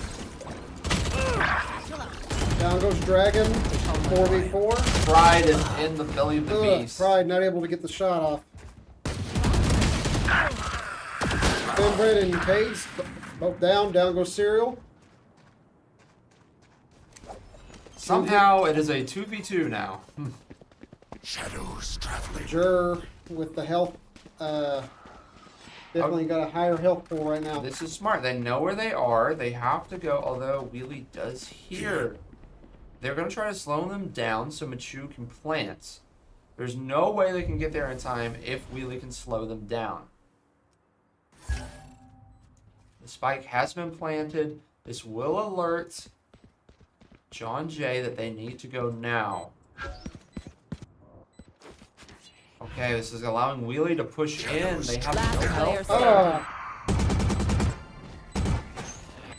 Down goes Dragon. 4v4. Pride is in the belly of the beast. Pride not able to get the shot off. Finbred and Cage both down. Down goes Serial. Somehow it is a 2v2 now. Shadows traveling. Jur with the health. Definitely got a higher health pool right now. This is smart. They know where they are. They have to go, although Wheelie does hear. They're going to try to slow them down so Machu can plant. There's no way they can get there in time if Wheelie can slow them down. The spike has been planted. This will alert JJAY that they need to go now. Okay, this is allowing Wheelie to push in. They have no Last player help. standing.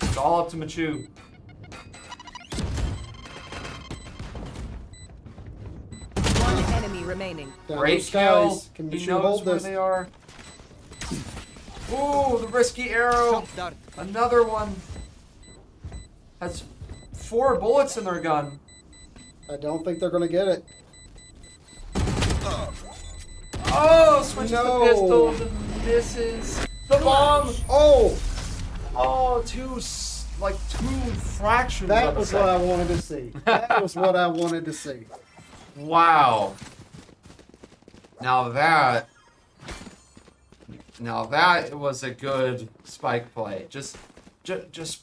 It's all up to Machu. One enemy remaining. Down Great goes Skies. kill. Can He Machu knows hold where this? they are. Ooh, the risky arrow. Shock dart. Another one. Has 4 bullets in their gun. I don't think they're gonna get it. Oh, switches No. the pistols and misses. The bomb. Oh, Oh, two fractions that of a was what I second. wanted to see. That was what I wanted to see. Wow. Now that was a good spike play. Just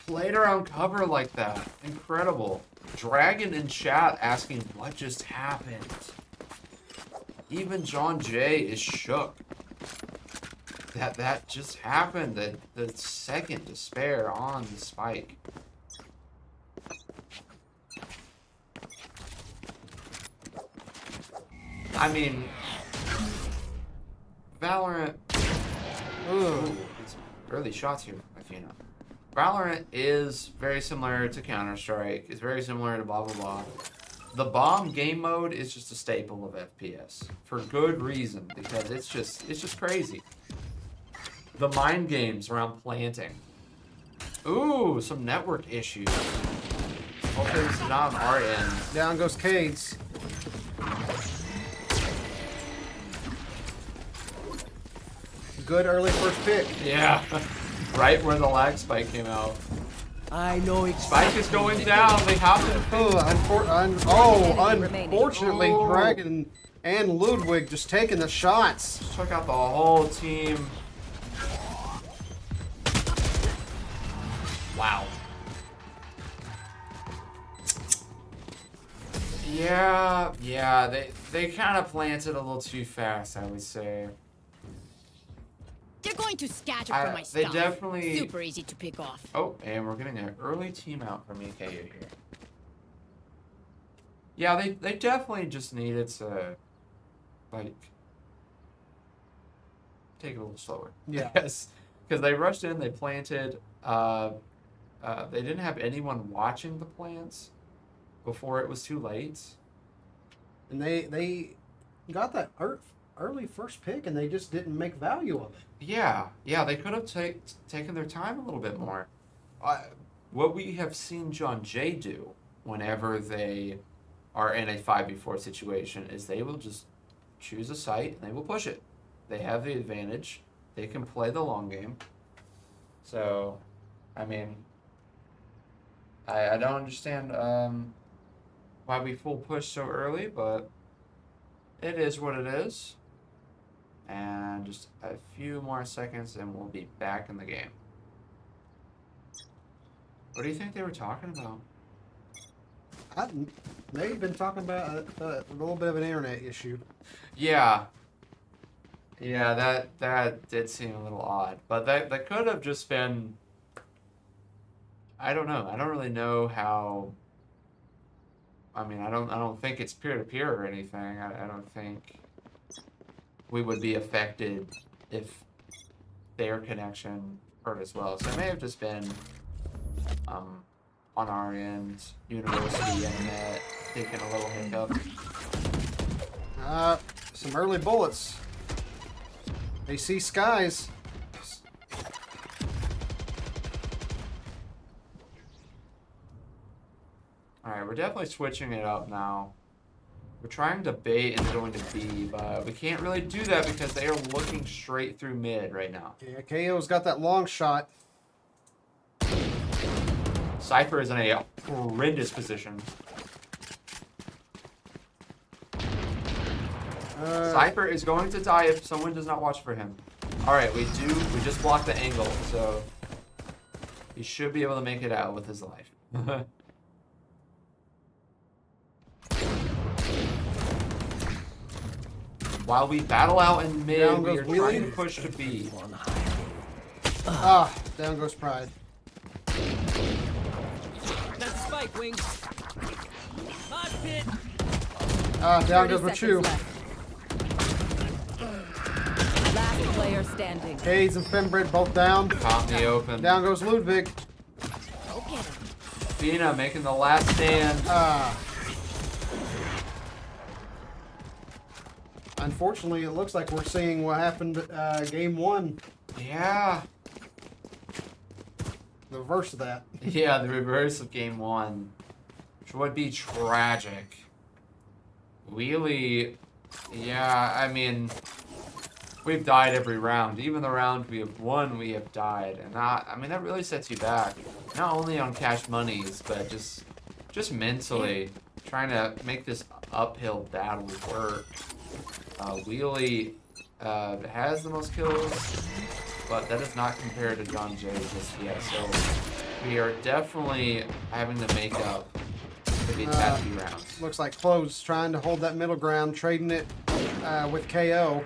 played around cover like that. Incredible. Dragon in chat asking what just happened. Even John Jay is shook. That just happened. The second to spare on the spike. I mean, Valorant. Ooh, some early shots here, Athena. Valorant is very similar to Counter-Strike. It's very similar to blah blah blah. The bomb game mode is just a staple of FPS for good reason because it's just crazy. The mind games around planting. Ooh, some network issues. Hopefully this is not on our end. Down goes Cades. Good early first pick. Yeah, right where the lag spike came out. I know Spike is going down. They have to. Unfortunately, Oh. Dragon and Ludwig just taking the shots. Took out the whole team. Wow. Yeah, they kind of planted a little too fast, I would say. They're going to scatter I- for my they stuff. definitely- Super easy to pick off. Oh, and we're getting an early team out from EKU here. Yeah, they definitely just needed to, like, take it a little slower. Yeah. Yes, because they rushed in, they planted. They didn't have anyone watching the plants before it was too late. And they got that early first pick, and they just didn't make value of it. Yeah, they could have taken their time a little bit more. What we have seen John Jay do whenever they are in a 5v4 situation is they will just choose a site and they will push it. They have the advantage. They can play the long game. So, I mean, I don't understand why we full push so early, but it is what it is. And just a few more seconds and we'll be back in the game. What do you think they were talking about? They've been talking about a little bit of an internet issue. Yeah, that did seem a little odd, but that could have just been. I don't know. I don't really know how. I mean, I don't think it's peer to peer or anything. I don't think we would be affected if their connection hurt as well. So it may have just been on our end, university internet taking a little hiccup. Some early bullets. They see skies. Alright, we're definitely switching it up now. We're trying to bait and going to B, but we can't really do that because they are looking straight through mid right now. Yeah, KO's got that long shot. Cypher is in a horrendous position. Cypher is going to die if someone does not watch for him. Alright, we just blocked the angle, so he should be able to make it out with his life. While we battle out in mid, Down we goes are Wheelie. trying to push to B. Down goes Pride. That's spike, Wings. Hot pit. Down goes 30 Machu. seconds left. Last player standing. Cades and Fembred both down. Caught me open. Down goes Ludwig. Okay. Fina making the last stand. Unfortunately, it looks like we're seeing what happened game one Yeah. The reverse of that. Yeah, the reverse of game 1. Which would be tragic. Wheelie, yeah, I mean, we've died every round. Even the round we have won, we have died. And that really sets you back. Not only on cash monies, but just mentally. Trying to make this uphill battle work. Wheelie has the most kills, but that is not compared to John Jay just yet. So we are definitely having to make up for these past few rounds. Looks like Close trying to hold that middle ground, trading it with KO.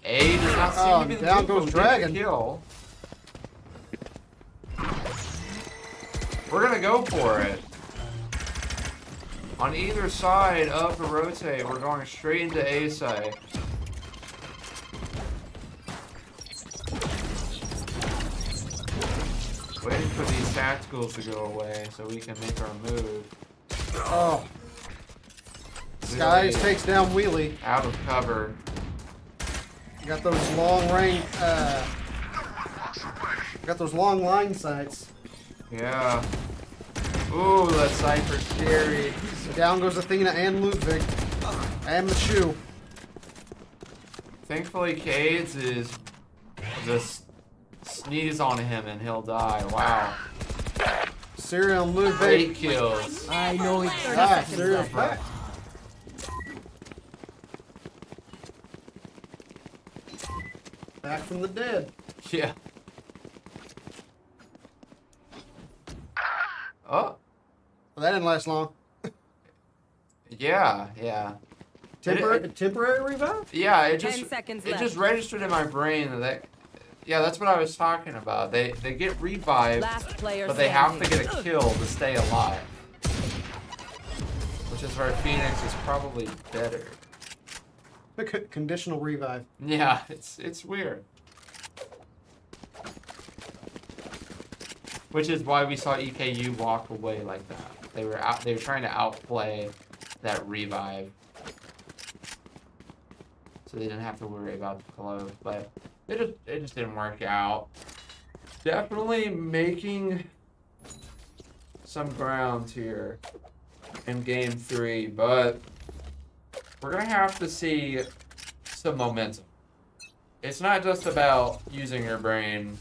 A does not seem to be the down people goes who Dragon. get the kill. We're gonna go for it. On either side of the rotate, we're going straight into A side. Waiting for these tacticals to go away so we can make our move. Oh. Skies takes down Wheelie. Out of cover. Got those long range, got those long line sights. Yeah. Ooh, that Cypher's scary. Down goes Athena and Ludwig. And the shoe. Thankfully, Cades is just sneeze on him and he'll die. Wow. Serial and Ludwig. Great kills. I know it. Ah, Serial's back. Back from the dead. Yeah. Oh. Well, that didn't last long. Yeah, yeah. Temporary revive? Yeah, it 10 just seconds it left. just registered in my brain that yeah, that's what I was talking about. They get revived, Last player but they have to standing. get a kill to stay alive. Which is where Phoenix is probably better. Conditional revive. Yeah, it's weird. Which is why we saw EKU walk away like that. They were trying to outplay that revive. So they didn't have to worry about the close, but it just didn't work out. Definitely making some ground here in game 3, but we're gonna have to see some momentum. It's not just about using your brain.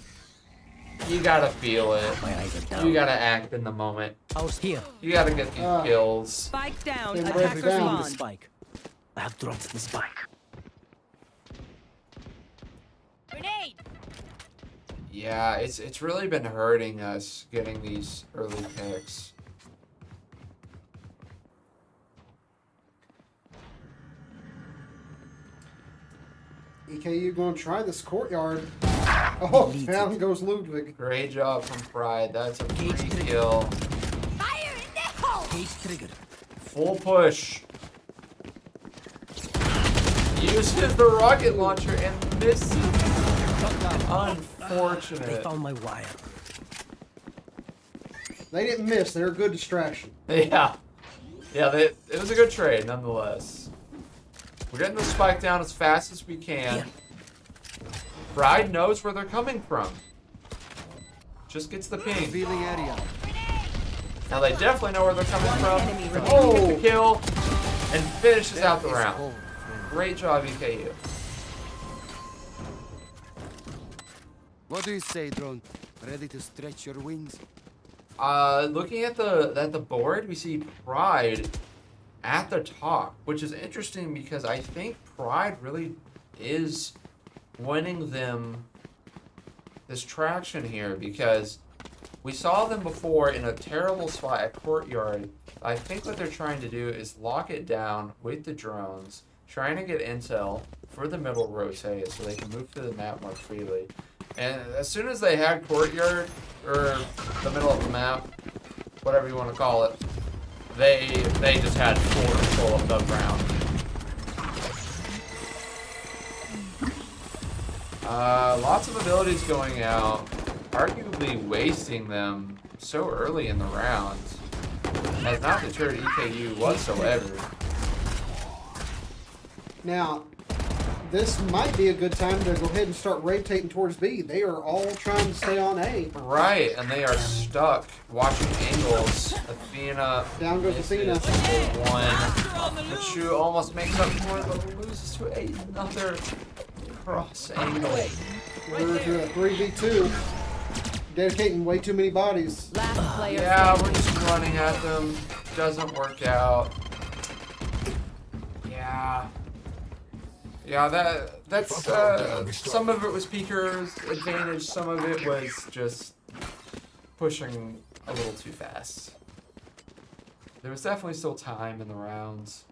You gotta feel it. My eyes are down. You gotta act in the moment. House here. You gotta get these kills. Spike down. Then break Attacker it down. The spawn. spike. I have dropped the spike. Grenade! Yeah, it's really been hurting us getting these early picks. EKU gonna try this courtyard. Oh, Deleted. down goes Ludwig. Great job from Pride. That's a free Engage. kill. Fire in the hole! Cage trigger. Full push. Uses the rocket launcher and misses. They Unfortunate. found my wire. They didn't miss. They're a good distraction. Yeah. Yeah, it was a good trade nonetheless. We're getting the spike down as fast as we can. Yeah. Pride knows where they're coming from. Just gets the ping. Revealing area. Now they definitely know where they're coming from. enemy remaining. Oh, get the kill and finishes out the That is round. home, friend. Great job, EKU. What do you say, drone? Ready to stretch your wings? Looking at the board, we see Pride at the top, which is interesting because I think Pride really is winning them this traction here because we saw them before in a terrible spot at Courtyard. I think what they're trying to do is lock it down with the drones, trying to get intel for the middle rotate so they can move through the map more freely. And as soon as they had Courtyard, or the middle of the map, whatever you want to call it, they just had full control of the ground. Lots of abilities going out, arguably wasting them so early in the round. Has not deterred EKU whatsoever. Now, this might be a good time to go ahead and start rotating towards B. They are all trying to stay on A. Right, and they are stuck watching angles. Athena Down goes Athena. One. Machu almost makes up for it, but loses to another cross angle. We're to a 3v2. Dedicating way too many bodies. Last player Yeah, standing. we're just running at them. Doesn't work out. Yeah. Yeah, that's some of it was Peeker's advantage, some of it was just pushing a little too fast. There was definitely still time in the rounds.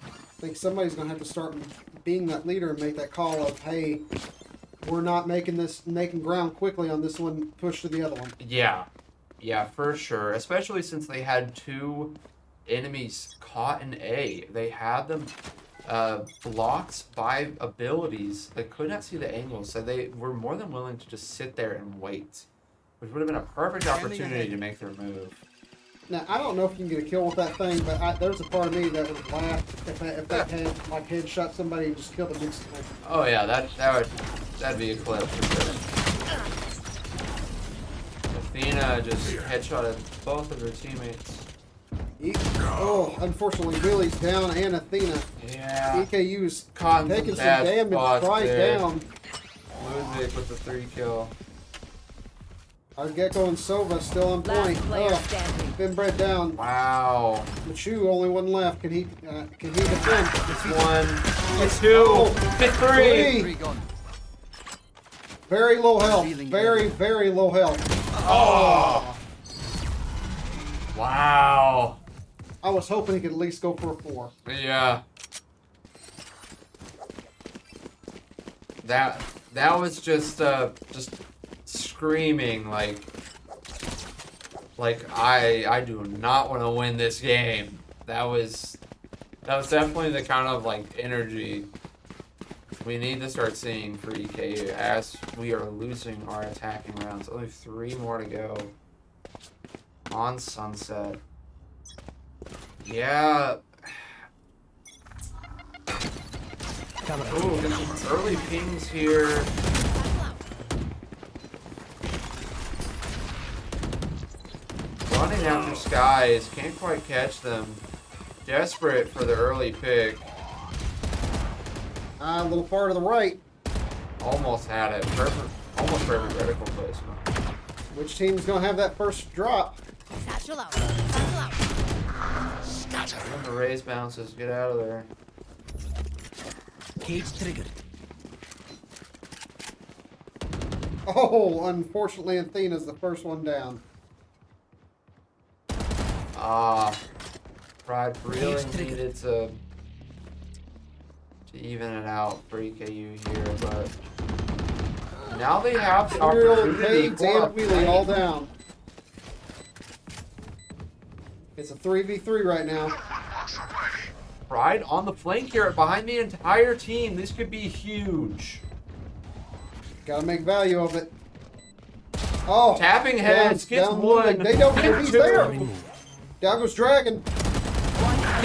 I think somebody's going to have to start being that leader and make that call of, hey, we're not making ground quickly on this one, push to the other one. Yeah. Yeah, for sure. Especially since they had two enemies caught in A. They had them blocked by abilities. They could not see the angles, so they were more than willing to just sit there and wait, which would have been a perfect opportunity to make their move. Now, I don't know if you can get a kill with that thing, but there's a part of me that would laugh if that had, like, headshot somebody and just killed them instantly. Oh yeah, that'd be a clip for sure. Athena just headshotted both of her teammates. Oh, unfortunately, Billy's down and Athena. Yeah. EKU's Caught taking some bad damage spots right there. down. Ludwig with the 3 kill. Our Gecko and Sova still on Last point. player Oh, standing. been bred down. Wow. Machu, only one left. Can he defend? It's 1, it's 2, it's 3. Three. Very low health. Very, very low health. Oh. Wow. I was hoping he could at least go for a 4. Yeah. That was just screaming like I do not want to win this game. That was definitely the kind of like energy we need to start seeing for EKU as we are losing our attacking rounds. Only 3 more to go on Sunset. Yeah. Ooh, get some early pings here. Running after skies, can't quite catch them. Desperate for the early pick. A little far to the right. Almost had it. Perfect, almost perfect reticle placement. Which team's gonna have that first drop? Satchel out. Satchel out. And the raise bounces, get out of there. Cage triggered. Oh, unfortunately, Athena's the first one down. Pride really needed to even it out for EKU here, but now they have the Real opportunity Cades for a and Wheelie fight. all down. It's a 3v3 right now. Pride on the flank here behind the entire team. This could be huge. Gotta make value of it. Oh, Tapping heads, gets down one. Ludwig. They don't know he's Two. there. Down goes Dragon.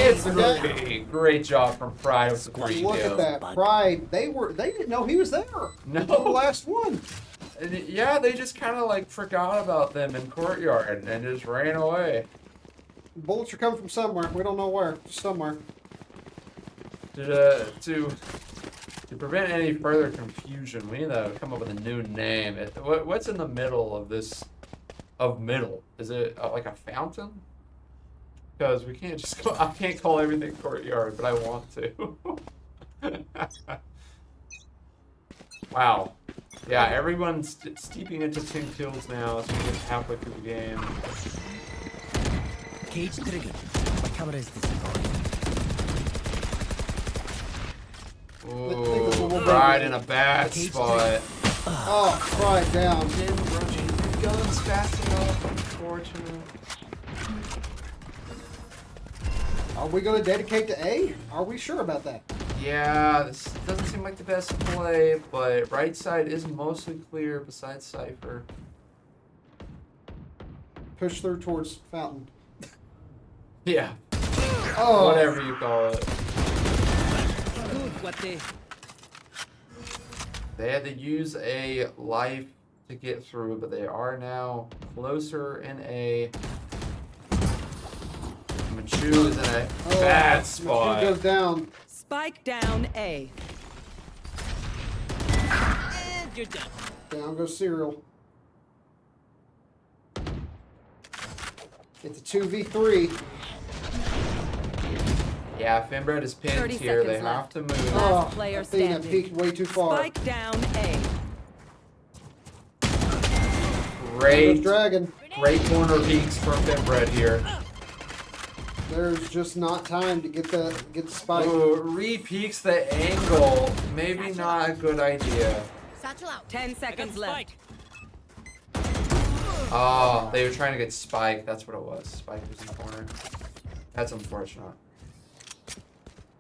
It's 3. Great job from Pride with the 3 Look at kills. that Pride. They didn't know he was there. No. Until the last one. Yeah, they just kind of like forgot about them in courtyard and just ran away. Bullets are coming from somewhere. We don't know where. Just somewhere. To prevent any further confusion, we need to come up with a new name. What's in the middle of this? Of middle? Is it like a fountain? Because we can't just I can't call everything courtyard, but I want to. Wow. Yeah, everyone's steeping into 10 kills now, so we get halfway through the game. Cage triggered. My camera is disabled. Ooh, Pride in a bad spot. Oh, Pride down. Didn't rotate their guns fast enough, unfortunate. Are we going to dedicate to A? Are we sure about that? Yeah, this doesn't seem like the best play, but right side is mostly clear besides Cypher. Push through towards Fountain. Yeah, Oh, whatever you call it. cuate. They had to use a life to get through, but they are now closer in a. Machu is in a bad spot. Machu goes down. Spike down A. And you're done. Down goes Serial. It's a 2v3. Yeah, Finbred is pinned 30 here. They seconds have left. to move. Last player Athena standing. peeked way too far. Spike down A. Great, Dragon. great corner peeks from Finbred here. There's just not time to get the spike. Ooh, re-peeks the angle. Maybe not a good idea. Satchel out. 10 I got seconds the left. spike. Oh, they were trying to get Spike. That's what it was. Spike was in the corner. That's unfortunate.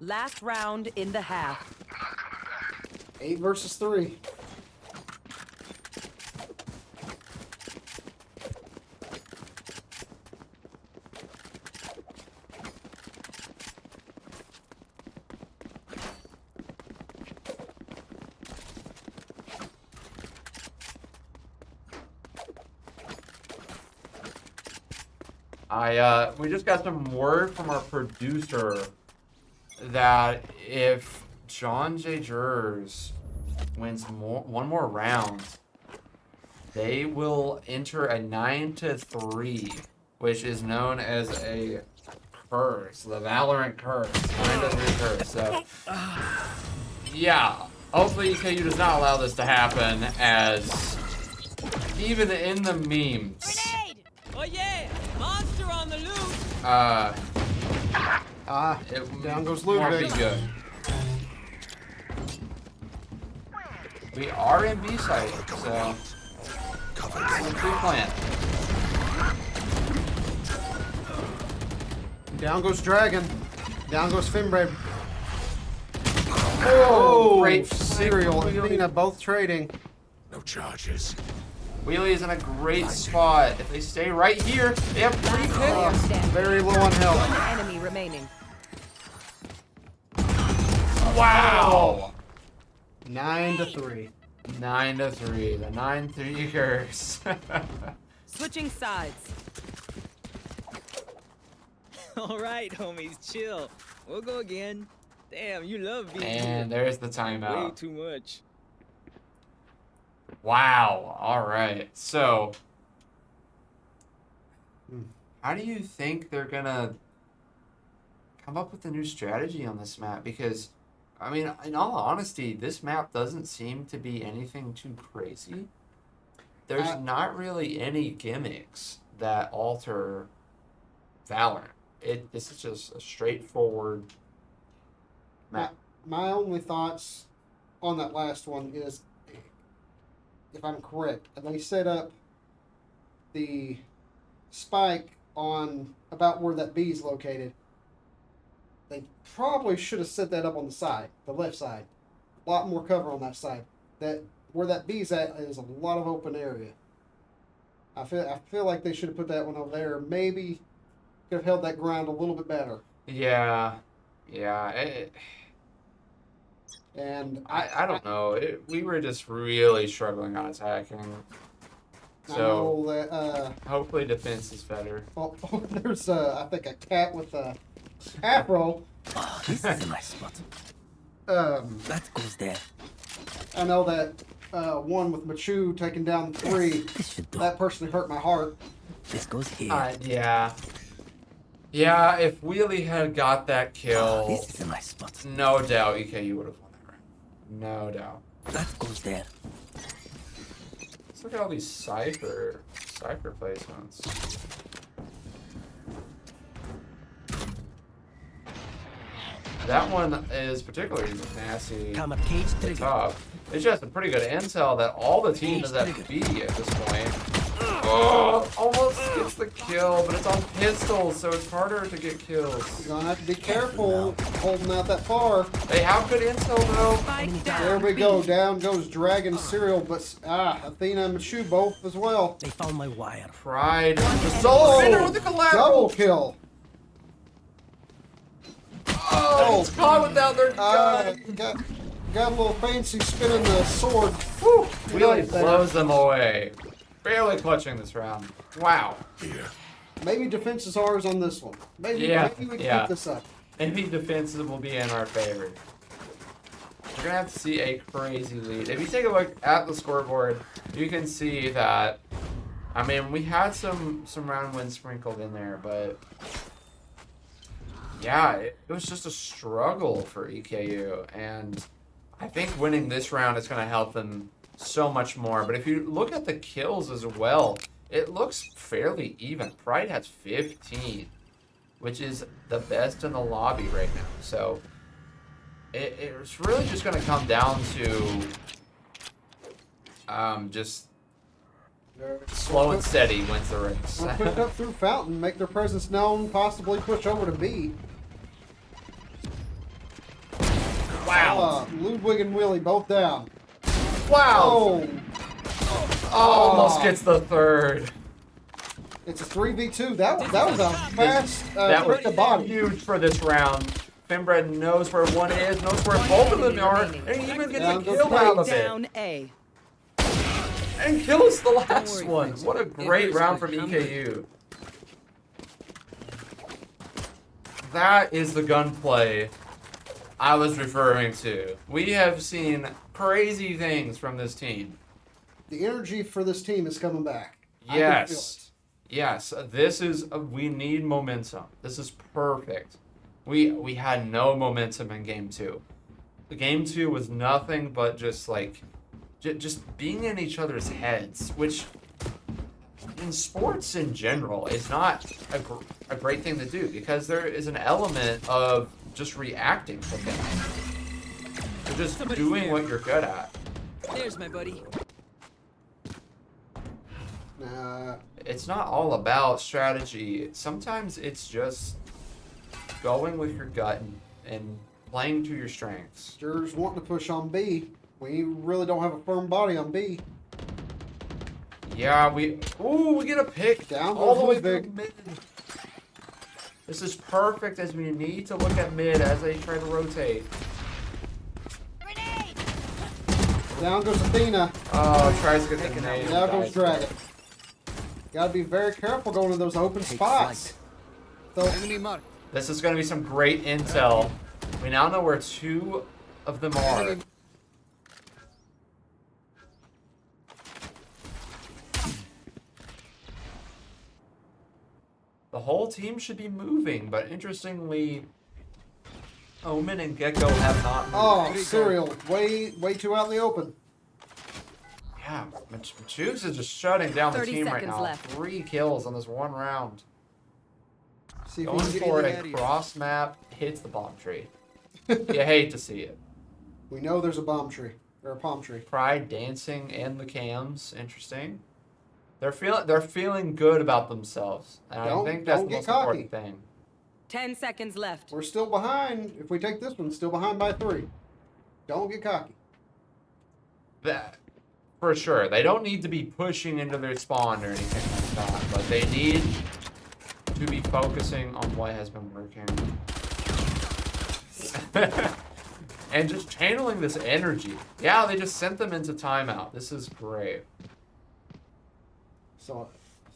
Last round in the half. 8 versus 3. We just got some word from our producer that if JJAY wins one more round, they will enter a 9-3, which is known as a curse, the Valorant curse, 9-3 curse. So, yeah, hopefully EKU does not allow this to happen, as even in the memes. Oh yeah! Monster on the loose! It Down goes won't be Ludwig. good. We are in B side, so it's a pre-plan. Down goes Dragon. Down goes Finbred. Oh, great Serial and wheelie. Athena both trading. No charges. Wheelie is in a great spot. If they stay right here, they have 3 Player kills. standing. Very low on health. One enemy remaining. Wow. 9-3. 9-3. The 9-3 curse. Switching sides. Alright, homies, chill. We'll go again. Damn, you love being And here. there's the Way timeout. too much. Wow. All right. So, how do you think they're gonna come up with a new strategy on this map? Because, I mean, in all honesty, this map doesn't seem to be anything too crazy. There's not really any gimmicks that alter Valorant. This is just a straightforward map. My only thoughts on that last one is, if I'm correct, they set up the spike on about where that B is located. They probably should have set that up on the side, the left side. A lot more cover on that side. That where that B's at is a lot of open area. I feel like they should have put that one over there. Maybe could have held that ground a little bit better. Yeah. And I don't know. We were just really struggling on attacking. I So know that hopefully defense is better. there's I think a cat with a afro. Oh, this is a nice spot. That goes there. I know that one with Machu taking down 3. This should do. That personally hurt my heart. This goes here. Yeah. Yeah, if Wheelie had got that kill, This is a nice spot. no doubt EKU would have won that round. No doubt. That goes there. Let's look at all these Cypher placements. That one is particularly nasty. Camera cage at the trigger. top. It's just a pretty good intel that all the team is at B at this point. Oh, almost gets the kill, but it's on pistols, so it's harder to get kills. You're gonna have to be careful holding out that far. They have good intel though. Spike down. There we go. Down goes Dragon Serial, but Athena and Machu both as well. They found my wire. Pride. The solo spinner with the collateral. Double kill. Oh, it's caught without their gun. Got a little fancy spinning the sword. Whew. You Really know that. blows them away. Barely clutching this round. Wow. Here. Maybe defense is ours on this one. Maybe, Yeah, maybe we can yeah. keep this up. Maybe defenses will be in our favor. We're gonna have to see a crazy lead. If you take a look at the scoreboard, you can see that. I mean, we had some round wins sprinkled in there, but yeah, it was just a struggle for EKU, and I think winning this round is gonna help them so much more. But if you look at the kills as well, it looks fairly even. Pride has 15, which is the best in the lobby right now. So it's really just going to come down to just slow and steady wins the race. We'll push up through Fountain, make their presence known, possibly push over to B. Wow. Ludwig and Willie both down. Wow. Oh, Almost gets the third. it's a 3v2. That was a fast That was trick to body. huge for this round. Finbred knows where one is, knows where both of them are, and he even gets a Down goes kill out of it. Down A. And kills the last worry, one. Kris. What a great It round was from like EKU. That is the gunplay I was referring to. We have seen crazy things from this team. The energy for this team is coming back. Yes. Yes. This is we need momentum. This is perfect. We had no momentum in game 2. The game 2 was nothing but just like just being in each other's heads, which in sports in general is not a great thing to do, because there is an element of just reacting to things. You're just doing what you're good at. There's my buddy. It's not all about strategy. Sometimes it's just going with your gut and playing to your strengths. Jurors wanting to push on B. We really don't have a firm body on B. Yeah, we get a pick Down all goes the way Ludwig. through mid. This is perfect, as we need to look at mid as they try to rotate. Down goes Athena. Oh, tries to get the grenade. Down goes dies. Dragon. Gotta be very careful going to those open spots. So, Enemy marked. This is going to be some great intel. We now know where 2 of them are. The whole team should be moving, but interestingly, Omen and Gecko have not moved. oh, Serial. Way too out in the open. Yeah, Machoos is just shutting down the 30 team right seconds now. left. 3 kills on this one round. See if Going we can for get it, cross map, hits the bomb tree. You hate to see it. We know there's a bomb tree. Or a palm tree. Pride dancing in the cams, interesting. They're feeling good about themselves, and I think that's the Don't get most cocky. important thing. 10 seconds left. We're still behind. If we take this one, still behind by 3. Don't get cocky. That for sure. They don't need to be pushing into their spawn or anything like that, but they need to be focusing on what has been working. And just channeling this energy. Yeah, they just sent them into timeout. This is great. So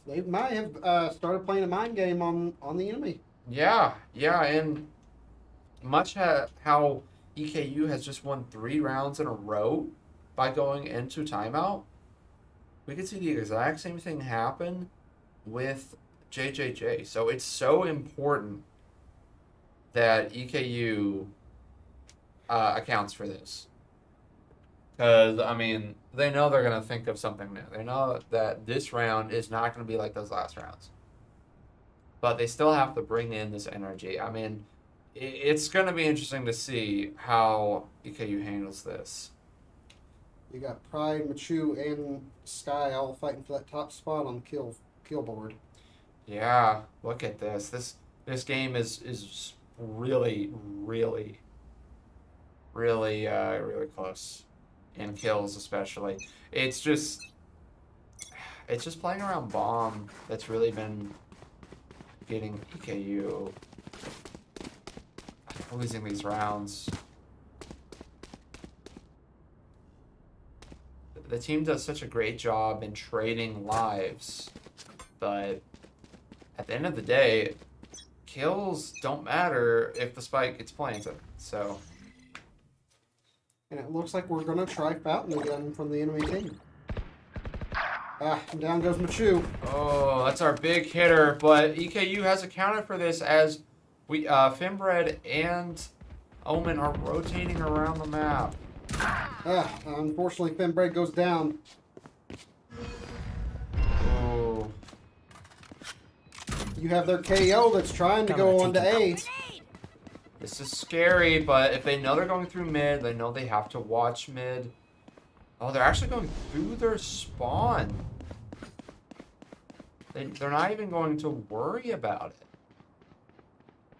they might have started playing a mind game on the enemy. Yeah, and much how EKU has just won 3 rounds in a row by going into timeout, we could see the exact same thing happen with JJAY. So it's so important that EKU accounts for this. Because, I mean, they know they're going to think of something new. They know that this round is not going to be like those last rounds. But they still have to bring in this energy. I mean, it's going to be interesting to see how EKU handles this. You got Pride, Machu, and Sky all fighting for that top spot on the kill board. Yeah, look at this. This game is really, really, really, really close. In kills especially. It's just playing around bomb that's really been getting EKU losing these rounds. The team does such a great job in trading lives, but at the end of the day, kills don't matter if the spike gets planted. So, And it looks like we're gonna try Fountain again from the enemy team. And down goes Machu. oh, that's our big hitter, but EKU has accounted for this as we Fimbred and Omen are rotating around the map. Unfortunately, Fimbred goes down. Oh, You have their KO that's trying to go on to A. this is scary, but if they know they're going through mid, they know they have to watch mid. Oh, they're actually going through their spawn. They're not even going to worry about it.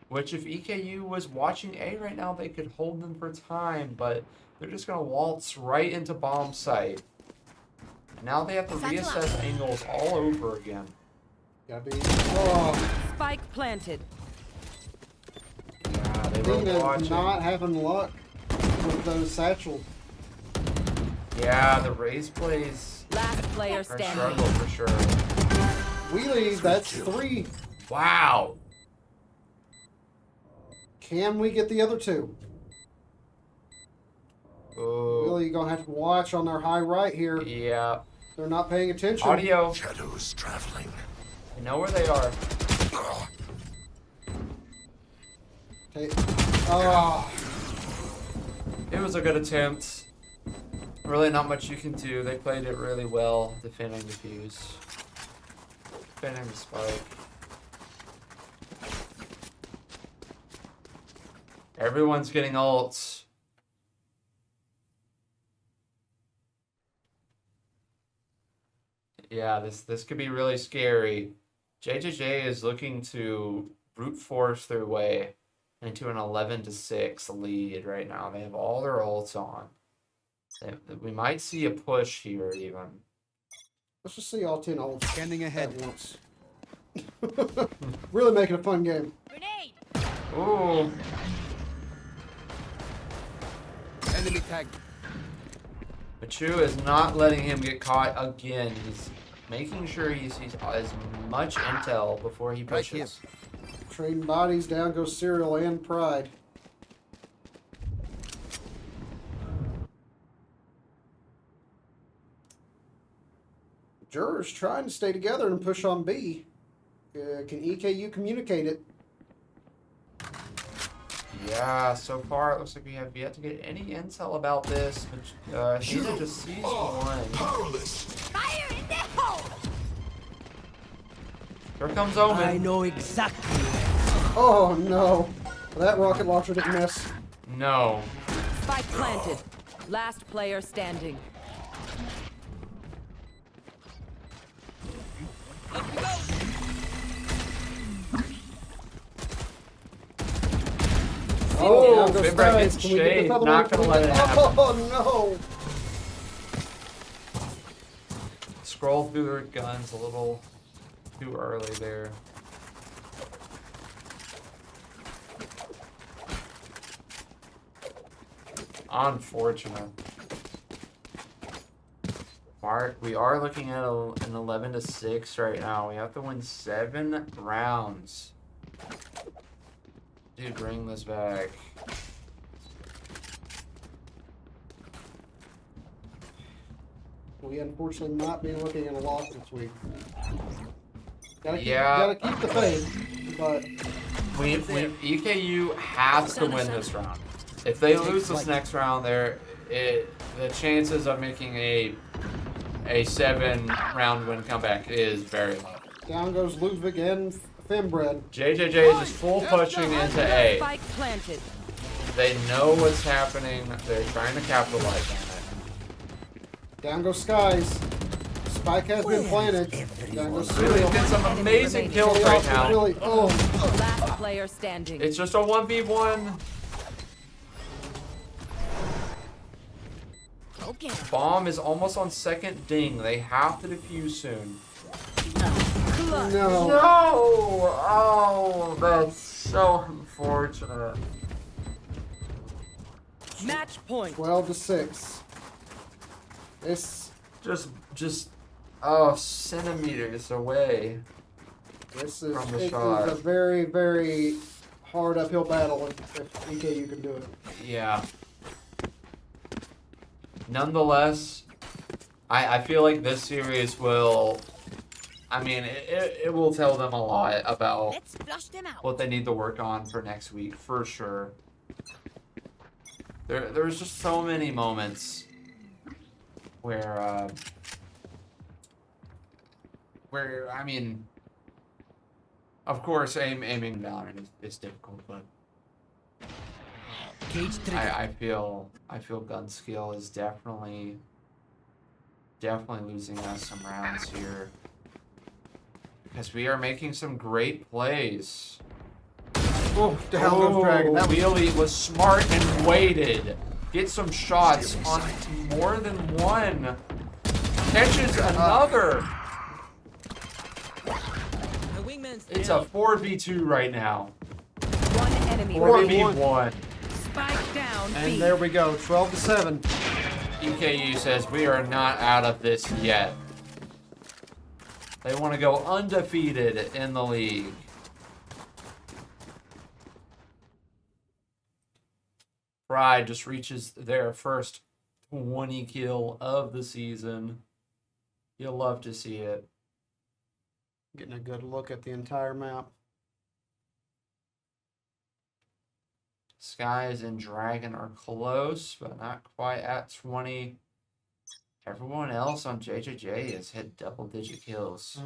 Which, if EKU was watching A right now, they could hold them for time, but they're just going to waltz right into bomb site. Now they have to reassess angles all over again. Gotta be. Oh, Spike planted. Yeah, they team were is watching. not having luck with those satchels. Yeah, the raise plays Last player are standing. struggle for sure. Wheelie, that's 3. Wow. Can we get the other 2? Oh, Wheelie, you're gonna have to watch on their high right here. yeah. They're not paying attention. Audio. Shadows traveling. I know where they are. Oh, It was a good attempt. Really not much you can do. They played it really well, defending the fuse. Defending the spike. Everyone's getting ults. Yeah, this could be really scary. JJAY is looking to brute force their way into an 11-6 lead right now. They have all their ults on. We might see a push here even. let's just see all 10 ults Scanning ahead. at once. Really making a fun game. Grenade! Ooh, Enemy tag. Machu is not letting him get caught again. He's making sure he sees as much intel before he Right here. pushes. Trading bodies, down goes Serial and Pride. Jurors trying to stay together and push on B. Can EKU communicate it? Yeah, so far it looks like we have yet to get any intel about this. But Athena just sees one. Powerless. Fire in the hole! Here comes I Omen. know exactly. Oh no. That rocket launcher didn't miss. No. Spike planted. Last player standing. Oh, Yeah, down goes Fibra Skies. gets Can we get this shade. other Not one? gonna let it happen. Oh no. Scroll through their guns a little too early there. Unfortunate. Mark, we are looking at an 11-6 right now. We have to win 7 rounds. Dude, bring this back. We unfortunately not be looking at a loss this week. Gotta Yeah. keep the faith, but EKU has to win this round. If they lose this next round, the chances of making a 7-round win comeback is very low. down goes Ludwig and Fimbred. JJJ is just full pushing into A. Spike planted. They know what's happening. They're trying to capitalize on it. Down goes Skies. Spike has been planted. Down goes Really Serial. did some amazing kills right now. Really, oh, Last player standing. It's just a 1v1. Okay. Bomb is almost on second ding. They have to defuse soon. no. No! Oh, that's so unfortunate. Match point. 12-6. This Just centimeters away. this is, From the it is shot. a very, very hard uphill battle if EKU can do it. Yeah. Nonetheless, I feel like this series will. I mean, it will tell them a lot about Let's flush them out. what they need to work on for next week, for sure. There's just so many moments where I mean, of course, aiming Valorant is difficult, but Cage trigger. I feel gun skill is definitely losing us some rounds here. Because we are making some great plays. Oh, down goes Dragon. That was Wheelie was smart and waited. Get some shots on more than one. Catches another. My wingman's It's down. a 4v2 right now. One enemy. 4v1. Spike down. B. and there we go. 12-7. EKU says we are not out of this yet. They want to go undefeated in the league. Pride just reaches their first 20 kill of the season. You'll love to see it. Getting a good look at the entire map. Skies and Dragon are close, but not quite at 20. Everyone else on JJAY has hit double-digit kills.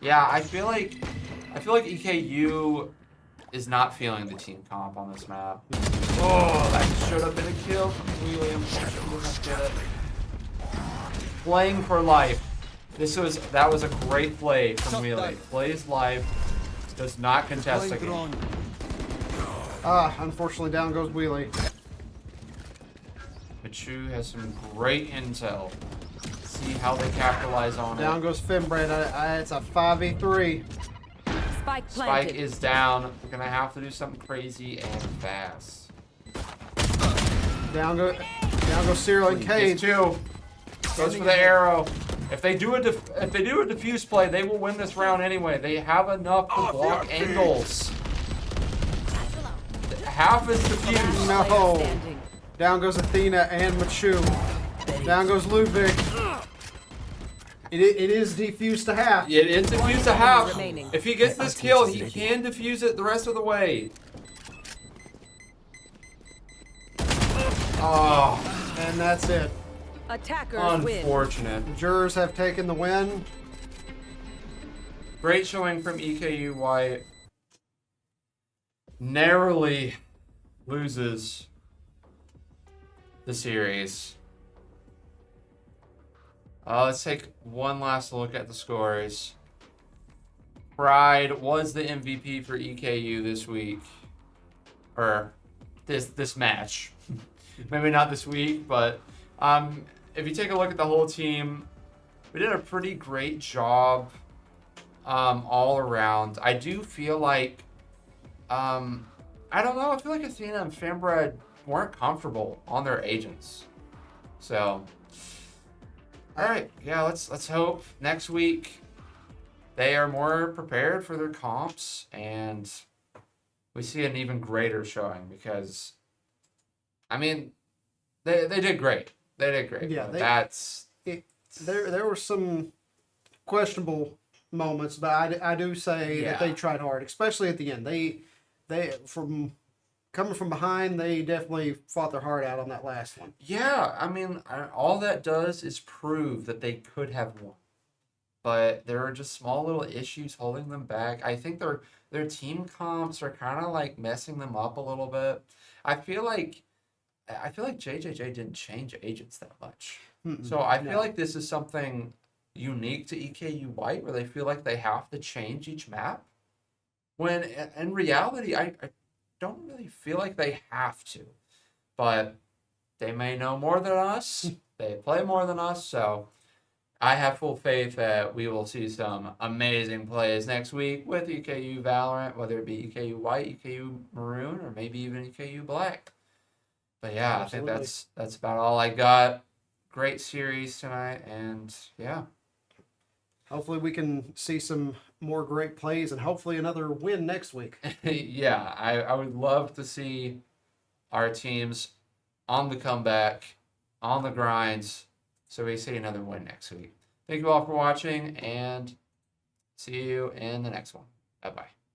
Yeah, I feel like EKU is not feeling the team comp on this map. Oh, that should have been a kill from William. Playing for life. That was a great play from Wheelie. Plays life. Does not contest a game. Unfortunately, down goes Wheelie. Machu has some great intel. See how they capitalize on Down it. goes Finbrand. It's a 5v3. Spike planted. Spike is down. We're gonna have to do something crazy and fast. Down goes Cyril and Cage Cage. two. Goes for the arrow. If they do a defuse play, they will win this round anyway. They have enough to block angles. Half is defused. No. Player standing. Down goes Athena and Machu. Down goes Ludwig. It is defused to half. It is defused to half. Remaining. If he gets this kill, he can defuse it the rest of the way. Oh, And that's it. Attackers win. unfortunate. Jurors have taken the win. Great showing from EKU White. Narrowly loses the series. Let's take one last look at the scores. Pride was the MVP for EKU this week. Or this match. Maybe not this week, but if you take a look at the whole team, we did a pretty great job all around. I do feel like I don't know, I feel like Athena and Finbred weren't comfortable on their agents. So alright, yeah, let's hope next week they are more prepared for their comps and we see an even greater showing because I mean they did great. They did great. Yeah, there were some questionable moments, but I do say that they tried hard, especially at the end. They from coming from behind, they definitely fought their heart out on that last one. Yeah, I mean, all that does is prove that they could have won. But there are just small little issues holding them back. I think their team comps are kind of like messing them up a little bit. I feel like JJJ didn't change agents that much. So I feel like this is something unique to EKU White where they feel like they have to change each map. When in reality, I don't really feel like they have to. But they may know more than us. They play more than us, so I have full faith that we will see some amazing plays next week with EKU Valorant, whether it be EKU White, EKU Maroon, or maybe even EKU Black. But yeah, Absolutely. I think that's about all I got. Great series tonight, and yeah. Hopefully we can see some more great plays and hopefully another win next week. Yeah, I would love to see our teams on the comeback, on the grinds, so we see another win next week. Thank you all for watching, and see you in the next one. Bye-bye.